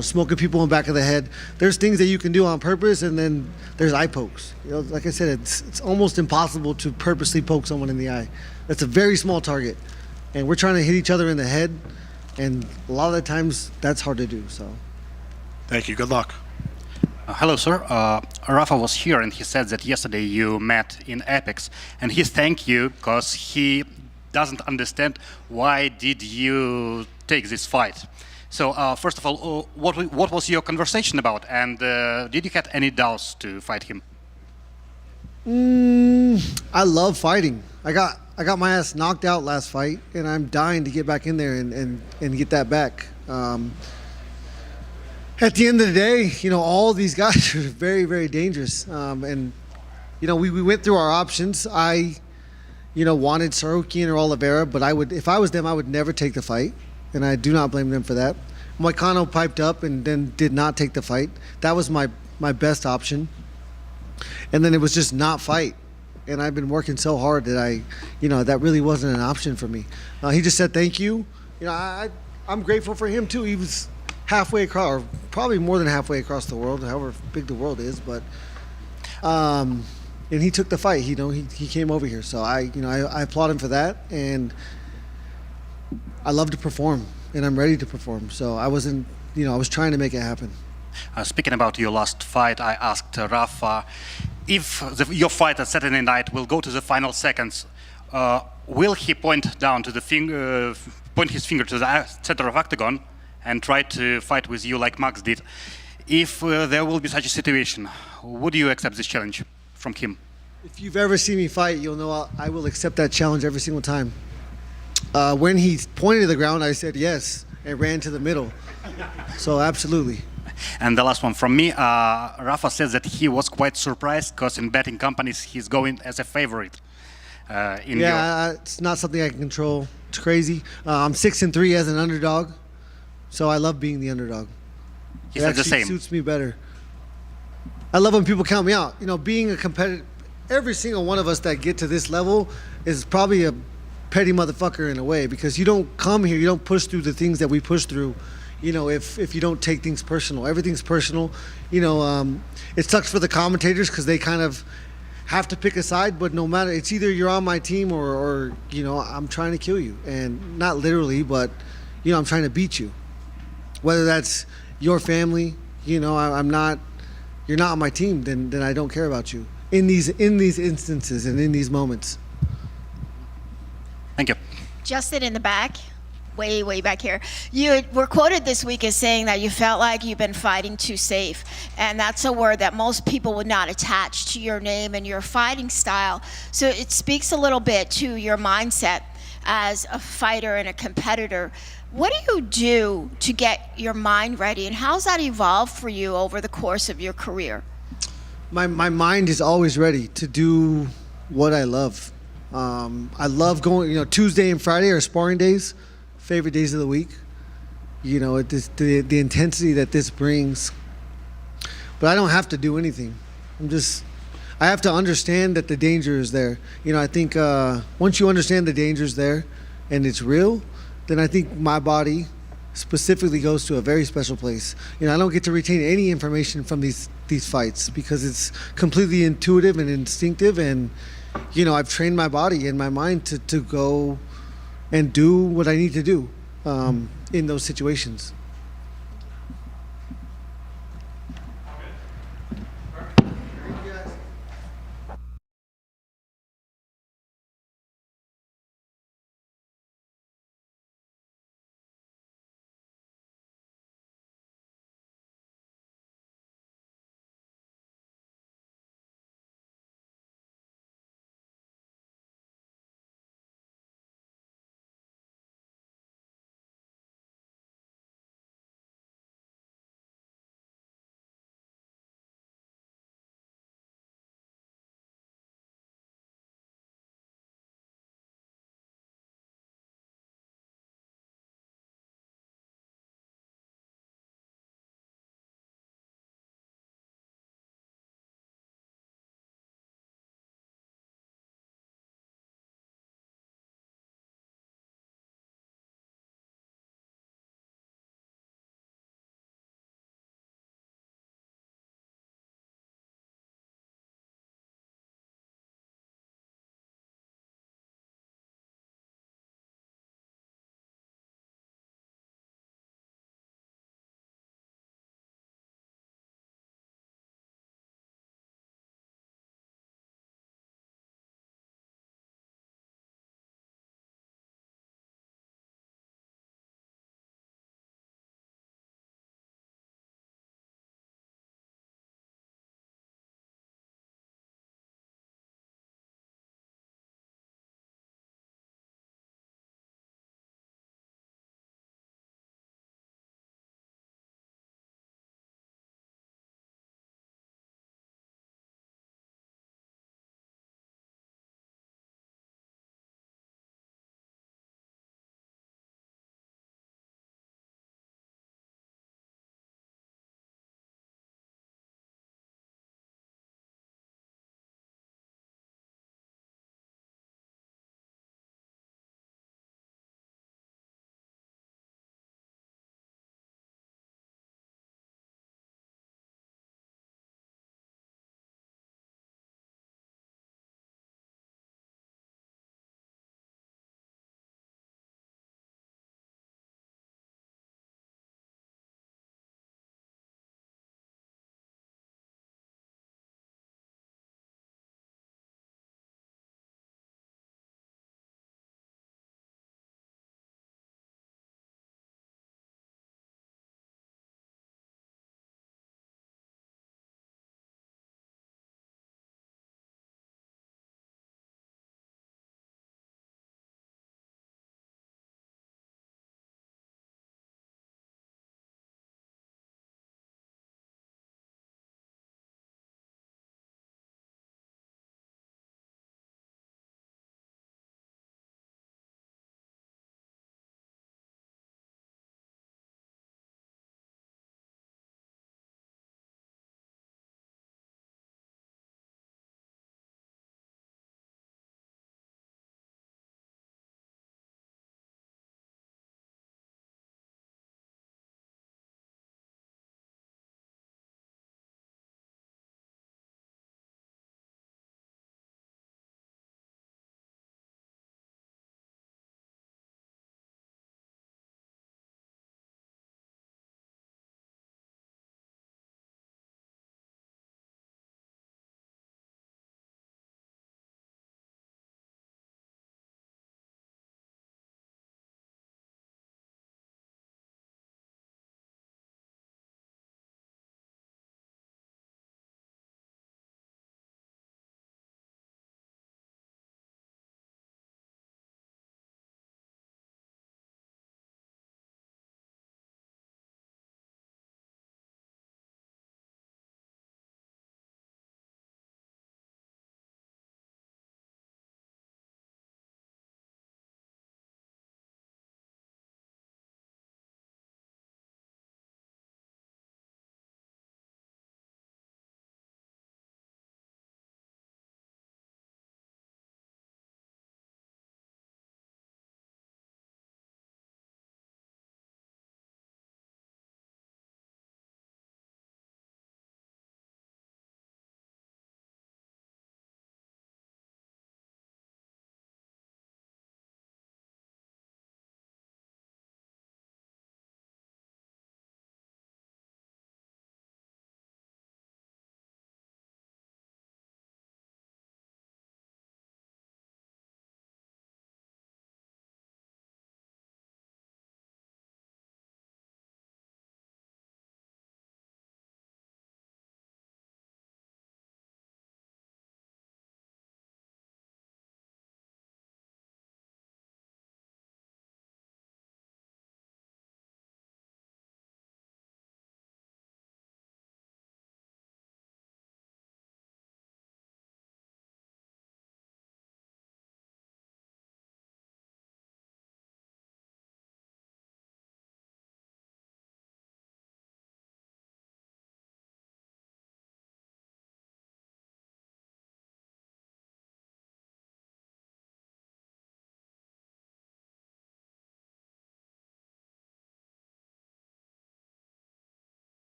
Smoking people in the back of the head. There's things that you can do on purpose, and then there's eye pokes. Like I said, it's almost impossible to purposely poke someone in the eye. That's a very small target. And we're trying to hit each other in the head, and a lot of the times that's hard to do. So, thank you. Good luck. Hello, sir. Rafa was here, and he said that yesterday you met in APEX, and he thanked you because he doesn't understand why did you take this fight. So, first of all, what was your conversation about, and did you have any doubts to fight him? I love fighting. I got my ass knocked out last fight, and I'm dying to get back in there and get that back. At the end of the day, all these guys are very, very dangerous. And we went through our options. I, wanted Sarukian or Oliveira, but if I was them, I would never take the fight, and I do not blame them for that. Moicano piped up and then did not take the fight. That was my best option. And then it was just not fight. And I've been working so hard that that really wasn't an option for me. He just said thank you. I'm grateful for him too. He was halfway across, or probably more than halfway across the world, however big the world is. But and he took the fight. He came over here. So I applaud him for that. And I love to perform, and I'm ready to perform. So I wasn't, I was trying to make it happen. Speaking about your last fight, I asked Rafa if your fighter Saturday night will go to the final seconds. Will he point his finger to the center of octagon and try to fight with you like Max did? If there will be such a situation, would you accept this challenge from him? If you've ever seen me fight, you'll know I will accept that challenge every single time. When he pointed to the ground, I said yes and ran to the middle. So absolutely. And the last one from me, Rafa says that he was quite surprised because in betting companies he's going as a favorite. It's not something I can control. It's crazy. I'm 6-3 as an underdog, so I love being the underdog. He said the same. It suits me better. I love when people count me out. Being a competitor, every single one of us that get to this level is probably a petty motherfucker in a way, because you don't come here, you don't push through the things that we push through. If you don't take things personal, everything's personal. It sucks for the commentators because they kind of have to pick a side, but no matter, it's either you're on my team or I'm trying to kill you, and not literally, but I'm trying to beat you. Whether that's your family, I'm not. You're not on my team, then I don't care about you in these instances and in these moments. Thank you. Justin in the back. Way back here. You were quoted this week as saying that you felt like you've been fighting too safe. And that's a word that most people would not attach to your name and your fighting style. So it speaks a little bit to your mindset as a fighter and a competitor. What do you do to get your mind ready, and how's that evolved for you over the course of your career? My mind is always ready to do what I love. I love going, Tuesday and Friday are sparring days. Favorite days of the week, the intensity that this brings. But I don't have to do anything. I have to understand that the danger is there. I think once you understand the danger is there and it's real, then I think my body specifically goes to a very special place. I don't get to retain any information from these fights because it's completely intuitive and instinctive, and I've trained my body and my mind to go and do what I need to do in those situations.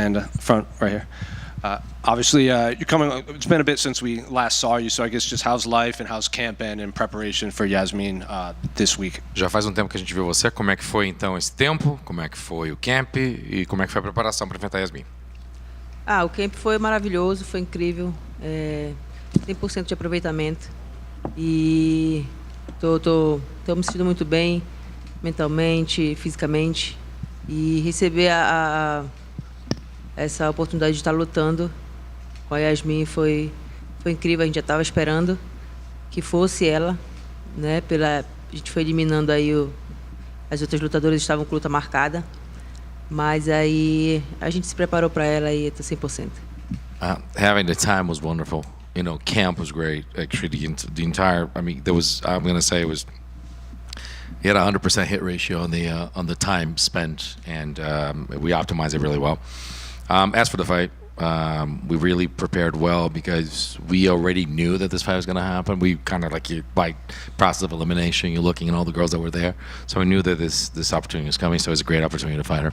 Amanda, front right here. Obviously, you're coming. It's been a bit since we last saw you, so I guess just how's life and how's camp been in preparation for Iasmin this week? Já faz um tempo que a gente viu você. Como é que foi então esse tempo? Como é que foi o camp e como é que foi a preparação para enfrentar a Iasmin? O camp foi maravilhoso, foi incrível, 100% de aproveitamento e tô me sentindo muito bem mentalmente, fisicamente e receber essa oportunidade de estar lutando com a Iasmin foi incrível. A gente já estava esperando que fosse ela, né? A gente foi eliminando aí as outras lutadoras, estavam com luta marcada, mas aí a gente se preparou para ela e está 100%. Having the time was wonderful. You know, camp was great. Actually, the entire. I mean, there was. I'm going to say it was. He had a 100% hit ratio on the time spent, and we optimized it really well. As for the fight, we really prepared well because we already knew that this fight was going to happen. We kind of by process of elimination, you're looking at all the girls that were there. So we knew that this opportunity was coming, so it was a great opportunity to fight her.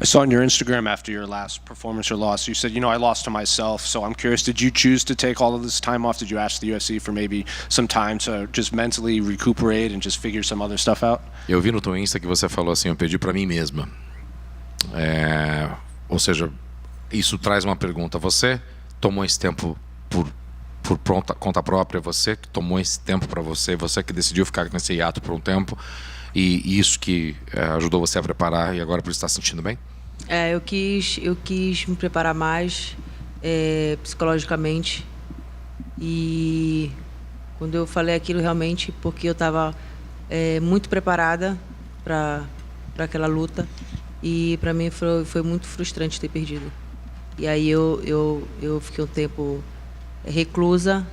I saw on your Instagram after your last performance or loss, you said, I lost to myself. So I'm curious, did you choose to take all of this time off? Did you ask the UFC for maybe some time to just mentally recuperate and just figure some other stuff out? Eu vi no teu Insta que você falou assim, eu pedi para mim mesma. Ou seja, isso traz uma pergunta. Você tomou esse tempo por conta própria? Você que tomou esse tempo para você? Você que decidiu ficar nesse hiato por um tempo? E isso que ajudou você a preparar e agora por isso está se sentindo bem? Eu quis me preparar mais psicologicamente e quando eu falei aquilo realmente porque eu estava muito preparada para aquela luta e para mim foi muito frustrante ter perdido. E aí eu fiquei um tempo reclusa,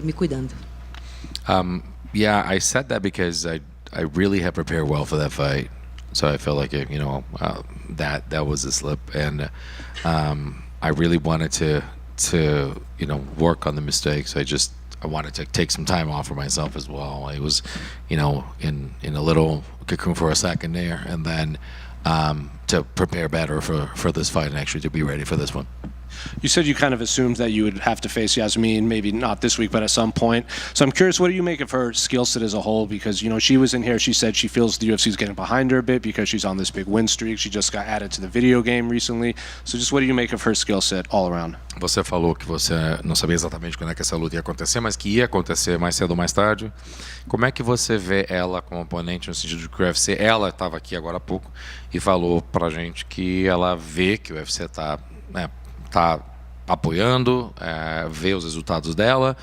me cuidando. Yeah, I said that because I really had prepared well for that fight, so I felt like that was a slip, and I really wanted to work on the mistakes. I wanted to take some time off for myself as well. I was in a little cocoon for a second there, and then to prepare better for this fight and actually to be ready for this one. You said you kind of assumed that you would have to face Iasmin, maybe not this week, but at some point. So I'm curious, what do you make of her skill set as a whole? Because, she was in here, she said she feels the UFC is getting behind her a bit because she's on this big win streak. She just got added to the video game recently. So just what do you make of her skill set all around? Você falou que você não sabia exatamente quando é que essa luta ia acontecer, mas que ia acontecer mais cedo ou mais tarde. Como é que você vê ela como oponente no sentido de que o UFC, ela estava aqui agora há pouco e falou pra gente que ela vê que o UFC tá apoiando, vê os resultados dela,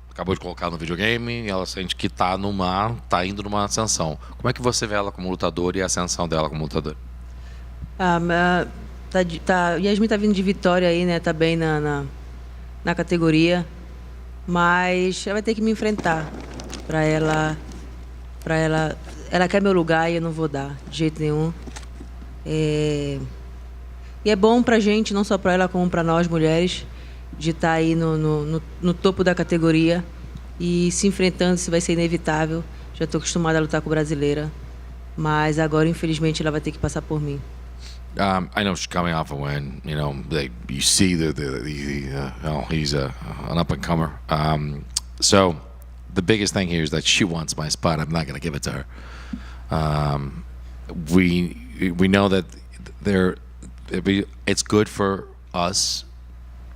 acabou de colocar no videogame e ela sente que tá indo numa ascensão. Como é que você vê ela como lutadora e a ascensão dela como lutadora? Iasmin tá vindo de vitória aí, né? Tá bem na categoria, mas ela vai ter que me enfrentar para ela quer meu lugar e eu não vou dar de jeito nenhum. E é bom pra gente, não só pra ela, como pra nós, mulheres, de estar aí no topo da categoria e se enfrentando, isso vai ser inevitável. Já estou acostumada a lutar com brasileira, mas agora, infelizmente, ela vai ter que passar por mim. I know she's coming off a win. You see he's an up-and-comer. So the biggest thing here is that she wants my spot. I'm not going to give it to her. We know that it's good for us,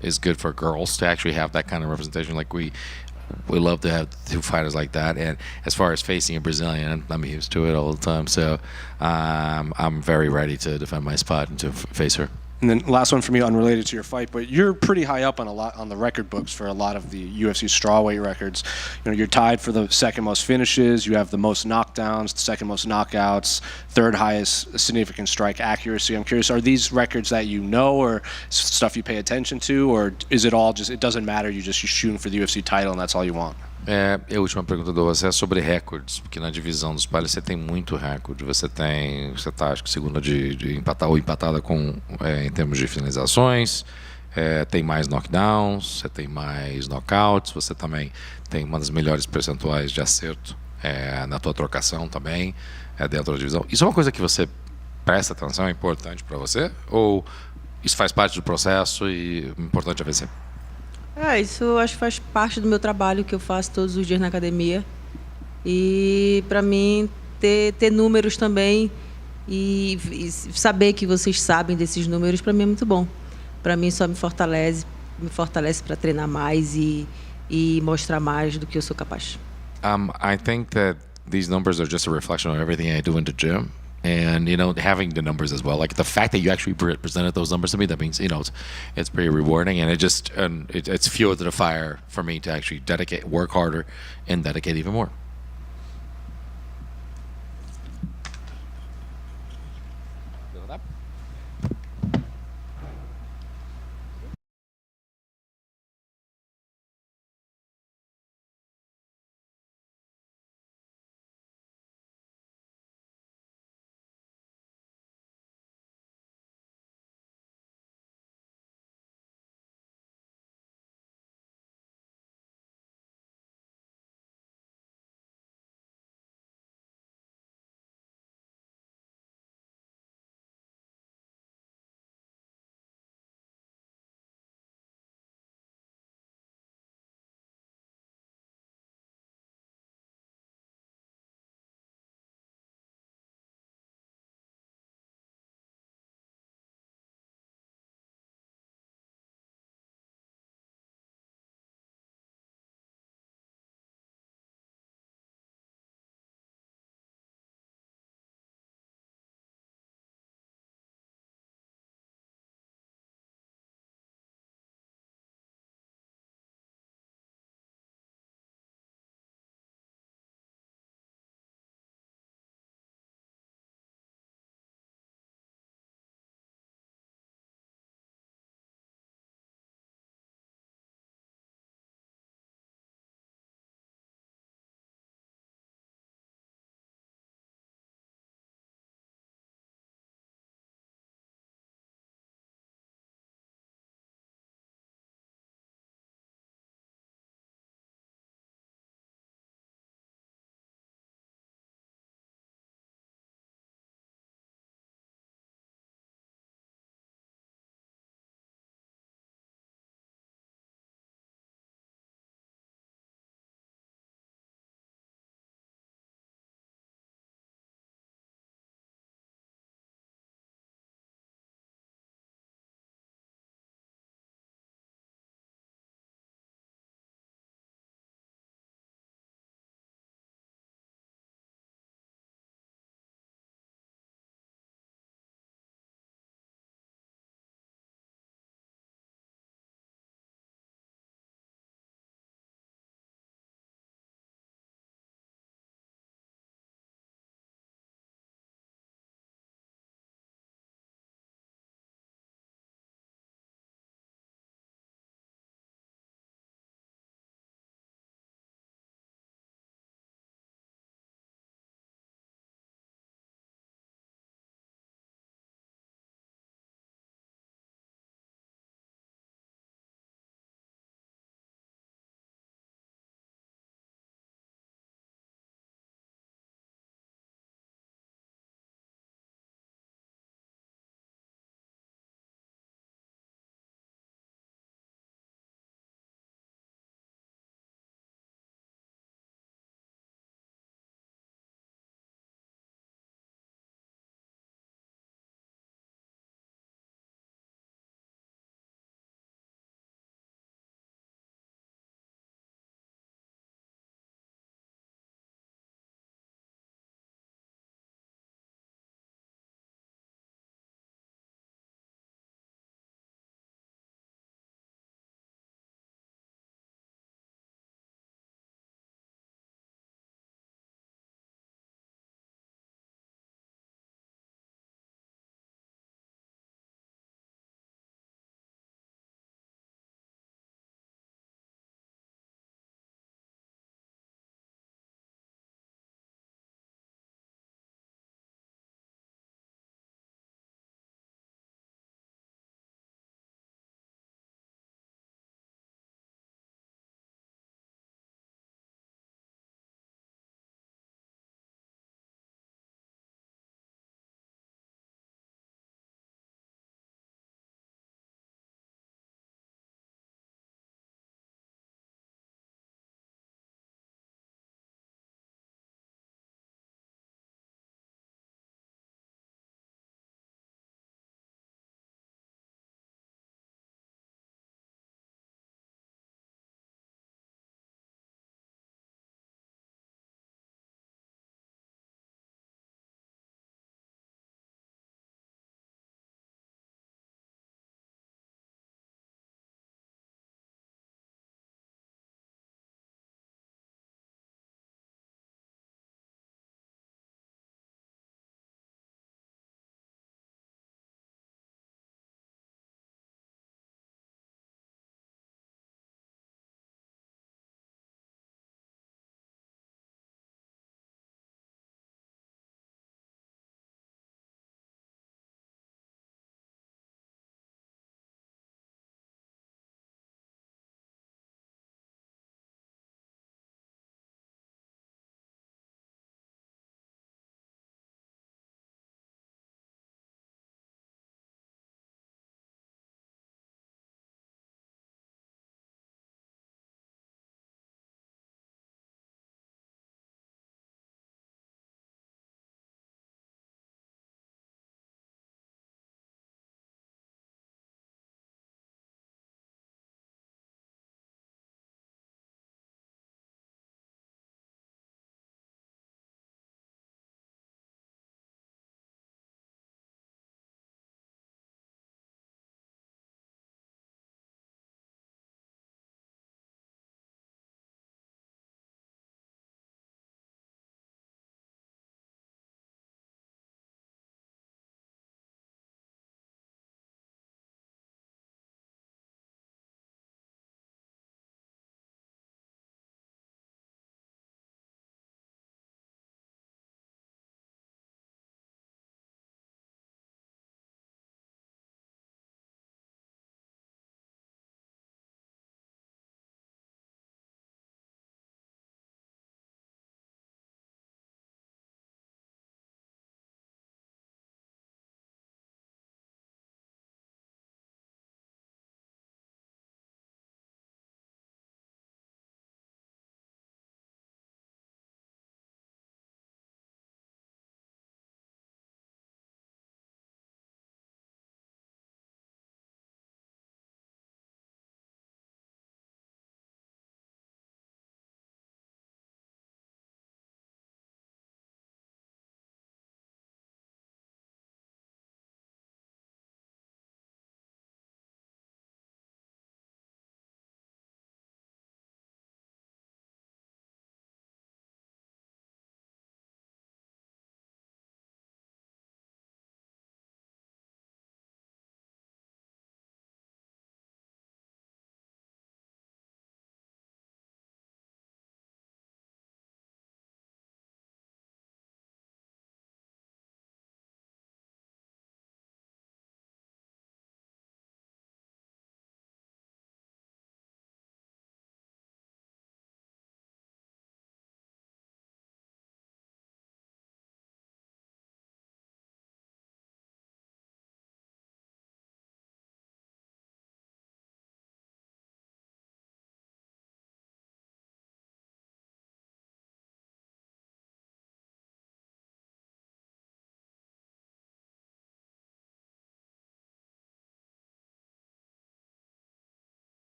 it's good for girls to actually have that kind of representation. Like we love to have two fighters like that. And as far as facing a Brazilian, I'm used to it all the time. So I'm very ready to defend my spot and to face her. And then last one from you, unrelated to your fight, but you're pretty high up on the record books for a lot of the UFC strawweight records. You're tied for the second most finishes. You have the most knockdowns, the second most knockouts, third highest significant strike accuracy. I'm curious, are these records that you know or stuff you pay attention to, or is it all just, it doesn't matter, you're shooting for the UFC title and that's all you want? A última pergunta do você é sobre recordes, porque na divisão dos pares você tem muito recorde. Você tá, acho que segunda de empatar ou empatada com em termos de finalizações. Tem mais knockdowns, você tem mais knockouts, você também tem uma das melhores percentuais de acerto na tua trocação também dentro da divisão. Isso é uma coisa que você presta atenção, é importante para você? Ou isso faz parte do processo e o importante é vencer. Isso eu acho que faz parte do meu trabalho que eu faço todos os dias na academia. E para mim ter números também e saber que vocês sabem desses números para mim é muito bom. Para mim só me fortalece para treinar mais e mostrar mais do que eu sou capaz. I think that these numbers are just a reflection of everything I do in the gym. And, having the numbers as well. Like the fact that you actually presented those numbers to me, that means, it's pretty rewarding. And it's fuel to the fire for me to actually work harder and dedicate even more.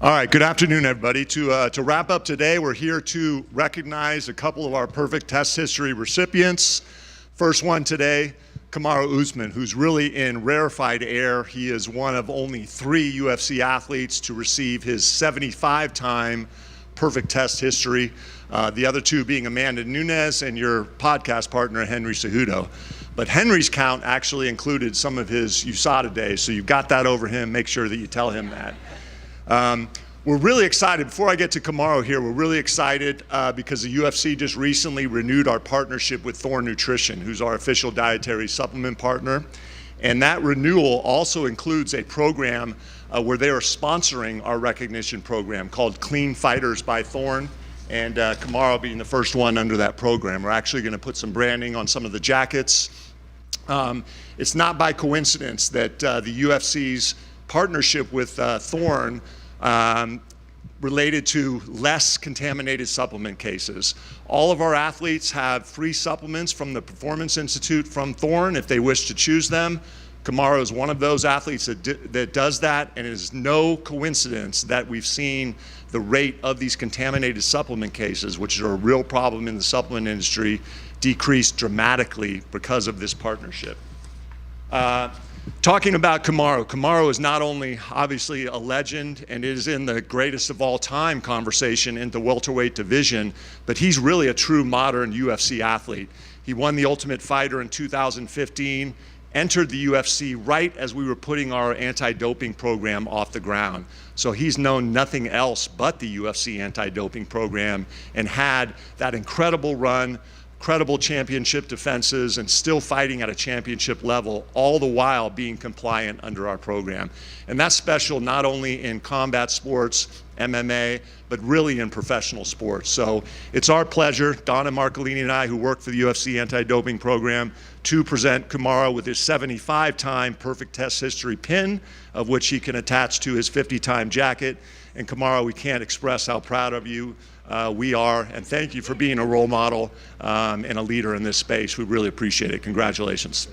All right, good afternoon, everybody. To wrap up today, we're here to recognize a couple of our perfect test history recipients. First one today, Kamaru Usman, who's really in rarefied air. He is one of only 3 UFC athletes to receive his 75-time perfect test history. The other 2 being Amanda Nunes and your podcast partner, Henry Cejudo. But Henry's count actually included some of his USADA days, so you've got that over him. Make sure that you tell him that. We're really excited. Before I get to Kamaru here, we're really excited because the UFC just recently renewed our partnership with Thorne Nutrition, who's our official dietary supplement partner. And that renewal also includes a program where they are sponsoring our recognition program called Clean Fighters by Thorne. And Kamaru being the first one under that program. We're actually going to put some branding on some of the jackets. It's not by coincidence that the UFC's partnership with Thorne related to less contaminated supplement cases. All of our athletes have free supplements from the Performance Institute from Thorne if they wish to choose them. Kamaru is one of those athletes that does that, and it is no coincidence that we've seen the rate of these contaminated supplement cases, which are a real problem in the supplement industry, decrease dramatically because of this partnership. Talking about Kamaru, Kamaru is not only obviously a legend and is in the greatest of all time conversation in the welterweight division, but he's really a true modern UFC athlete. He won the Ultimate Fighter in 2015, entered the UFC right as we were putting our anti-doping program off the ground. So he's known nothing else but the UFC anti-doping program and had that incredible run, credible championship defenses, and still fighting at a championship level, all the while being compliant under our program. And that's special not only in combat sports, MMA, but really in professional sports. So it's our pleasure, Donna Marcolini and I, who work for the UFC anti-doping program, to present Kamaru with his 75-time perfect test history pin, of which he can attach to his 50-time jacket. And Kamaru, we can't express how proud of you we are, and thank you for being a role model and a leader in this space. We really appreciate it. Congratulations.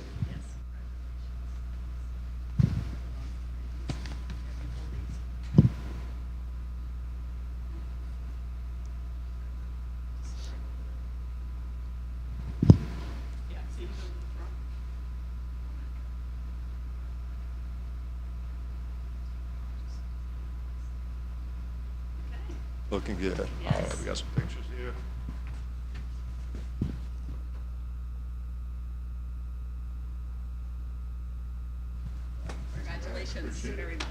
Looking good. All right, we got some pictures here. Congratulations very much.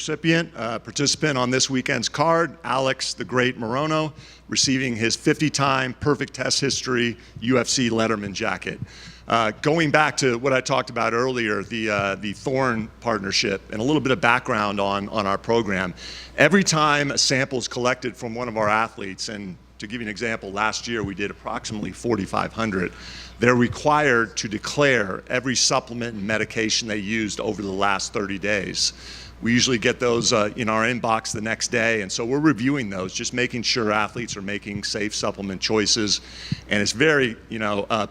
recipient, participant on this weekend's card, Alex the Great Morono, receiving his 50-time perfect test history UFC Letterman jacket. Going back to what I talked about earlier, the Thorn partnership, and a little bit of background on our program. Every time a sample is collected from one of our athletes, and to give you an example, last year we did approximately 4,500, they're required to declare every supplement and medication they used over the last 30 days. We usually get those in our inbox the next day, and so we're reviewing those, just making sure athletes are making safe supplement choices. And it's very,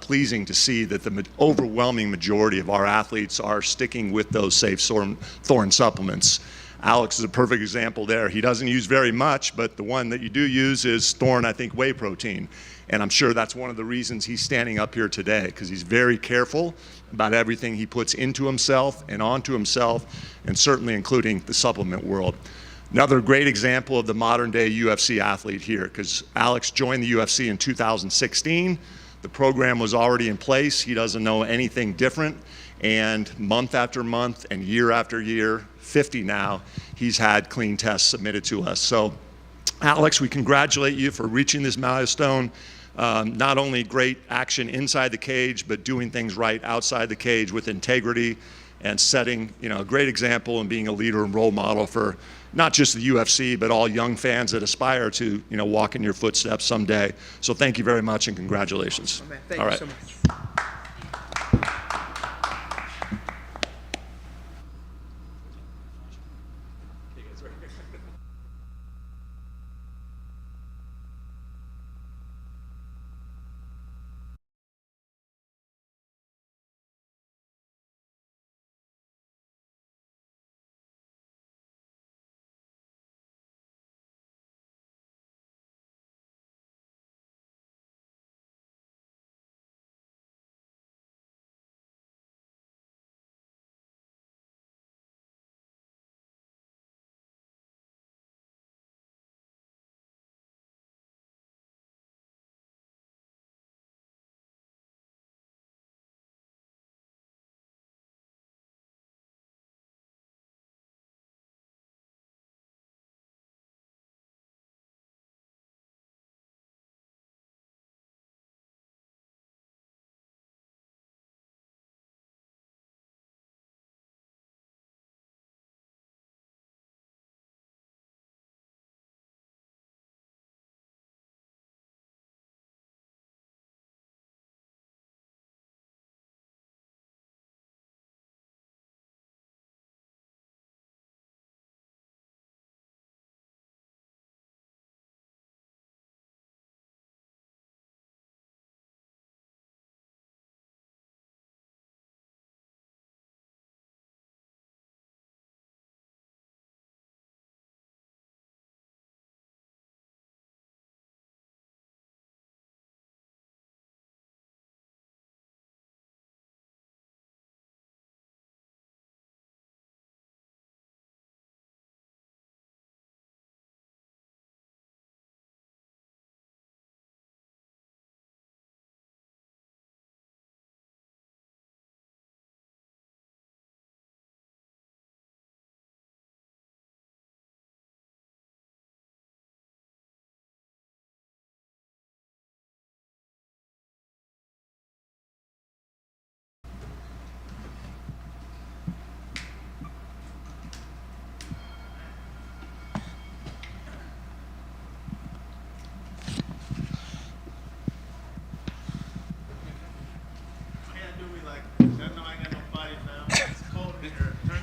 pleasing to see that the overwhelming majority of our athletes are sticking with those safe Thorn supplements. Alex is a perfect example there. He doesn't use very much, but the one that you do use is Thorn, I think, whey protein. And I'm sure that's one of the reasons he's standing up here today, because he's very careful about everything he puts into himself and onto himself, and certainly including the supplement world. Another great example of the modern day UFC athlete here, because Alex joined the UFC in 2016. The program was already in place. He doesn't know anything different. And month after month and year after year, 50 now, he's had clean tests submitted to us. So Alex, we congratulate you for reaching this milestone. Not only great action inside the cage, but doing things right outside the cage with integrity and setting, a great example and being a leader and role model for not just the UFC, but all young fans that aspire to, walk in your footsteps someday. So thank you very much and congratulations. Oh, man, thank all you right. so much.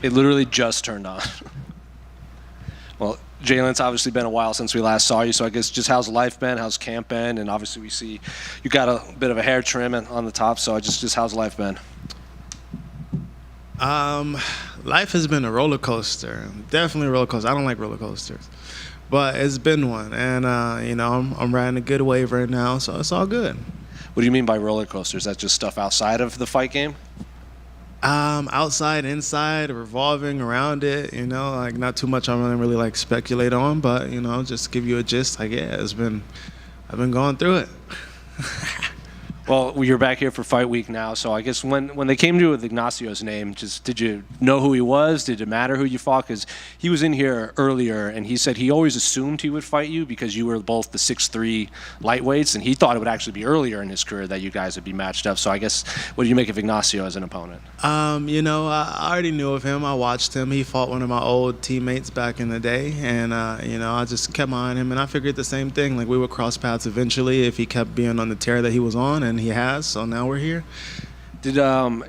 It literally just turned on. Well, Jalen, it's obviously been a while since we last saw you, so I guess just how's life been? How's camp been? And obviously we see you got a bit of a hair trim on the top, so just how's life been? Life has been a roller coaster. Definitely a roller coaster. I don't like roller coasters, but it's been one. And, I'm riding a good wave right now, so it's all good. What do you mean by roller coaster? Is that just stuff outside of the fight game? Outside, inside, revolving around it, not too much I'm really like speculate on, but, just to give you a gist, I've been going through it. Well, you're back here for Fight Week now, so I guess when they came to you with Ignacio's name, just did you know who he was? Did it matter who you fought? Because he was in here earlier, and he said he always assumed he would fight you because you were both the 6'3" lightweights, and he thought it would actually be earlier in his career that you guys would be matched up. So I guess, what do you make of Ignacio as an opponent? You know, I already knew of him. I watched him. He fought one of my old teammates back in the day, and you know, I just kept my eye on him, and I figured the same thing. Like, we would cross paths eventually if he kept being on the tear that he was on, and he has. So now we're here. Did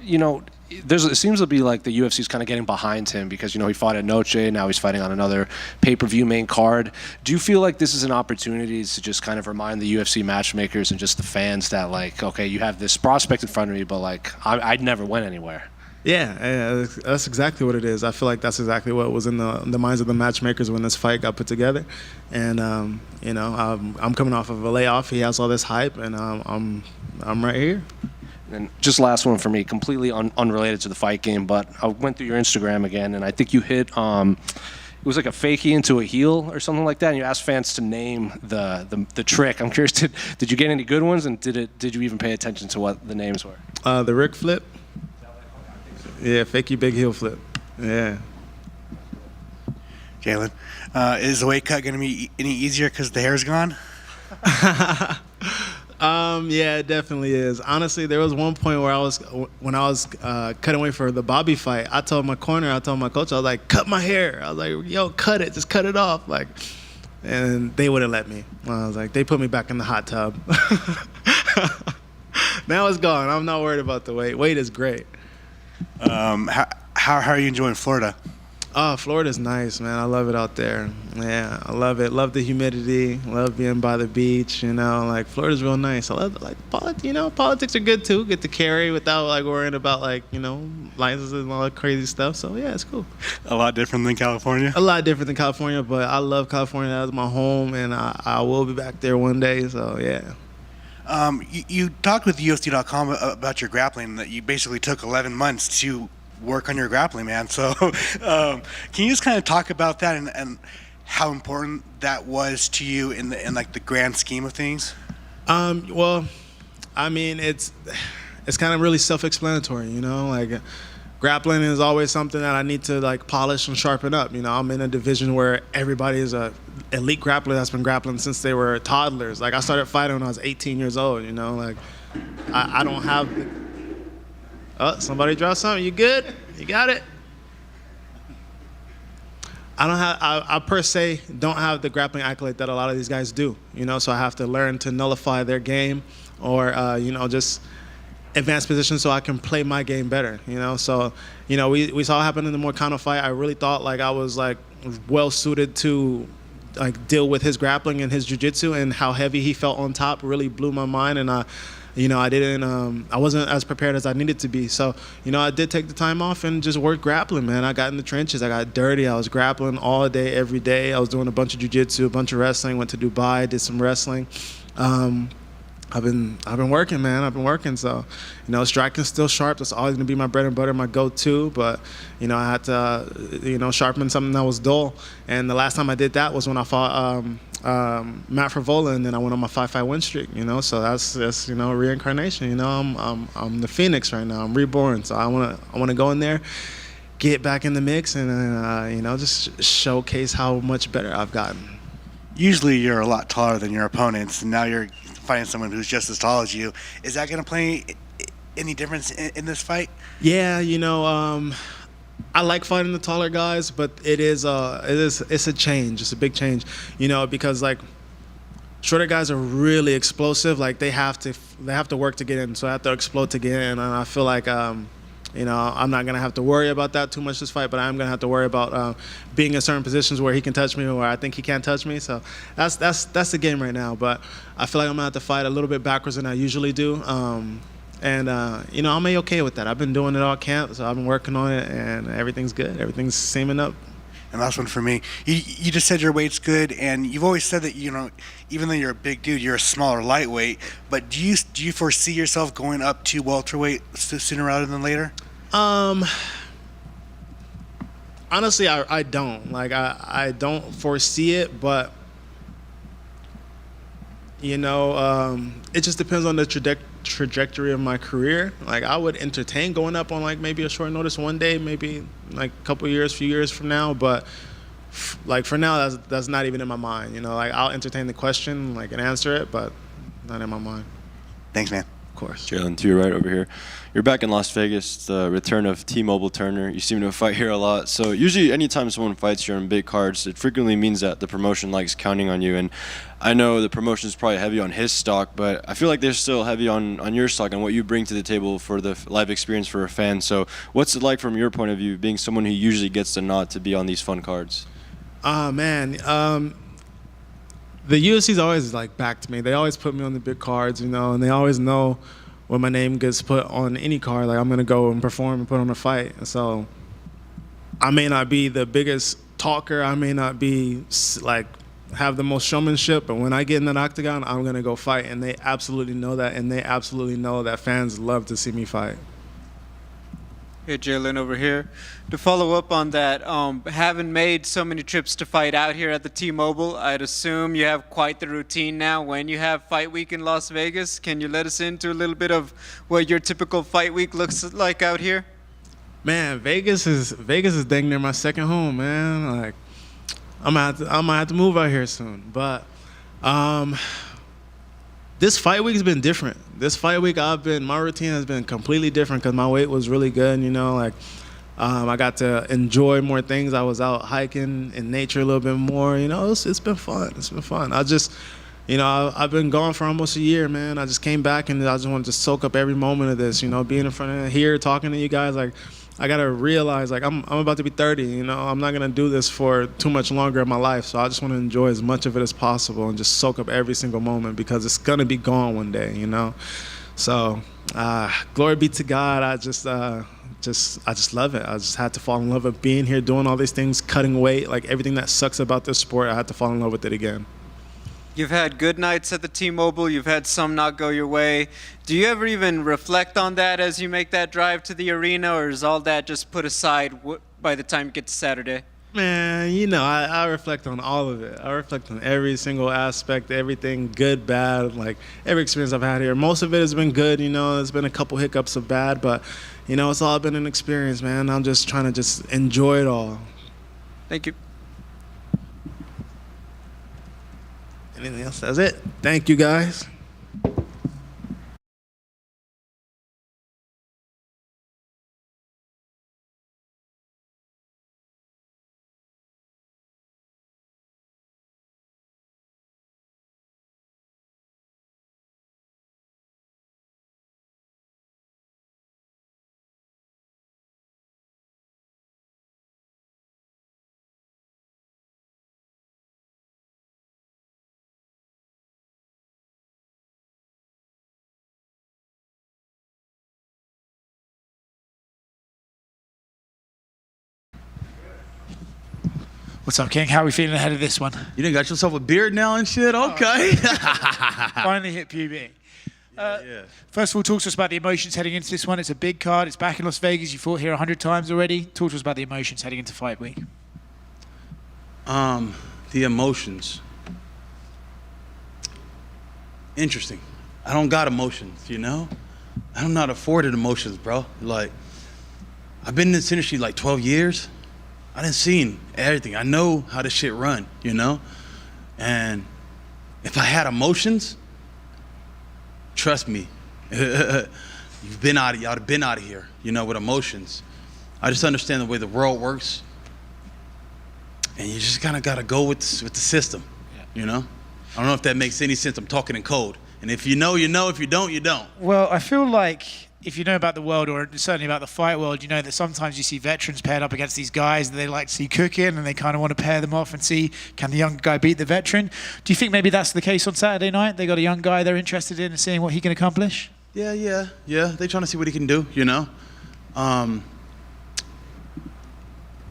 you know? It seems to be like the UFC's kind of getting behind him because, you know, he fought at Noche, now he's fighting on another pay-per-view main card. Do you feel like this is an opportunity to just kind of remind the UFC matchmakers and just the fans that, like, okay, you have this prospect in front of me, but like I'd never went anywhere? Yeah, that's exactly what it is. I feel like that's exactly what was in the minds of the matchmakers when this fight got put together. And you know, I'm coming off of a layoff. He has all this hype, and I'm right here. And just last one for me, completely unrelated to the fight game, but I went through your Instagram again, and I think you hit it was like a fakie into a heel or something like that, and you asked fans to name the trick. I'm curious, did you get any good ones, and did you even pay attention to what the names were? The Rick flip. Yeah, fakie big heel flip. Yeah. Jalin, is the weight cut going to be any easier because the hair's gone? Yeah, it definitely is. Honestly, there was one point where when I was cutting weight for the Bobby fight, I told my coach, I was like, cut my hair. I was like, yo, cut it, just cut it off. Like, and they wouldn't let me. I was like, they put me back in the hot tub. Now it's gone. I'm not worried about the weight. Weight is great. How are you enjoying Florida? Oh, Florida's nice, man. I love it out there. Yeah, I love it. Love the humidity. Love being by the beach. You know, like, Florida's real nice. I love, like, politics are good too. Get to carry without like worrying about, like, you know, licenses and all that crazy stuff. So yeah, it's cool. A lot different than California. A lot different than California, but I love California. That was my home, and I will be back there one day. So yeah. You talked with UFC.com about your grappling, that you basically took 11 months to work on your grappling, man. So can you just kind of talk about that and how important that was to you in like the grand scheme of things? Well, I mean, it's kind of really self-explanatory, you know, like, grappling is always something that I need to, like, polish and sharpen up. You know, I'm in a division where everybody is a elite grappler that's been grappling since they were toddlers. Like, I started fighting when I was 18 years old, you know, like, I don't have oh, somebody dropped something. You good? You got it? I per se don't have the grappling accolade that a lot of these guys do, you know, so I have to learn to nullify their game or, you know, just advanced position so I can play my game better, you know. So, you know, we saw what happened in the Moicano fight. I really thought, like, I was, like, well suited to, like, deal with his grappling and his jiu-jitsu, and how heavy he felt on top really blew my mind. And you know, I wasn't as prepared as I needed to be. So, you know, I did take the time off and just work grappling, man. I got in the trenches. I got dirty. I was grappling all day, every day. I was doing a bunch of jiu-jitsu, a bunch of wrestling. Went to Dubai, did some wrestling. I've been working, man. I've been working. So, you know, striking's still sharp. That's always gonna be my bread and butter, my go-to. But, you know, I had to, you know, sharpen something that was dull. And the last time I did that was when I fought Matt Frivola, and then I went on my 5-fight win streak. You know, so that's you know, reincarnation. You know, I'm the Phoenix right now. I'm reborn. So I wanna go in there, get back in the mix, and you know, just showcase how much better I've gotten. Usually you're a lot taller than your opponents, and now you're fighting someone who's just as tall as you. Is that going to play any difference in this fight? Yeah, you know, I like fighting the taller guys, but it's a change. It's a big change, you know, because, like, shorter guys are really explosive. Like, they have to work to get in, so I have to explode to get in, and I feel like you know, I'm not gonna have to worry about that too much this fight, but I'm gonna have to worry about being in certain positions where he can touch me or where I think he can't touch me. So that's the game right now. But I feel like I'm gonna have to fight a little bit backwards than I usually do. And you know, I'm okay with that. I've been doing it all camp, so I've been working on it, and everything's good. Everything's seaming up. And last one for me. You just said your weight's good, and you've always said that, you know, even though you're a big dude, you're a smaller lightweight. But do you foresee yourself going up to welterweight sooner rather than later? Honestly, I don't. Like, I don't foresee it, but You know, it just depends on the trajectory of my career. Like, I would entertain going up on like maybe a short notice one day, maybe like a couple years, few years from now. But like for now, that's not even in my mind. You know, like I'll entertain the question, like and answer it, but not in my mind. Thanks, man. Of course. Jalin, to your right over here. You're back in Las Vegas, the return of T-Mobile Turner. You seem to fight here a lot. So usually anytime someone fights here on big cards, it frequently means that the promotion likes counting on you. And I know the promotion is probably heavy on his stock, but I feel like they're still heavy on your stock and what you bring to the table for the live experience for a fan. So what's it like from your point of view, being someone who usually gets the nod to be on these fun cards? Man, the UFC's always like backed me. They always put me on the big cards, you know, and they always know when my name gets put on any card, like I'm gonna go and perform and put on a fight. And so I may not be the biggest talker, I may not be like have the most showmanship, but when I get in that octagon, I'm gonna go fight, and they absolutely know that, and they absolutely know that fans love to see me fight. Hey, Jalin over here. To follow up on that, having made so many trips to fight out here at the T-Mobile, I'd assume you have quite the routine now when you have fight week in Las Vegas. Can you let us into a little bit of what your typical fight week looks like out here? Man, Vegas is dang near my second home, man. Like, I'm gonna have to move out here soon. But this fight week has been different. This fight week, my routine has been completely different because my weight was really good. You know, like I got to enjoy more things. I was out hiking in nature a little bit more. You know, it's been fun. It's been fun. I've been gone for almost a year, man. I just came back and I just wanted to soak up every moment of this. You know, being in front of here, talking to you guys, like. I gotta realize, like, I'm about to be 30, you know, I'm not gonna do this for too much longer in my life, so I just wanna enjoy as much of it as possible and just soak up every single moment because it's gonna be gone one day, you know? So, glory be to God, I just love it. I just had to fall in love with being here, doing all these things, cutting weight, like everything that sucks about this sport, I had to fall in love with it again. You've had good nights at the T-Mobile. You've had some not go your way. Do you ever even reflect on that as you make that drive to the arena, or is all that just put aside by the time you get to Saturday? Man, you know, I reflect on all of it. I reflect on every single aspect, everything, good, bad, like every experience I've had here. Most of it has been good, you know. There's been a couple hiccups of bad, but, you know, it's all been an experience, man. I'm just trying to just enjoy it all. Thank you. Anything else? That's it. Thank you, guys. What's up, King? How are we feeling ahead of this one? You done got yourself a beard now and shit? Okay. Finally hit puberty. First of all, talk to us about the emotions heading into this one. It's a big card. It's back in Las Vegas. You fought here 100 times already. Talk to us about the emotions heading into fight week. The emotions. Interesting. I don't got emotions, you know? I'm not afforded emotions, bro. Like, I've been in this industry like 12 years. I done seen everything. I know how this shit run, you know? And if I had emotions, trust me, y'all have been out of here, you know, with emotions. I just understand the way the world works. And you just kind of got to go with the system, you know? I don't know if that makes any sense. I'm talking in code. And if you know, you know. If you don't, you don't. Well, I feel like if you know about the world, or certainly about the fight world, you know that sometimes you see veterans paired up against these guys that they like to see cooking, and they kind of want to pair them off and see, can the young guy beat the veteran? Do you think maybe that's the case on Saturday night? They got a young guy they're interested in and seeing what he can accomplish? Yeah. They trying to see what he can do, you know?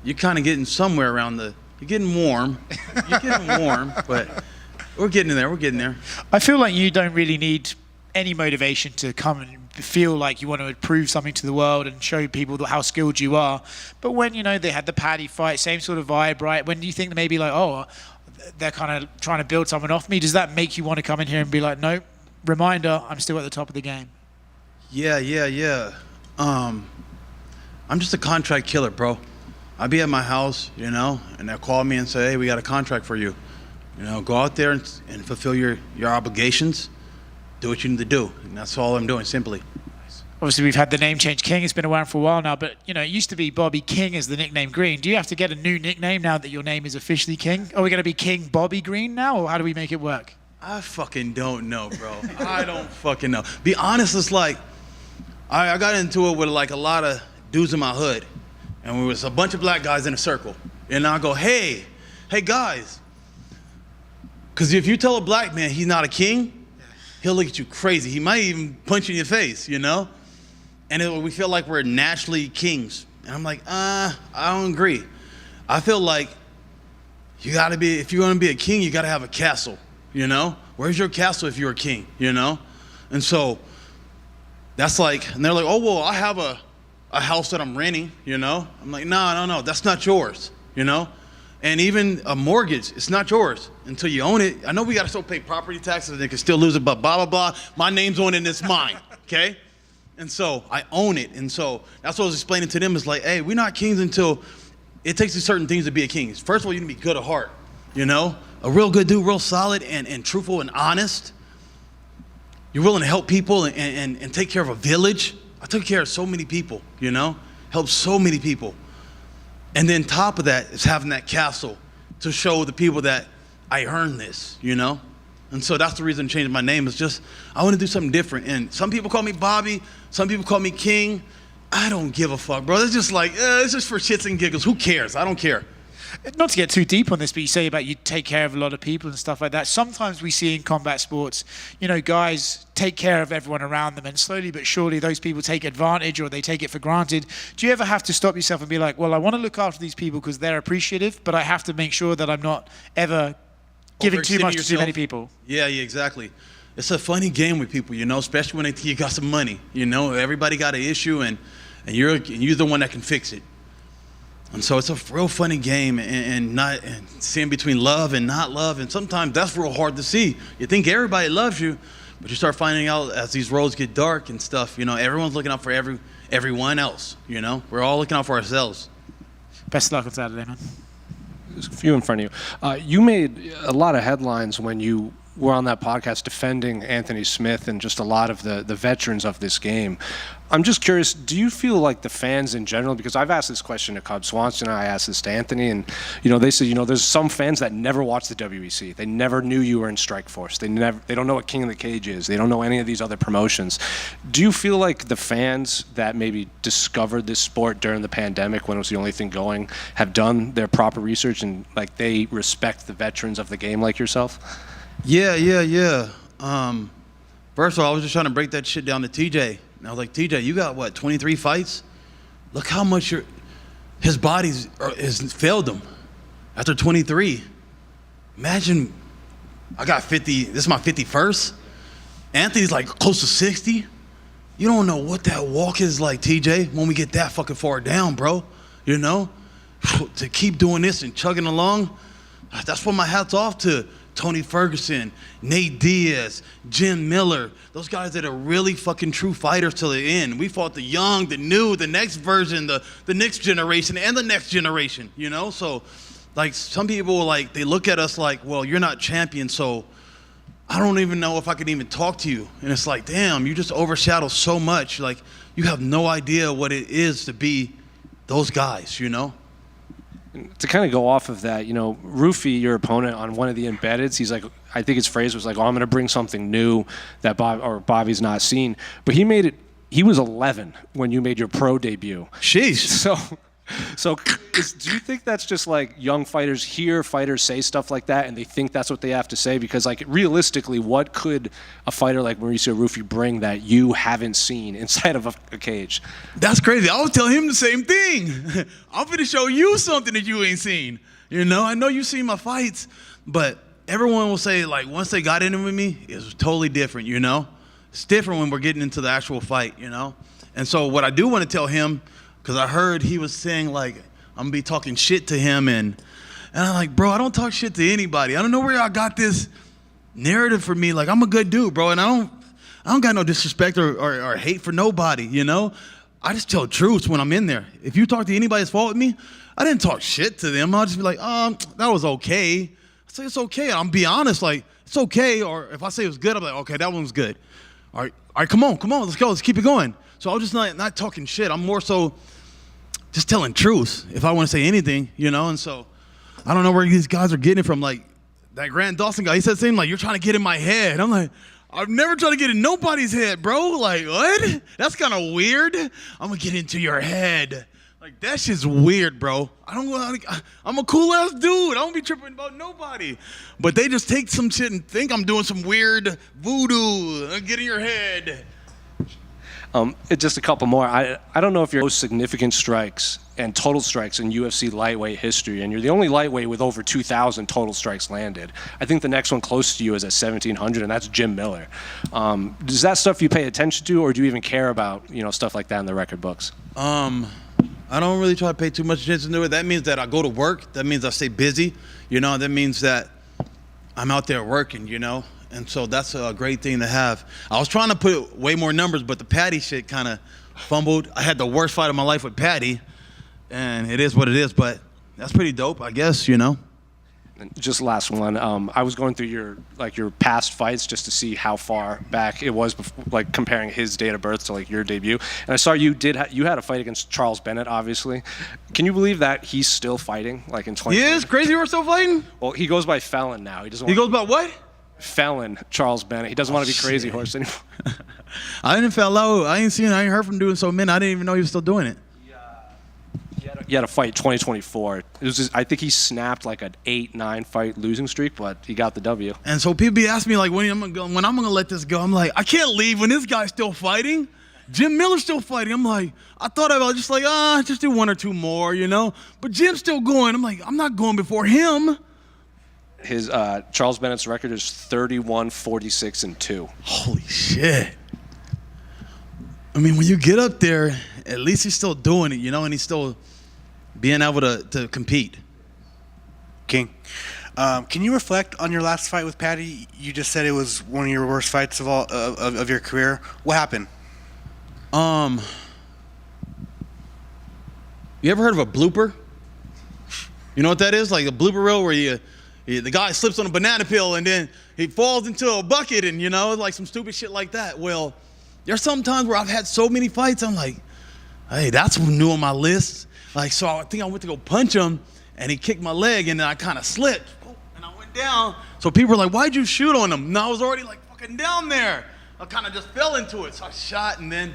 You're kind of getting somewhere around you're getting warm. You're getting warm, but we're getting there. We're getting there. I feel like you don't really need any motivation to come and feel like you want to prove something to the world and show people how skilled you are. But when, you know, they had the Paddy fight, same sort of vibe, right? When do you think maybe like, oh, they're kind of trying to build someone off me. Does that make you want to come in here and be like, nope, reminder, I'm still at the top of the game? Yeah. I'm just a contract killer, bro. I be at my house, you know, and they'll call me and say, hey, we got a contract for you. You know, go out there and fulfill your obligations. Do what you need to do. And that's all I'm doing, simply. Obviously, we've had the name change King. It's been around for a while now, but, you know, it used to be Bobby King as the nickname Green. Do you have to get a new nickname now that your name is officially King? Are we going to be King Bobby Green now, or how do we make it work? I fucking don't know, bro. I don't fucking know. Be honest, it's like, I got into it with like a lot of dudes in my hood. And we was a bunch of black guys in a circle. And I go, hey guys. Because if you tell a black man he's not a king, he'll look at you crazy. He might even punch you in your face, you know? And we feel like we're naturally kings. And I'm like, I don't agree. I feel like if you're gonna be a king, you gotta have a castle, you know? Where's your castle if you're a king, you know? And so, that's like, and they're like, oh, well, I have a house that I'm renting, you know? I'm like, no, that's not yours, you know? And even a mortgage, it's not yours until you own it. I know we got to still pay property taxes and they can still lose it, but blah, blah, blah. My name's on it and it's mine, okay? And so I own it. And so that's what I was explaining to them is like, hey, we're not kings until it takes certain things to be a king. First of all, you need to be good at heart, you know? A real good dude, real solid and truthful and honest. You're willing to help people and take care of a village. I took care of so many people, you know? Helped so many people. And then top of that is having that castle to show the people that I earned this, you know? And so that's the reason I changed my name. Is just, I want to do something different. And some people call me Bobby. Some people call me King. I don't give a fuck, bro. It's just like, it's just for shits and giggles. Who cares? I don't care. Not to get too deep on this, but you say about you take care of a lot of people and stuff like that. Sometimes we see in combat sports, you know, guys take care of everyone around them, and slowly but surely those people take advantage or they take it for granted. Do you ever have to stop yourself and be like, well, I want to look after these people because they're appreciative, but I have to make sure that I'm not ever giving too much to too many people? Yeah, exactly. It's a funny game with people, you know, especially when they think you got some money. You know, everybody got an issue, and you're the one that can fix it. And so it's a real funny game, and seeing between love and not love, and sometimes that's real hard to see. You think everybody loves you, but you start finding out as these roads get dark and stuff, you know, everyone's looking out for everyone else, you know? We're all looking out for ourselves. Best of luck on Saturday, man. There's a few in front of you. You made a lot of headlines when you were on that podcast defending Anthony Smith and just a lot of the veterans of this game. I'm just curious, do you feel like the fans in general, because I've asked this question to Cub Swanson, I asked this to Anthony, and they said, there's some fans that never watched the WEC. They never knew you were in Strikeforce. They don't know what King of the Cage is. They don't know any of these other promotions. Do you feel like the fans that maybe discovered this sport during the pandemic when it was the only thing going have done their proper research and like they respect the veterans of the game like yourself? Yeah. First of all, I was just trying to break that shit down to TJ. And I was like, TJ, you got what, 23 fights? Look how much his body has failed him after 23. Imagine, I got 50, this is my 51st. Anthony's like close to 60. You don't know what that walk is like, TJ, when we get that fucking far down, bro. You know? To keep doing this and chugging along, that's what my hat's off to. Tony Ferguson, Nate Diaz, Jim Miller, those guys that are really fucking true fighters till the end. We fought the young, the new, the next version, the next generation, and the next generation, you know? So, like, some people, like, they look at us like, well, you're not champion, so I don't even know if I can even talk to you. And it's like, damn, you just overshadow so much. Like, you have no idea what it is to be those guys, you know? To kind of go off of that, Ruffy, your opponent, on one of the embeddeds, he's like, I think his phrase was like, oh, I'm going to bring something new that Bobby's not seen. But he was 11 when you made your pro debut. Sheesh. So do you think that's just like young fighters hear fighters say stuff like that and they think that's what they have to say? Because like realistically, what could a fighter like Mauricio Ruffy bring that you haven't seen inside of a cage? That's crazy. I was telling him the same thing. I'm going to show you something that you ain't seen. You know, I know you've seen my fights, but everyone will say like once they got in it with me, it was totally different, you know? It's different when we're getting into the actual fight, you know? And so what I do want to tell him, because I heard he was saying like, I'm gonna be talking shit to him and And I'm like, bro, I don't talk shit to anybody. I don't know where y'all got this narrative for me. Like, I'm a good dude, bro, and I don't got no disrespect or hate for nobody, you know? I just tell truths when I'm in there. If you talk to anybody that's fault with me, I didn't talk shit to them. I'll just be like, that was okay. I say it's okay. I'm be honest, like, it's okay. Or if I say it was good, I'm like, okay, that one was good. All right, come on, let's go, let's keep it going. So I was just not talking shit. I'm more so just telling truths if I want to say anything, you know? And so I don't know where these guys are getting it from. Like, that Grant Dawson guy, he said something like, you're trying to get in my head. I'm like, I've never tried to get in nobody's head, bro. Like, what? That's kind of weird. I'm going to get into your head. Like, that shit's weird, bro. I'm a cool-ass dude. I don't be tripping about nobody. But they just take some shit and think I'm doing some weird voodoo and get in your head. Just a couple more. I don't know if you're most significant strikes and total strikes in UFC lightweight history, and you're the only lightweight with over 2,000 total strikes landed. I think the next one close to you is at 1,700, and that's Jim Miller. Is that stuff you pay attention to, or do you even care about, you know, stuff like that in the record books? I don't really try to pay too much attention to it. That means that I go to work. That means I stay busy. You know, that means that I'm out there working, you know? And so that's a great thing to have. I was trying to put way more numbers, but the Patty shit kind of fumbled. I had the worst fight of my life with Patty, and it is what it is, but that's pretty dope, I guess, you know? And just last one. I was going through your past fights just to see how far back it was, like comparing his date of birth to like your debut. And I saw you had a fight against Charles Bennett, obviously. Can you believe that he's still fighting, like in 20? He is? Crazy Horse still fighting? Well, he goes by Felon now. He goes by what? Felon Charles Bennett. He doesn't want to be Crazy Horse anymore. I didn't follow. I ain't heard from doing so many. I didn't even know he was still doing it. He had a fight 2024. It was just, I think he snapped like an 8-9 fight losing streak, but he got the W. And so people be asking me like when I'm gonna let this go. I'm like, I can't leave when this guy's still fighting. Jim Miller's still fighting. I'm like, I thought I was just like, just do one or two more, you know. But Jim's still going. I'm like, I'm not going before him. His Charles Bennett's record is 31-46-2. Holy shit. I mean, when you get up there, at least he's still doing it, you know, and he's still being able to compete. King, can you reflect on your last fight with Patty? You just said it was one of your worst fights of all of your career. What happened? You ever heard of a blooper? You know what that is? Like a blooper reel where the guy slips on a banana peel and then he falls into a bucket and, you know, like some stupid shit like that. Well, there's some times where I've had so many fights, I'm like, hey, that's new on my list. Like, so I think I went to go punch him and he kicked my leg and then I kind of slipped and I went down. So people were like, why'd you shoot on him? And I was already like fucking down there. I kind of just fell into it. So I shot and then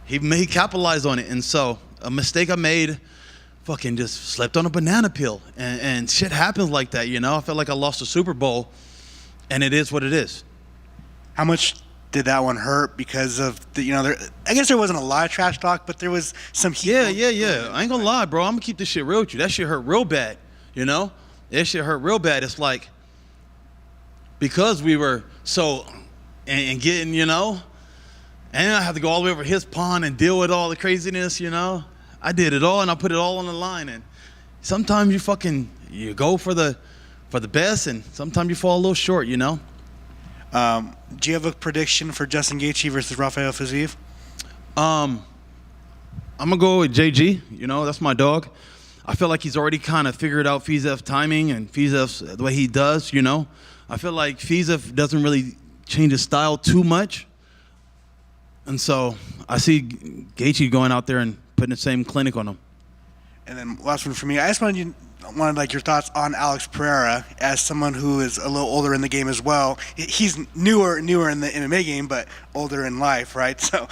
he capitalized on it. And so a mistake I made, fucking just slept on a banana peel. And shit happens like that, you know? I felt like I lost a Super Bowl and it is what it is. How much did that one hurt because of the, you know, I guess there wasn't a lot of trash talk, but there was some heat. Yeah. I ain't gonna lie, bro. I'm gonna keep this shit real with you. That shit hurt real bad, you know? That shit hurt real bad. It's like, because we were so, and getting, you know, and I had to go all the way over his pond and deal with all the craziness, you know? I did it all and I put it all on the line. And sometimes you go for the best and sometimes you fall a little short, you know? Do you have a prediction for Justin Gaethje versus Rafael Fiziev? I'm gonna go with JG. You know, that's my dog. I feel like he's already kind of figured out Fiziev's timing and Fiziev's the way he does. You know, I feel like Fiziev doesn't really change his style too much, and so I see Gaethje going out there and putting the same clinic on him. And then last one for me, I just wanted like your thoughts on Alex Pereira as someone who is a little older in the game as well. He's newer in the MMA game, but older in life, right? So,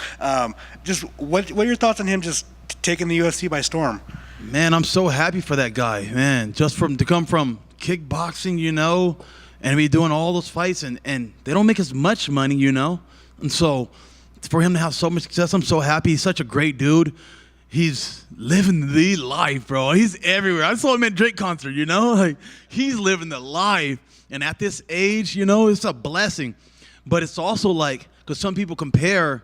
just what are your thoughts on him just taking the UFC by storm? Man, I'm so happy for that guy, man. Just to come from kickboxing, you know, and be doing all those fights, and they don't make as much money, you know, and so for him to have so much success, I'm so happy. He's such a great dude. He's living the life, bro. He's everywhere. I saw him at Drake concert, you know? Like, he's living the life. And at this age, you know, it's a blessing. But it's also like, because some people compare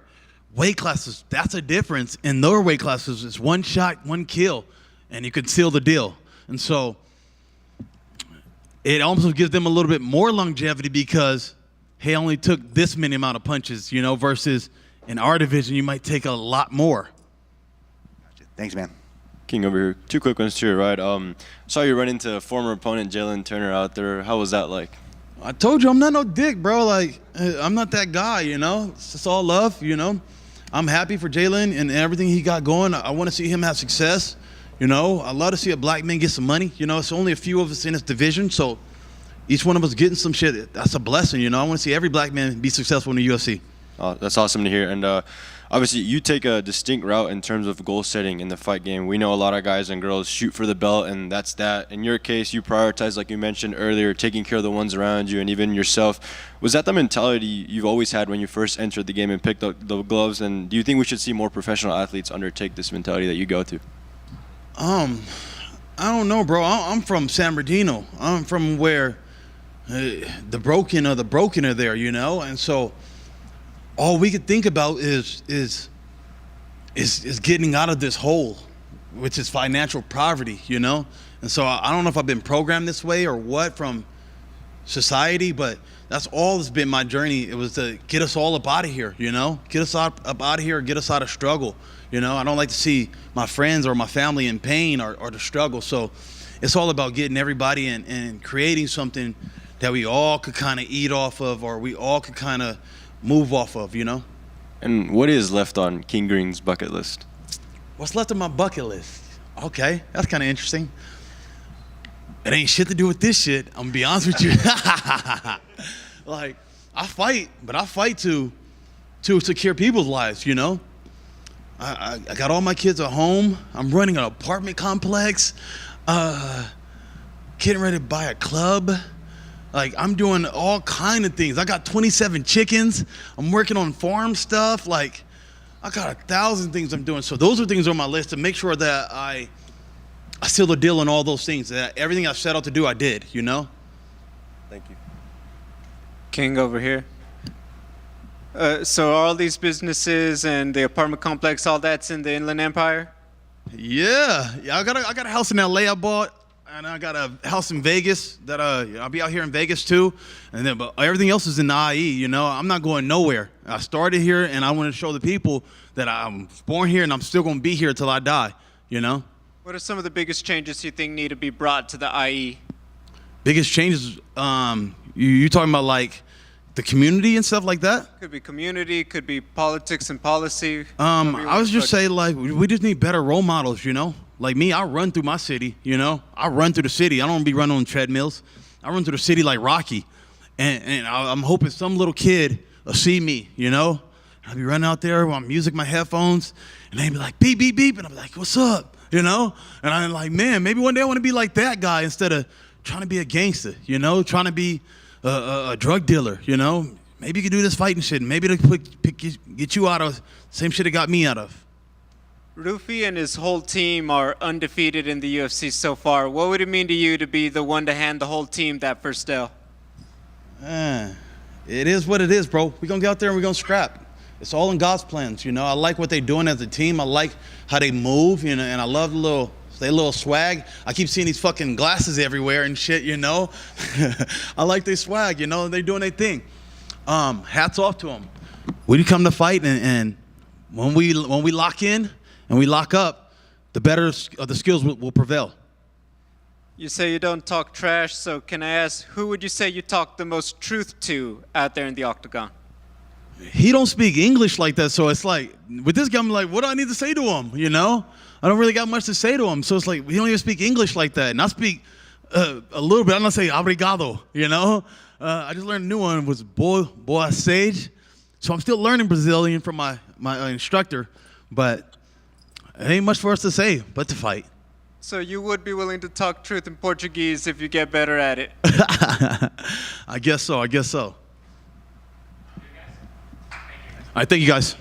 weight classes. That's a difference. In lower weight classes, it's one shot, one kill, and you could seal the deal. And so it almost gives them a little bit more longevity because he only took this many amount of punches, you know, versus in our division, you might take a lot more. Thanks, man. King over here. 2 quick ones to your right. Saw you run into former opponent Jalin Turner out there. How was that like? I told you I'm not no dick, bro. Like, I'm not that guy, you know? It's just all love, you know? I'm happy for Jalin and everything he got going. I want to see him have success, you know? I love to see a black man get some money, you know? It's only a few of us in this division, so each one of us getting some shit, that's a blessing, you know? I want to see every black man be successful in the UFC. Oh, that's awesome to hear. And obviously, you take a distinct route in terms of goal setting in the fight game. We know a lot of guys and girls shoot for the belt, and that's that. In your case, you prioritize, like you mentioned earlier, taking care of the ones around you and even yourself. Was that the mentality you've always had when you first entered the game and picked up the gloves? And do you think we should see more professional athletes undertake this mentality that you go to? I don't know, bro. I'm from San Bernardino. I'm from where the broken are there, you know? And so all we could think about is getting out of this hole, which is financial poverty, you know? And so I don't know if I've been programmed this way or what from society, but that's all that's been my journey. It was to get us all up out of here, you know? Get us up out of here, get us out of struggle, you know? I don't like to see my friends or my family in pain or the struggle. So it's all about getting everybody and creating something that we all could kind of eat off of or we all could kind of move off of, you know? And what is left on King Green's bucket list? What's left on my bucket list? Okay, that's kind of interesting. It ain't shit to do with this shit. I'm gonna be honest with you. Like, I fight, but I fight to secure people's lives, you know? I got all my kids at home. I'm running an apartment complex. Getting ready to buy a club. Like, I'm doing all kind of things. I got 27 chickens. I'm working on farm stuff. Like, I got 1,000 things I'm doing. So those are things on my list to make sure that I seal the deal on all those things. That everything I set out to do, I did, you know? Thank you. King over here. So all these businesses and the apartment complex, all that's in the Inland Empire? Yeah. I got a house in LA I bought. And I got a house in Vegas that I'll be out here in Vegas too, and then but everything else is in the IE. You know, I'm not going nowhere. I started here, and I want to show the people that I'm born here, and I'm still going to be here till I die. You know. What are some of the biggest changes you think need to be brought to the IE? Biggest changes? You talking about like the community and stuff like that? Could be community, could be politics and policy. I was just saying like we just need better role models. You know. Like me, I run through my city, you know? I run through the city. I don't be running on treadmills. I run through the city like Rocky. And I'm hoping some little kid will see me, you know? I'll be running out there with my music, my headphones, and they be like, beep, beep, beep. And I'm like, what's up, you know? And I'm like, man, maybe one day I want to be like that guy instead of trying to be a gangster, you know? Trying to be a drug dealer, you know? Maybe you could do this fighting shit. Maybe it'll get you out of the same shit it got me out of. Ruffy and his whole team are undefeated in the UFC so far. What would it mean to you to be the one to hand the whole team that first L? It is what it is, bro. We're going to get out there and we're going to scrap. It's all in God's plans, you know. I like what they're doing as a team. I like how they move, you know, and I love their little swag. I keep seeing these fucking glasses everywhere and shit, you know. I like their swag, you know. They're doing their thing. Hats off to them. When you come to fight and when we lock in, and we lock up, the better of the skills will prevail. You say you don't talk trash, so can I ask, who would you say you talk the most truth to out there in the octagon? He don't speak English like that, so it's like, with this guy, I'm like, what do I need to say to him, you know? I don't really got much to say to him, so it's like, he don't even speak English like that. And I speak a little bit, I'm not saying obrigado, you know? I just learned a new one, was boa sage. So I'm still learning Brazilian from my instructor, but it ain't much for us to say, but to fight. So you would be willing to talk truth in Portuguese if you get better at it? I guess so. All right, thank you guys.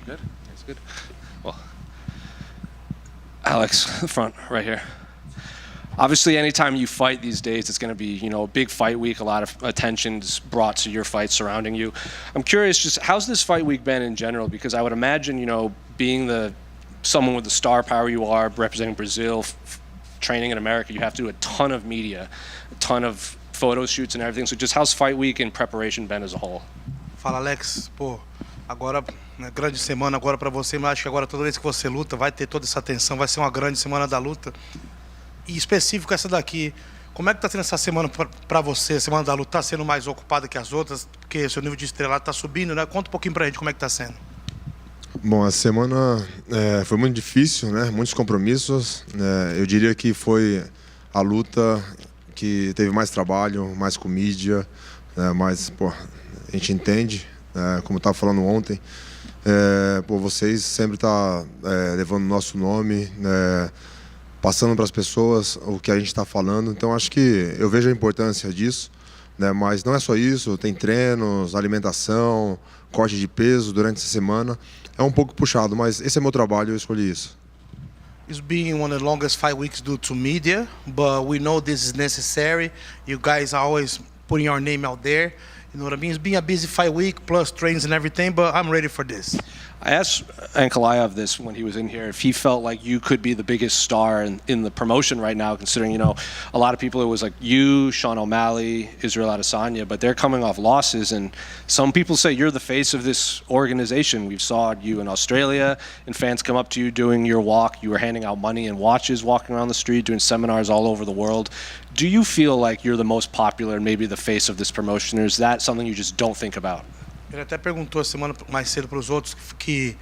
Good? That's good. Well, Alex, front, right here. Obviously, anytime you fight these days, it's going to be, a big fight week. A lot of attention's brought to your fight surrounding you. I'm curious, just how's this fight week been in general? Because I would imagine, being someone with the star power you are, representing Brazil, training in America, you have to do a ton of media, a ton of photo shoots and everything. So just how's fight week and preparation been as a whole? Fala, Alex. Pô, agora, grande semana agora para você, mas acho que agora toda vez que você luta, vai ter toda essa atenção, vai ser uma grande semana da luta. E específico essa daqui, como é que tá sendo essa semana para você, semana da luta? Tá sendo mais ocupada que as outras? Porque seu nível de estrelado tá subindo, né? Conta um pouquinho pra gente como é que tá sendo. Bom, a semana foi muito difícil, né? Muitos compromissos. Eu diria que foi a luta que teve mais trabalho, mais com mídia, mais, a gente entende, como eu estava falando ontem, vocês sempre tá levando o nosso nome, passando para as pessoas o que a gente está falando. Então acho que eu vejo a importância disso, né? Mas não é só isso, tem treinos, alimentação, corte de peso durante essa semana. É um pouco puxado, mas esse é meu trabalho, eu escolhi isso. It's been one of the longest fight weeks due to media, but we know this is necessary. You guys are always putting your name out there. You know what I mean? It's been a busy fight week, plus trains and everything, but I'm ready for this. I asked Ankalaev this when he was in here, if he felt like you could be the biggest star in the promotion right now, considering, a lot of people, it was like you, Sean O'Malley, Israel Adesanya, but they're coming off losses, and some people say you're the face of this organization. We've saw you in Australia, and fans come up to you doing your walk. You were handing out money and watches, walking around the street, doing seminars all over the world. Do you feel like you're the most popular and maybe the face of this promotion, or is that something you just don't think about? Ele até perguntou semana mais cedo para os outros que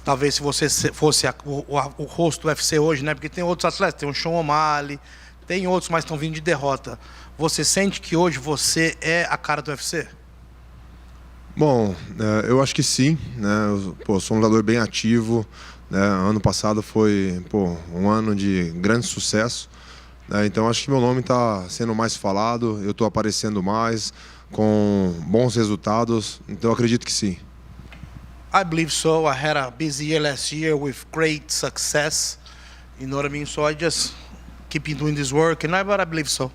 talvez se você fosse o rosto do UFC hoje, né? Porque tem outros atletas, tem o Sean O'Malley, tem outros, mas estão vindo de derrota. Você sente que hoje você é a cara do UFC? Bom, eu acho que sim, né? Eu sou um lutador bem ativo, né? Ano passado foi um ano de grande sucesso, né? Então acho que meu nome está sendo mais falado, eu estou aparecendo mais, com bons resultados, então eu acredito que sim. I believe so. I had a busy year last year with great success. You know what I mean? So I just keep doing this work, but I believe so.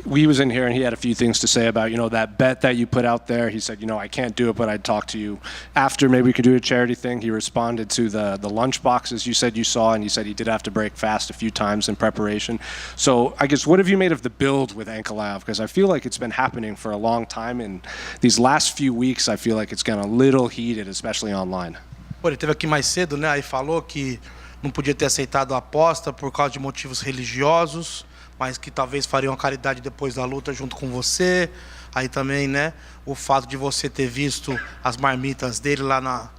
He was in here and he had a few things to say about, that bet that you put out there. He said, I can't do it, but I'd talk to you after. Maybe we could do a charity thing. He responded to the lunch boxes you said you saw, and he said he did have to break fast a few times in preparation. So I guess what have you made of the build with Ankalaev? Because I feel like it's been happening for a long time, and these last few weeks I feel like it's gotten a little heated, especially online. Pô, ele esteve aqui mais cedo, né? Aí falou que não podia ter aceitado a aposta por causa de motivos religiosos, mas que talvez fariam a caridade depois da luta junto com você. Aí também, né, o fato de você ter visto as marmitas dele lá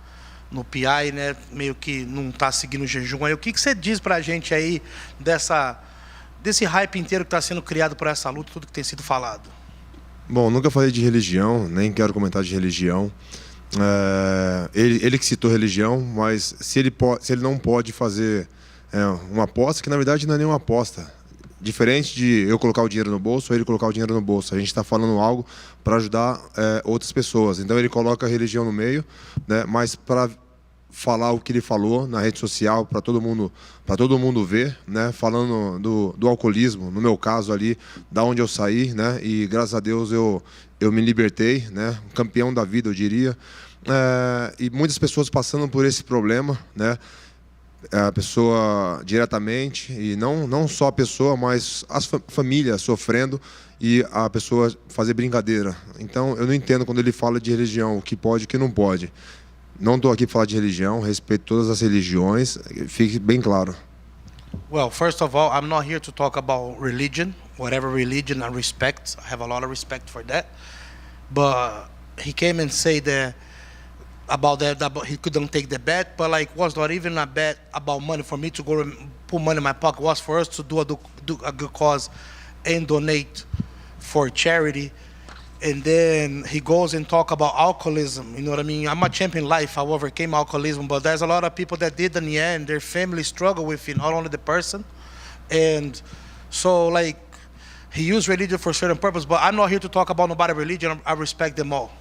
no PI, né, meio que não tá seguindo o jejum aí. O que você diz pra gente aí desse hype inteiro que está sendo criado por essa luta, tudo que tem sido falado? Bom, nunca falei de religião, nem quero comentar de religião. Ele que citou religião, mas se ele não pode fazer uma aposta, que na verdade não é nenhuma aposta. Diferente de eu colocar o dinheiro no bolso ou ele colocar o dinheiro no bolso. A gente está falando algo para ajudar outras pessoas. Então ele coloca a religião no meio, né? Mas para falar o que ele falou na rede social, para todo mundo ver, né? Falando do alcoolismo, no meu caso ali, da onde eu saí, né? E graças a Deus eu me libertei, né? Campeão da vida, eu diria. E muitas pessoas passando por esse problema, né? A pessoa diretamente, e não só a pessoa, mas as famílias sofrendo e a pessoa fazer brincadeira. Então eu não entendo quando ele fala de religião, o que pode e o que não pode. Não estou aqui para falar de religião, respeito todas as religiões, fique bem claro. Well, first of all, I'm not here to talk about religion. Whatever religion I respect, I have a lot of respect for that. But he came and said that about he couldn't take the bet, but was not even a bet about money for me to go and put money in my pocket. It was for us to do a good cause and donate for charity. and then he goes and talk about alcoholism. You know what I mean? I'm a champion in life. I overcame alcoholism, but there's a lot of people that did in the end. Their family struggle with it, not only the person. And so, like, he used religion for a certain purpose, but I'm not here to talk about nobody's religion. I respect them all.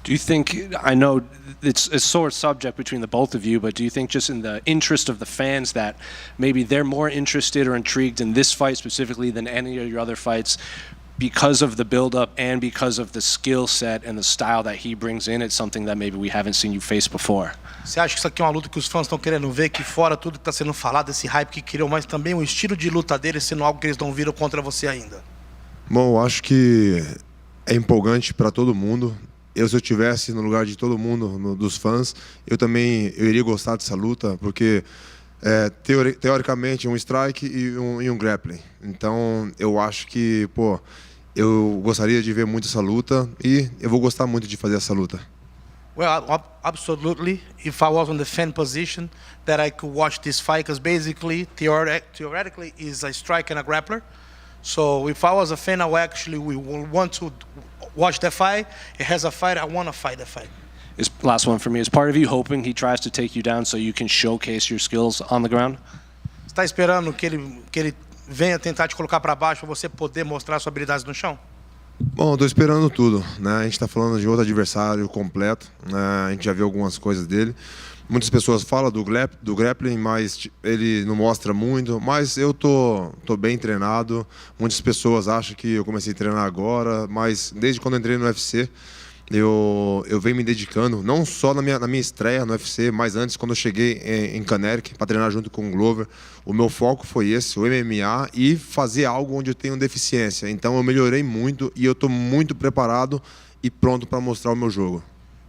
Do you think, I know it's a sore subject between the both of you, but do you think just in the interest of the fans that maybe they're more interested or intrigued in this fight specifically than any of your other fights because of the build-up and because of the skill set and the style that he brings in? It's something that maybe we haven't seen you face before. Você acha que isso aqui é uma luta que os fãs estão querendo ver, que fora tudo que está sendo falado, esse hype que criou, mas também o estilo de luta dele sendo algo que eles não viram contra você ainda? Bom, eu acho que é empolgante para todo mundo. Se eu estivesse no lugar de todo mundo, dos fãs, eu iria gostar dessa luta, porque teoricamente um strike e um grappling. Então eu acho que, eu gostaria de ver muito essa luta e eu vou gostar muito de fazer essa luta. Well, absolutely. If I was in the fan position, that I could watch this fight, because basically, theoretically, is a strike and a grappler. So if I was a fan, I would actually want to watch that fight. It has a fight. I want to fight that fight. Last one for me. Is part of you hoping he tries to take you down so you can showcase your skills on the ground? Você está esperando que ele venha tentar te colocar para baixo para você poder mostrar suas habilidades no chão? Bom, estou esperando tudo, né? A gente está falando de outro adversário completo, né? A gente já viu algumas coisas dele. Muitas pessoas falam do grappling, mas ele não mostra muito. Mas eu tô bem treinado. Muitas pessoas acham que eu comecei a treinar agora, mas desde quando eu entrei no UFC, eu venho me dedicando, não só na minha estreia no UFC, mas antes, quando eu cheguei em Connecticut para treinar junto com o Glover, o meu foco foi esse, o MMA, e fazer algo onde eu tenho deficiência. Então eu melhorei muito e eu estou muito preparado e pronto para mostrar o meu jogo.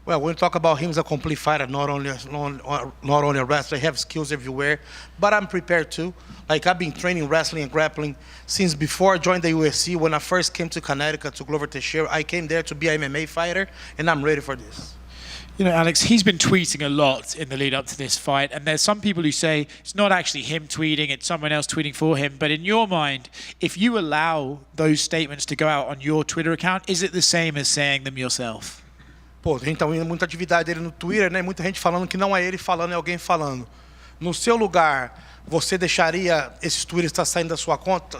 Well, when we talk about him as a complete fighter, not only a wrestler, I have skills everywhere, but I'm prepared too. Like, I've been training wrestling and grappling since before I joined the UFC. When I first came to Connecticut to Glover Teixeira, I came there to be an MMA fighter, and I'm ready for this. You know, Alex, he's been tweeting a lot in the lead up to this fight, and there's some people who say it's not actually him tweeting, it's someone else tweeting for him. But in your mind, if you allow those statements to go out on your Twitter account, is it the same as saying them yourself? Pô, a gente tá vendo muita atividade dele no Twitter, né? Muita gente falando que não é ele falando, é alguém falando. No seu lugar, você deixaria esses tweets estar saindo da sua conta?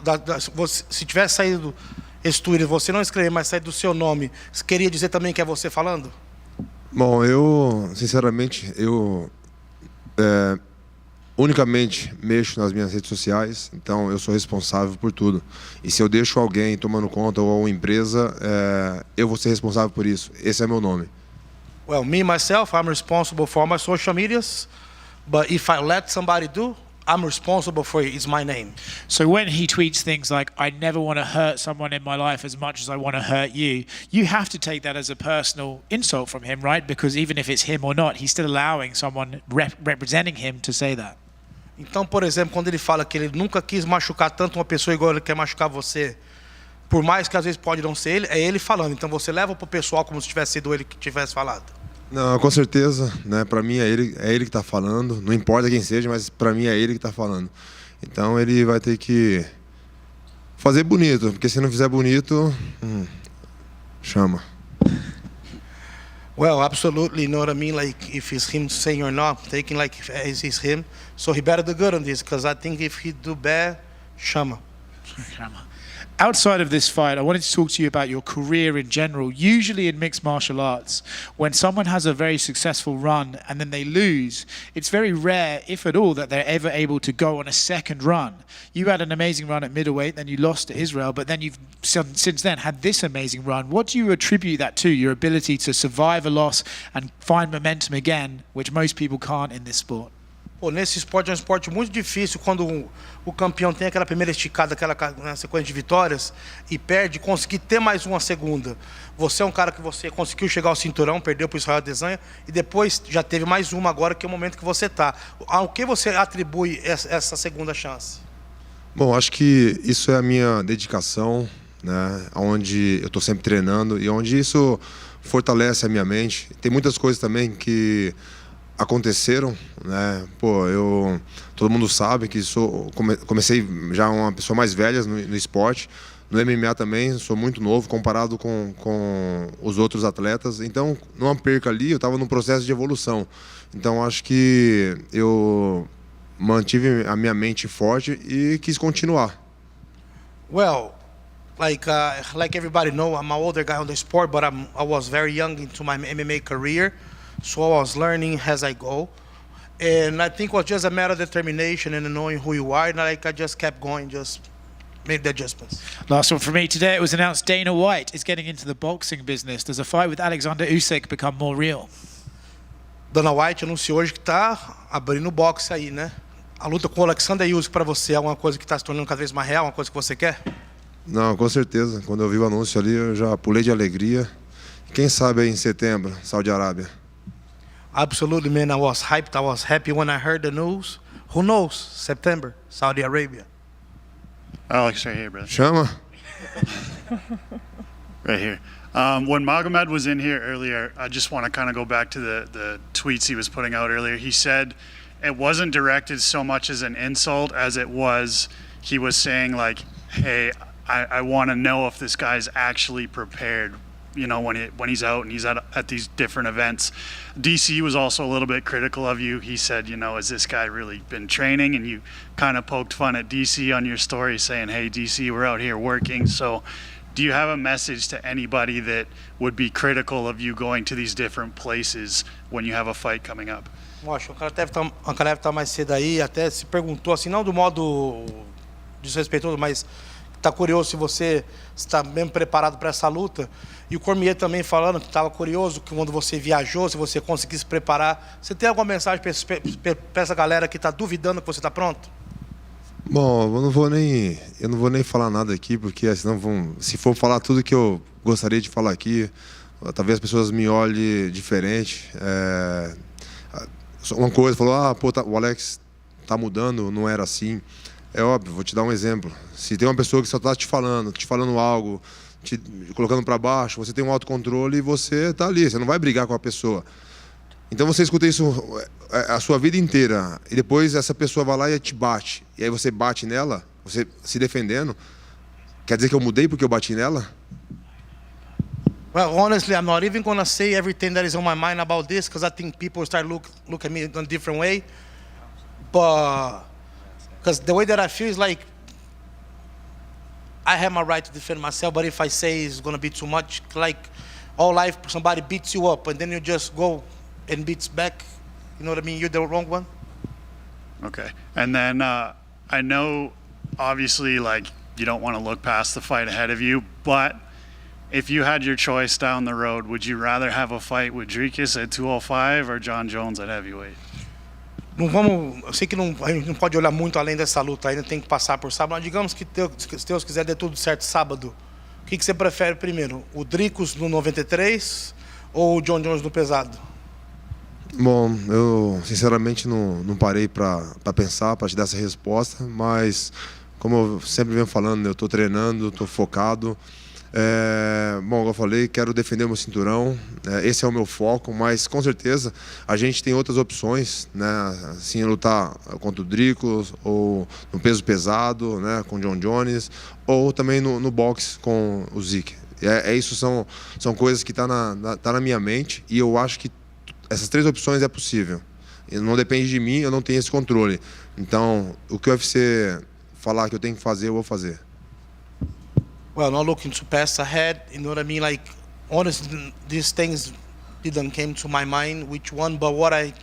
Se tivesse saído esses tweets, você não escrever, mas sair do seu nome, você queria dizer também que é você falando? Bom, sinceramente, unicamente mexo nas minhas redes sociais, então eu sou responsável por tudo. E se eu deixo alguém tomando conta ou uma empresa, eu vou ser responsável por isso. Esse é meu nome. Well, me myself, I'm responsible for all my social medias, but if I let somebody do, I'm responsible for it. It's my name. So when he tweets things like, I never want to hurt someone in my life as much as I want to hurt you, you have to take that as a personal insult from him, right? Because even if it's him or not, he's still allowing someone representing him to say that. Então, por exemplo, quando ele fala que ele nunca quis machucar tanto uma pessoa igual ele quer machucar você, por mais que às vezes pode não ser ele, é ele falando. Então você leva pro pessoal como se tivesse sido ele que tivesse falado. Não, com certeza, né? Para mim é ele que está falando. Não importa quem seja, mas para mim é ele que está falando. Então ele vai ter que fazer bonito, porque se não fizer bonito, chama. Well, absolutely, you know what I mean? Like, if it's him saying or not, taking like if it's him. So he better do good on this, because I think if he do bad, chama. Outside of this fight, I wanted to talk to you about your career in general. Usually in mixed martial arts, when someone has a very successful run and then they lose, it's very rare, if at all, that they're ever able to go on a second run. You had an amazing run at middleweight, then you lost to Israel, but then you've since then had this amazing run. What do you attribute that to, your ability to survive a loss and find momentum again, which most people can't in this sport? Pô, nesse esporte é um esporte muito difícil quando o campeão tem aquela primeira esticada, aquela sequência de vitórias e perde, conseguir ter mais uma segunda. Você é um cara que você conseguiu chegar ao cinturão, perdeu para o Israel Adesanya e depois já teve mais uma agora, que é o momento que você está. Ao que você atribui essa segunda chance? Bom, acho que isso é a minha dedicação, né? Onde eu estou sempre treinando e onde isso fortalece a minha mente. Tem muitas coisas também que aconteceram, né? Pô, todo mundo sabe que comecei já uma pessoa mais velha no esporte, No MMA também, sou muito novo comparado com os outros atletas. Então, numa perca ali, eu estava num processo de evolução. Então, acho que eu mantive a minha mente forte e quis continuar. Well, like everybody know, I'm an older guy on the sport, but I was very young into my MMA career, so I was learning as I go. And I think it was just a matter of determination and knowing who you are, and like I just kept going, just made the adjustments. Last one from me today. It was announced Dana White is getting into the boxing business. Does a fight with Alexander Usyk become more real? Dana White anunciou hoje que está abrindo o boxe aí, né? A luta com o Alexander Usyk para você é alguma coisa que está se tornando cada vez mais real, uma coisa que você quer? Não, com certeza. Quando eu vi o anúncio ali, eu já pulei de alegria. Quem sabe aí em setembro, Saudi Arábia. Absolutely, man. I was hyped. I was happy when I heard the news. Who knows? September, Saudi Arabia. Alex, right here, brother. Chama. Right here. When Magomed was in here earlier, I just want to kind of go back to the tweets he was putting out earlier. He said it wasn't directed so much as an insult as it was, he was saying like, hey, I want to know if this guy's actually prepared, you know, when he's out and he's at these different events. DC was also a little bit critical of you. He said, you know, has this guy really been training? And you kind of poked fun at DC on your story saying, hey, DC, we're out here working. So do you have a message to anybody that would be critical of you going to these different places when you have a fight coming up? Acho que o Ankalaev tá mais cedo aí, até se perguntou assim, não do modo desrespeitoso, mas está curioso se você está mesmo preparado para essa luta. E o Cormier também falando que estava curioso que quando você viajou, se você conseguisse se preparar. Você tem alguma mensagem para essa galera que está duvidando que você está pronto? Bom, eu não vou nem falar nada aqui, porque senão se for falar tudo que eu gostaria de falar aqui, talvez as pessoas me olhem diferente. Uma coisa, falou, pô, o Alex tá mudando, não era assim. É óbvio, vou te dar um exemplo. Se tem uma pessoa que só está te falando algo, te colocando para baixo, você tem um autocontrole e você tá ali, você não vai brigar com a pessoa. Então você escuta isso a sua vida inteira e depois essa pessoa vai lá e te bate. E aí você bate nela, você se defendendo. Quer dizer que eu mudei porque eu bati nela? Well, honestly, I'm not even gonna say everything that is on my mind about this because I think people start look at me in a different way. But because the way that I feel is like I have my right to defend myself, but if I say it's gonna be too much, like all life somebody beats you up and then you just go and beats back, you know what I mean? You're the wrong one. Okay. And then I know obviously like you don't want to look past the fight ahead of you, but if you had your choice down the road, would you rather have a fight with Rodriguez at 205 or John Jones at heavyweight? Eu sei que a gente não pode olhar muito além dessa luta, ainda tem que passar por sábado, mas digamos que se Deus quiser dê tudo certo sábado, o que você prefere primeiro? O Dricos no 93 ou o John Jones no pesado? Bom, eu sinceramente não parei para pensar, para te dar essa resposta, mas como eu sempre venho falando, eu estou treinando, estou focado. Bom, como eu falei, quero defender o meu cinturão, esse é o meu foco, mas com certeza a gente tem outras opções, né? Assim, lutar contra o Dricos, ou no peso pesado, né? Com o John Jones, ou também no boxe com o Zik. Isso são coisas que tá na minha mente e eu acho que essas três opções é possível. Não depende de mim, eu não tenho esse controle. Então, o que o UFC falar que eu tenho que fazer, eu vou fazer. Well, not looking to pass ahead, you know what I mean? Like, honestly, these things didn't came to my mind which one, but what I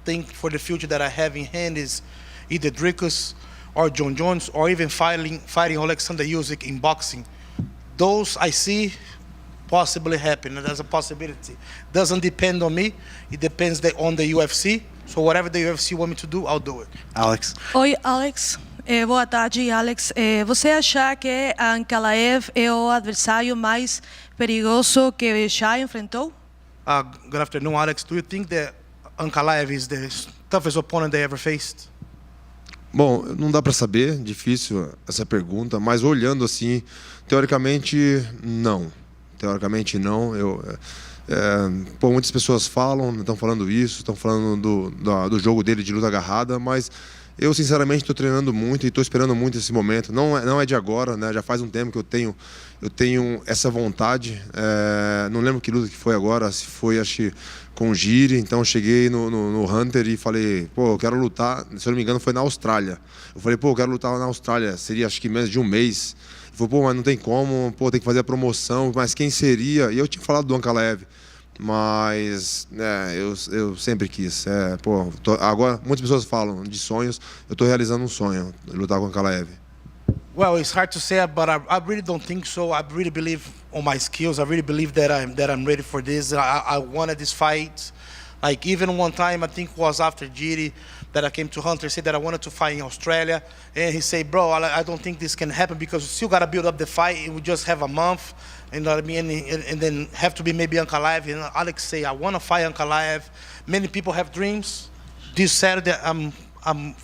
think for the future that I have in hand is either Dricus or John Jones or even fighting Alexander Usyk in boxing. Those I see possibly happen, and there's a possibility. Doesn't depend on me, it depends on the UFC. So whatever the UFC want me to do, I'll do it. Alex. Oi, Alex. Boa tarde, Alex. Você acha que Ankalaev é o adversário mais perigoso que já enfrentou? Good afternoon, Alex. Do you think that Ankalaev is the toughest opponent they ever faced? Bom, não dá para saber, difícil essa pergunta, mas olhando assim, teoricamente não. Teoricamente não. Muitas pessoas falam, estão falando isso, estão falando do jogo dele de luta agarrada, mas Eu, sinceramente, estou treinando muito e estou esperando muito esse momento. Não é de agora, né? Já faz um tempo que eu tenho essa vontade. Não lembro que luta que foi agora, se foi, acho que, com o Giri. Então, eu cheguei no Hunter e falei, pô, eu quero lutar. Se eu não me engano, foi na Austrália. Eu falei, pô, eu quero lutar na Austrália. Seria, acho que, menos de um mês. Ele falou, pô, mas não tem como. Pô, tem que fazer a promoção. Mas quem seria? E eu tinha falado do Ankalaev. Mas eu sempre quis. Agora, muitas pessoas falam de sonhos. Eu estou realizando um sonho, lutar com o Ankalaev. Well, it's hard to say, but I really don't think so. I really believe on my skills. I really believe that I'm ready for this. I wanted this fight. Like even one time, I think it was after Giri, that I came to Hunter, said that I wanted to fight in Australia, and he said, "Bro, I don't think this can happen because we still gotta build up the fight. We just have a month." You know what I mean? And then have to be maybe Ankalaev. And Alex say, I want to fight Ankalaev. Many people have dreams. This Saturday, I'm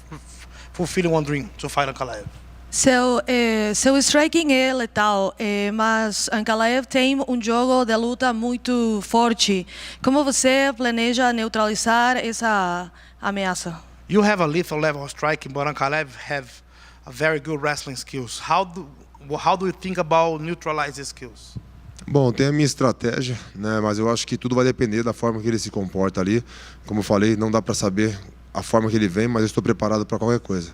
fulfilling one dream, to fight Ankalaev. Seu striking é letal, mas Ankalaev tem jogo de luta muito forte. Como você planeja neutralizar essa ameaça? You have a lethal level of striking, but Ankalaev have a very good wrestling skills. How do you think about neutralize his skills? Bom, tem a minha estratégia, né? Mas eu acho que tudo vai depender da forma que ele se comporta ali. Como eu falei, não dá para saber a forma que ele vem, mas eu estou preparado para qualquer coisa.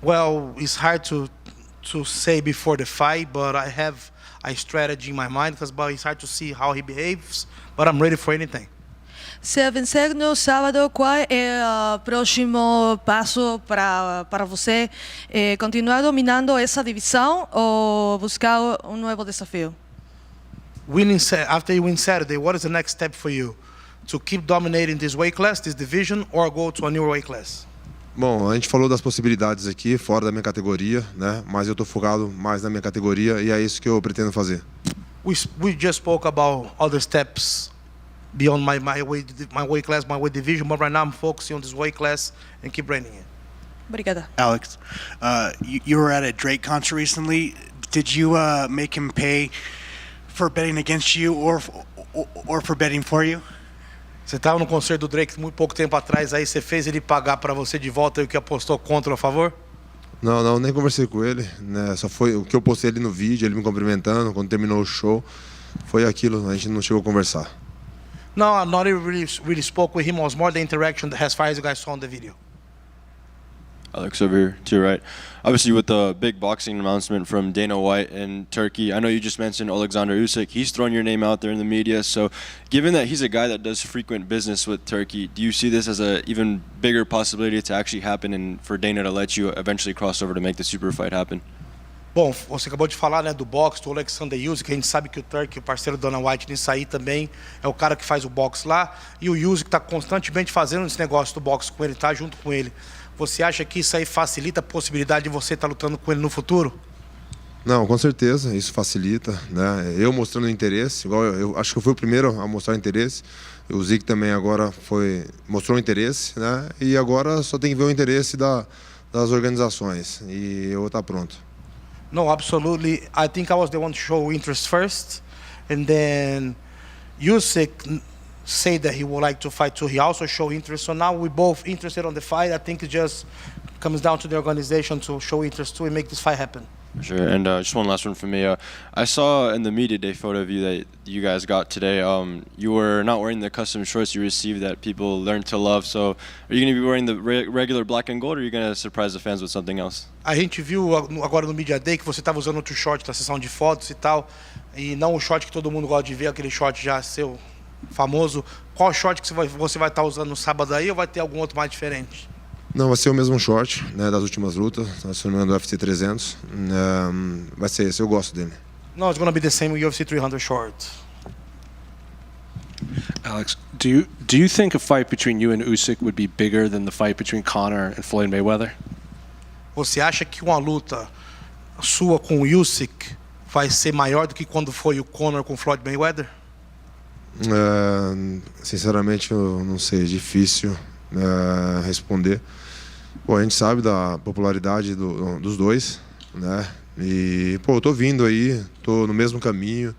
Well, it's hard to say before the fight, but I have a strategy in my mind because it's hard to see how he behaves, but I'm ready for anything. Se vencer no sábado, qual é o próximo passo para você? Continuar dominando essa divisão ou buscar novo desafio? After you win Saturday, what is the next step for you? To keep dominating this weight class, this division, or go to a new weight class? Bom, a gente falou das possibilidades aqui, fora da minha categoria, né? Mas eu estou focado mais na minha categoria e é isso que eu pretendo fazer. We just spoke about other steps beyond my weight class, my weight division, but right now I'm focusing on this weight class and keep training it. Obrigada. Alex, you were at a Drake concert recently. Did you make him pay for betting against you or for betting for you? Você estava no concerto do Drake muito pouco tempo atrás, aí você fez ele pagar para você de volta e o que apostou contra ou a favor? Não, nem conversei com ele, né? Só foi o que eu postei ali no vídeo, ele me cumprimentando quando terminou o show. Foi aquilo, a gente não chegou a conversar. No, I not really spoke with him. It was more the interaction as far as you guys saw in the video. Alex over here to your right. Obviously, with the big boxing announcement from Dana White in Turkey, I know you just mentioned Alexander Usyk. He's thrown your name out there in the media. So, given that he's a guy that does frequent business with Turkey, do you see this as an even bigger possibility to actually happen and for Dana to let you eventually cross over to make the super fight happen? Bom, você acabou de falar, né, do boxe, do Alexander Usyk, a gente sabe que o Turkey, o parceiro do Dana White nisso aí também, é o cara que faz o boxe lá, e o Usyk está constantemente fazendo esse negócio do boxe com ele, tá junto com ele. Você acha que isso aí facilita a possibilidade de você estar lutando com ele no futuro? Não, com certeza, isso facilita, né? Eu mostrando interesse, igual eu acho que eu fui o primeiro a mostrar interesse, o Zic também agora mostrou interesse, né? E agora só tem que ver o interesse das organizações, e eu vou estar pronto. No, absolutely. I think I was the one to show interest first, and then Usyk said that he would like to fight too. He also showed interest. So now we're both interested on the fight. I think it just comes down to the organization to show interest too and make this fight happen. Sure. And just one last one from me. I saw in the media day photo of you that you guys got today, you were not wearing the custom shorts you received that people learned to love. So are you going to be wearing the regular black and gold, or are you going to surprise the fans with something else? A gente viu agora no Media Day que você estava usando outro short da sessão de fotos e tal, e não o short que todo mundo gosta de ver, aquele short já seu famoso. Qual short que você vai estar usando no sábado aí, ou vai ter algum outro mais diferente? Não, vai ser o mesmo short, né, das últimas lutas, se não me engano, do UFC 300. Vai ser esse, eu gosto dele. No, it's going to be the same UFC 300 short. Alex, do you think a fight between you and Usyk would be bigger than the fight between Conor and Floyd Mayweather? Você acha que uma luta sua com o Usyk vai ser maior do que quando foi o Conor com o Floyd Mayweather? Sinceramente, eu não sei, é difícil responder. Pô, a gente sabe da popularidade dos dois, né? E, pô, eu tô vindo aí, tô no mesmo caminho,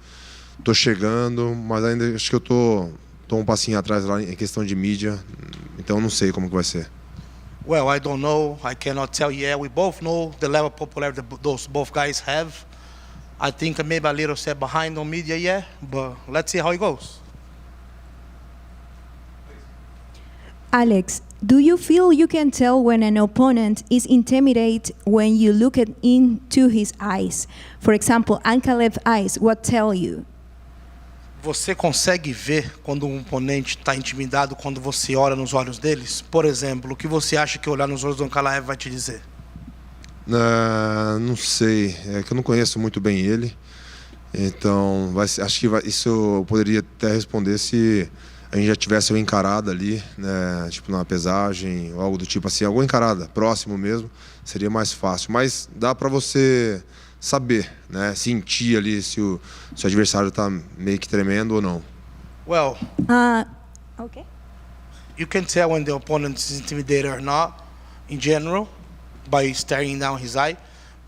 tô chegando, mas ainda acho que eu tô um passinho atrás lá em questão de mídia, então não sei como que vai ser. Well, I don't know. I cannot tell yet. We both know the level of popularity that those both guys have. I think maybe a little step behind on media, yeah, but let's see how it goes. Alex, do you feel you can tell when an opponent is intimidated when you look into his eyes? For example, Ankalaev's eyes, what tell you? Você consegue ver quando um oponente está intimidado quando você olha nos olhos deles? Por exemplo, o que você acha que olhar nos olhos do Ankalaev vai te dizer? Não sei, é que eu não conheço muito bem ele, então acho que isso eu poderia até responder se a gente já tivesse uma encarada ali, né, tipo numa pesagem ou algo do tipo assim, alguma encarada, próximo mesmo, seria mais fácil. Mas dá para você saber, né, sentir ali se o adversário está meio que tremendo ou não. Well, Okay. you can tell when the opponent is intimidated or not, in general, by staring down his eye.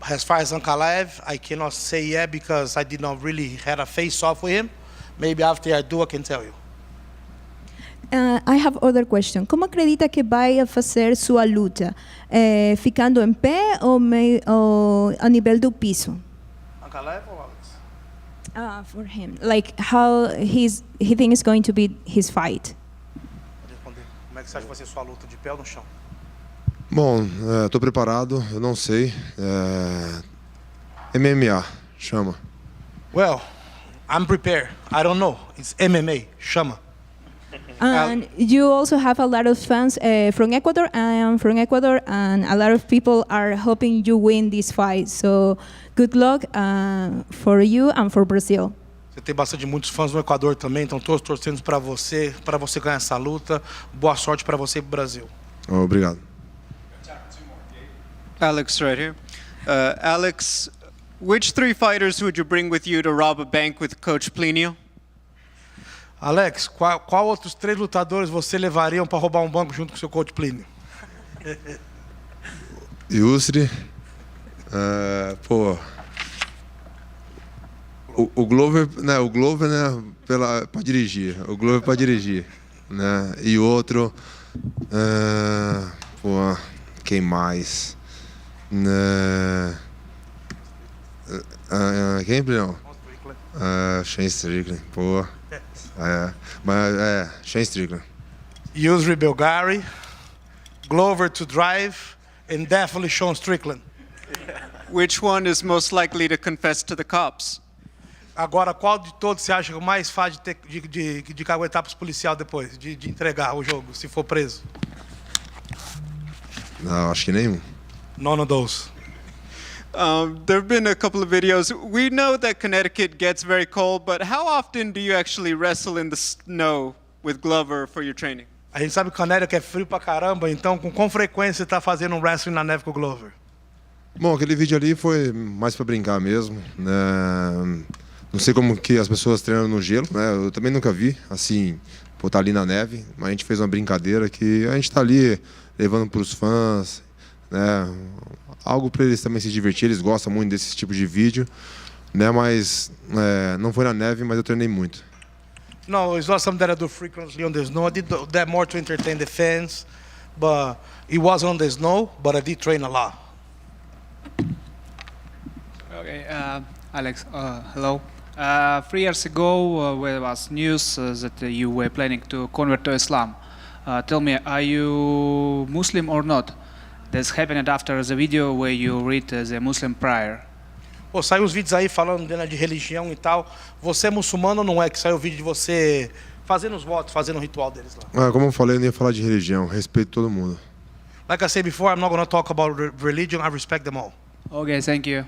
As far as Ankalaev, I cannot say yet because I did not really had a face-off with him. Maybe after I do, I can tell you. I have other question. Como acredita que vai fazer sua luta? Ficando em pé ou a nível do piso? Ankalaev or Alex? For him, like how he thinks is going to be his fight. Como é que você acha que vai ser sua luta, de pé ou no chão? Bom, estou preparado, eu não sei. MMA, chama. Well, I'm prepared. I don't know. It's MMA, chama. And you also have a lot of fans from Ecuador. I am from Ecuador, and a lot of people are hoping you win this fight. So, good luck for you and for Brazil. Você tem bastante muitos fãs no Equador também, então todos torcendo para você ganhar essa luta. Boa sorte para você e para o Brasil. Obrigado. Alex, right here. Alex, which 3 fighters would you bring with you to rob a bank with Coach Plinio? Alex, qual outros 3 lutadores você levariam para roubar um banco junto com o seu coach Plínio? Yusri, o Glover, né? O Glover, né? Para dirigir. O Glover para dirigir, né? E outro, quem mais? Quem, não? Shane Strickland, pô. Shane Strickland. Yusri Belgari, Glover to drive, and definitely Sean Strickland. Which one is most likely to confess to the cops? Agora, qual de todos você acha mais fácil de caguetar para os policiais depois, de entregar o jogo, se for preso? Não, acho que nenhum. None of those. There have been a couple of videos. We know that Connecticut gets very cold, but how often do you actually wrestle in the snow with Glover for your training? A gente sabe que Connecticut é frio pra caramba, então com frequência você está fazendo um wrestling na neve com o Glover? Bom, aquele vídeo ali foi mais para brincar mesmo, né? Não sei como que as pessoas treinam no gelo, né? Eu também nunca vi, assim, tá ali na neve, mas a gente fez uma brincadeira que a gente tá ali levando para os fãs, né? Algo para eles também se divertir, eles gostam muito desse tipo de vídeo, né? Mas não foi na neve, mas eu treinei muito. No, it's not something that I do frequently on the snow. I did that more to entertain the fans, but it wasn't on the snow, but I did train a lot. Okay, Alex, hello. 3 years ago, there was news that you were planning to convert to Islam. Tell me, are you Muslim or not? This happened after the video where you read the Muslim prayer. Pô, saiu os vídeos aí falando de religião e tal. Você é muçulmano ou não é? Que saiu o vídeo de você fazendo os votos, fazendo o ritual deles lá. Como eu falei, eu não ia falar de religião. Respeito todo mundo. Like I said before, I'm not going to talk about religion. I respect them all. Okay, thank you.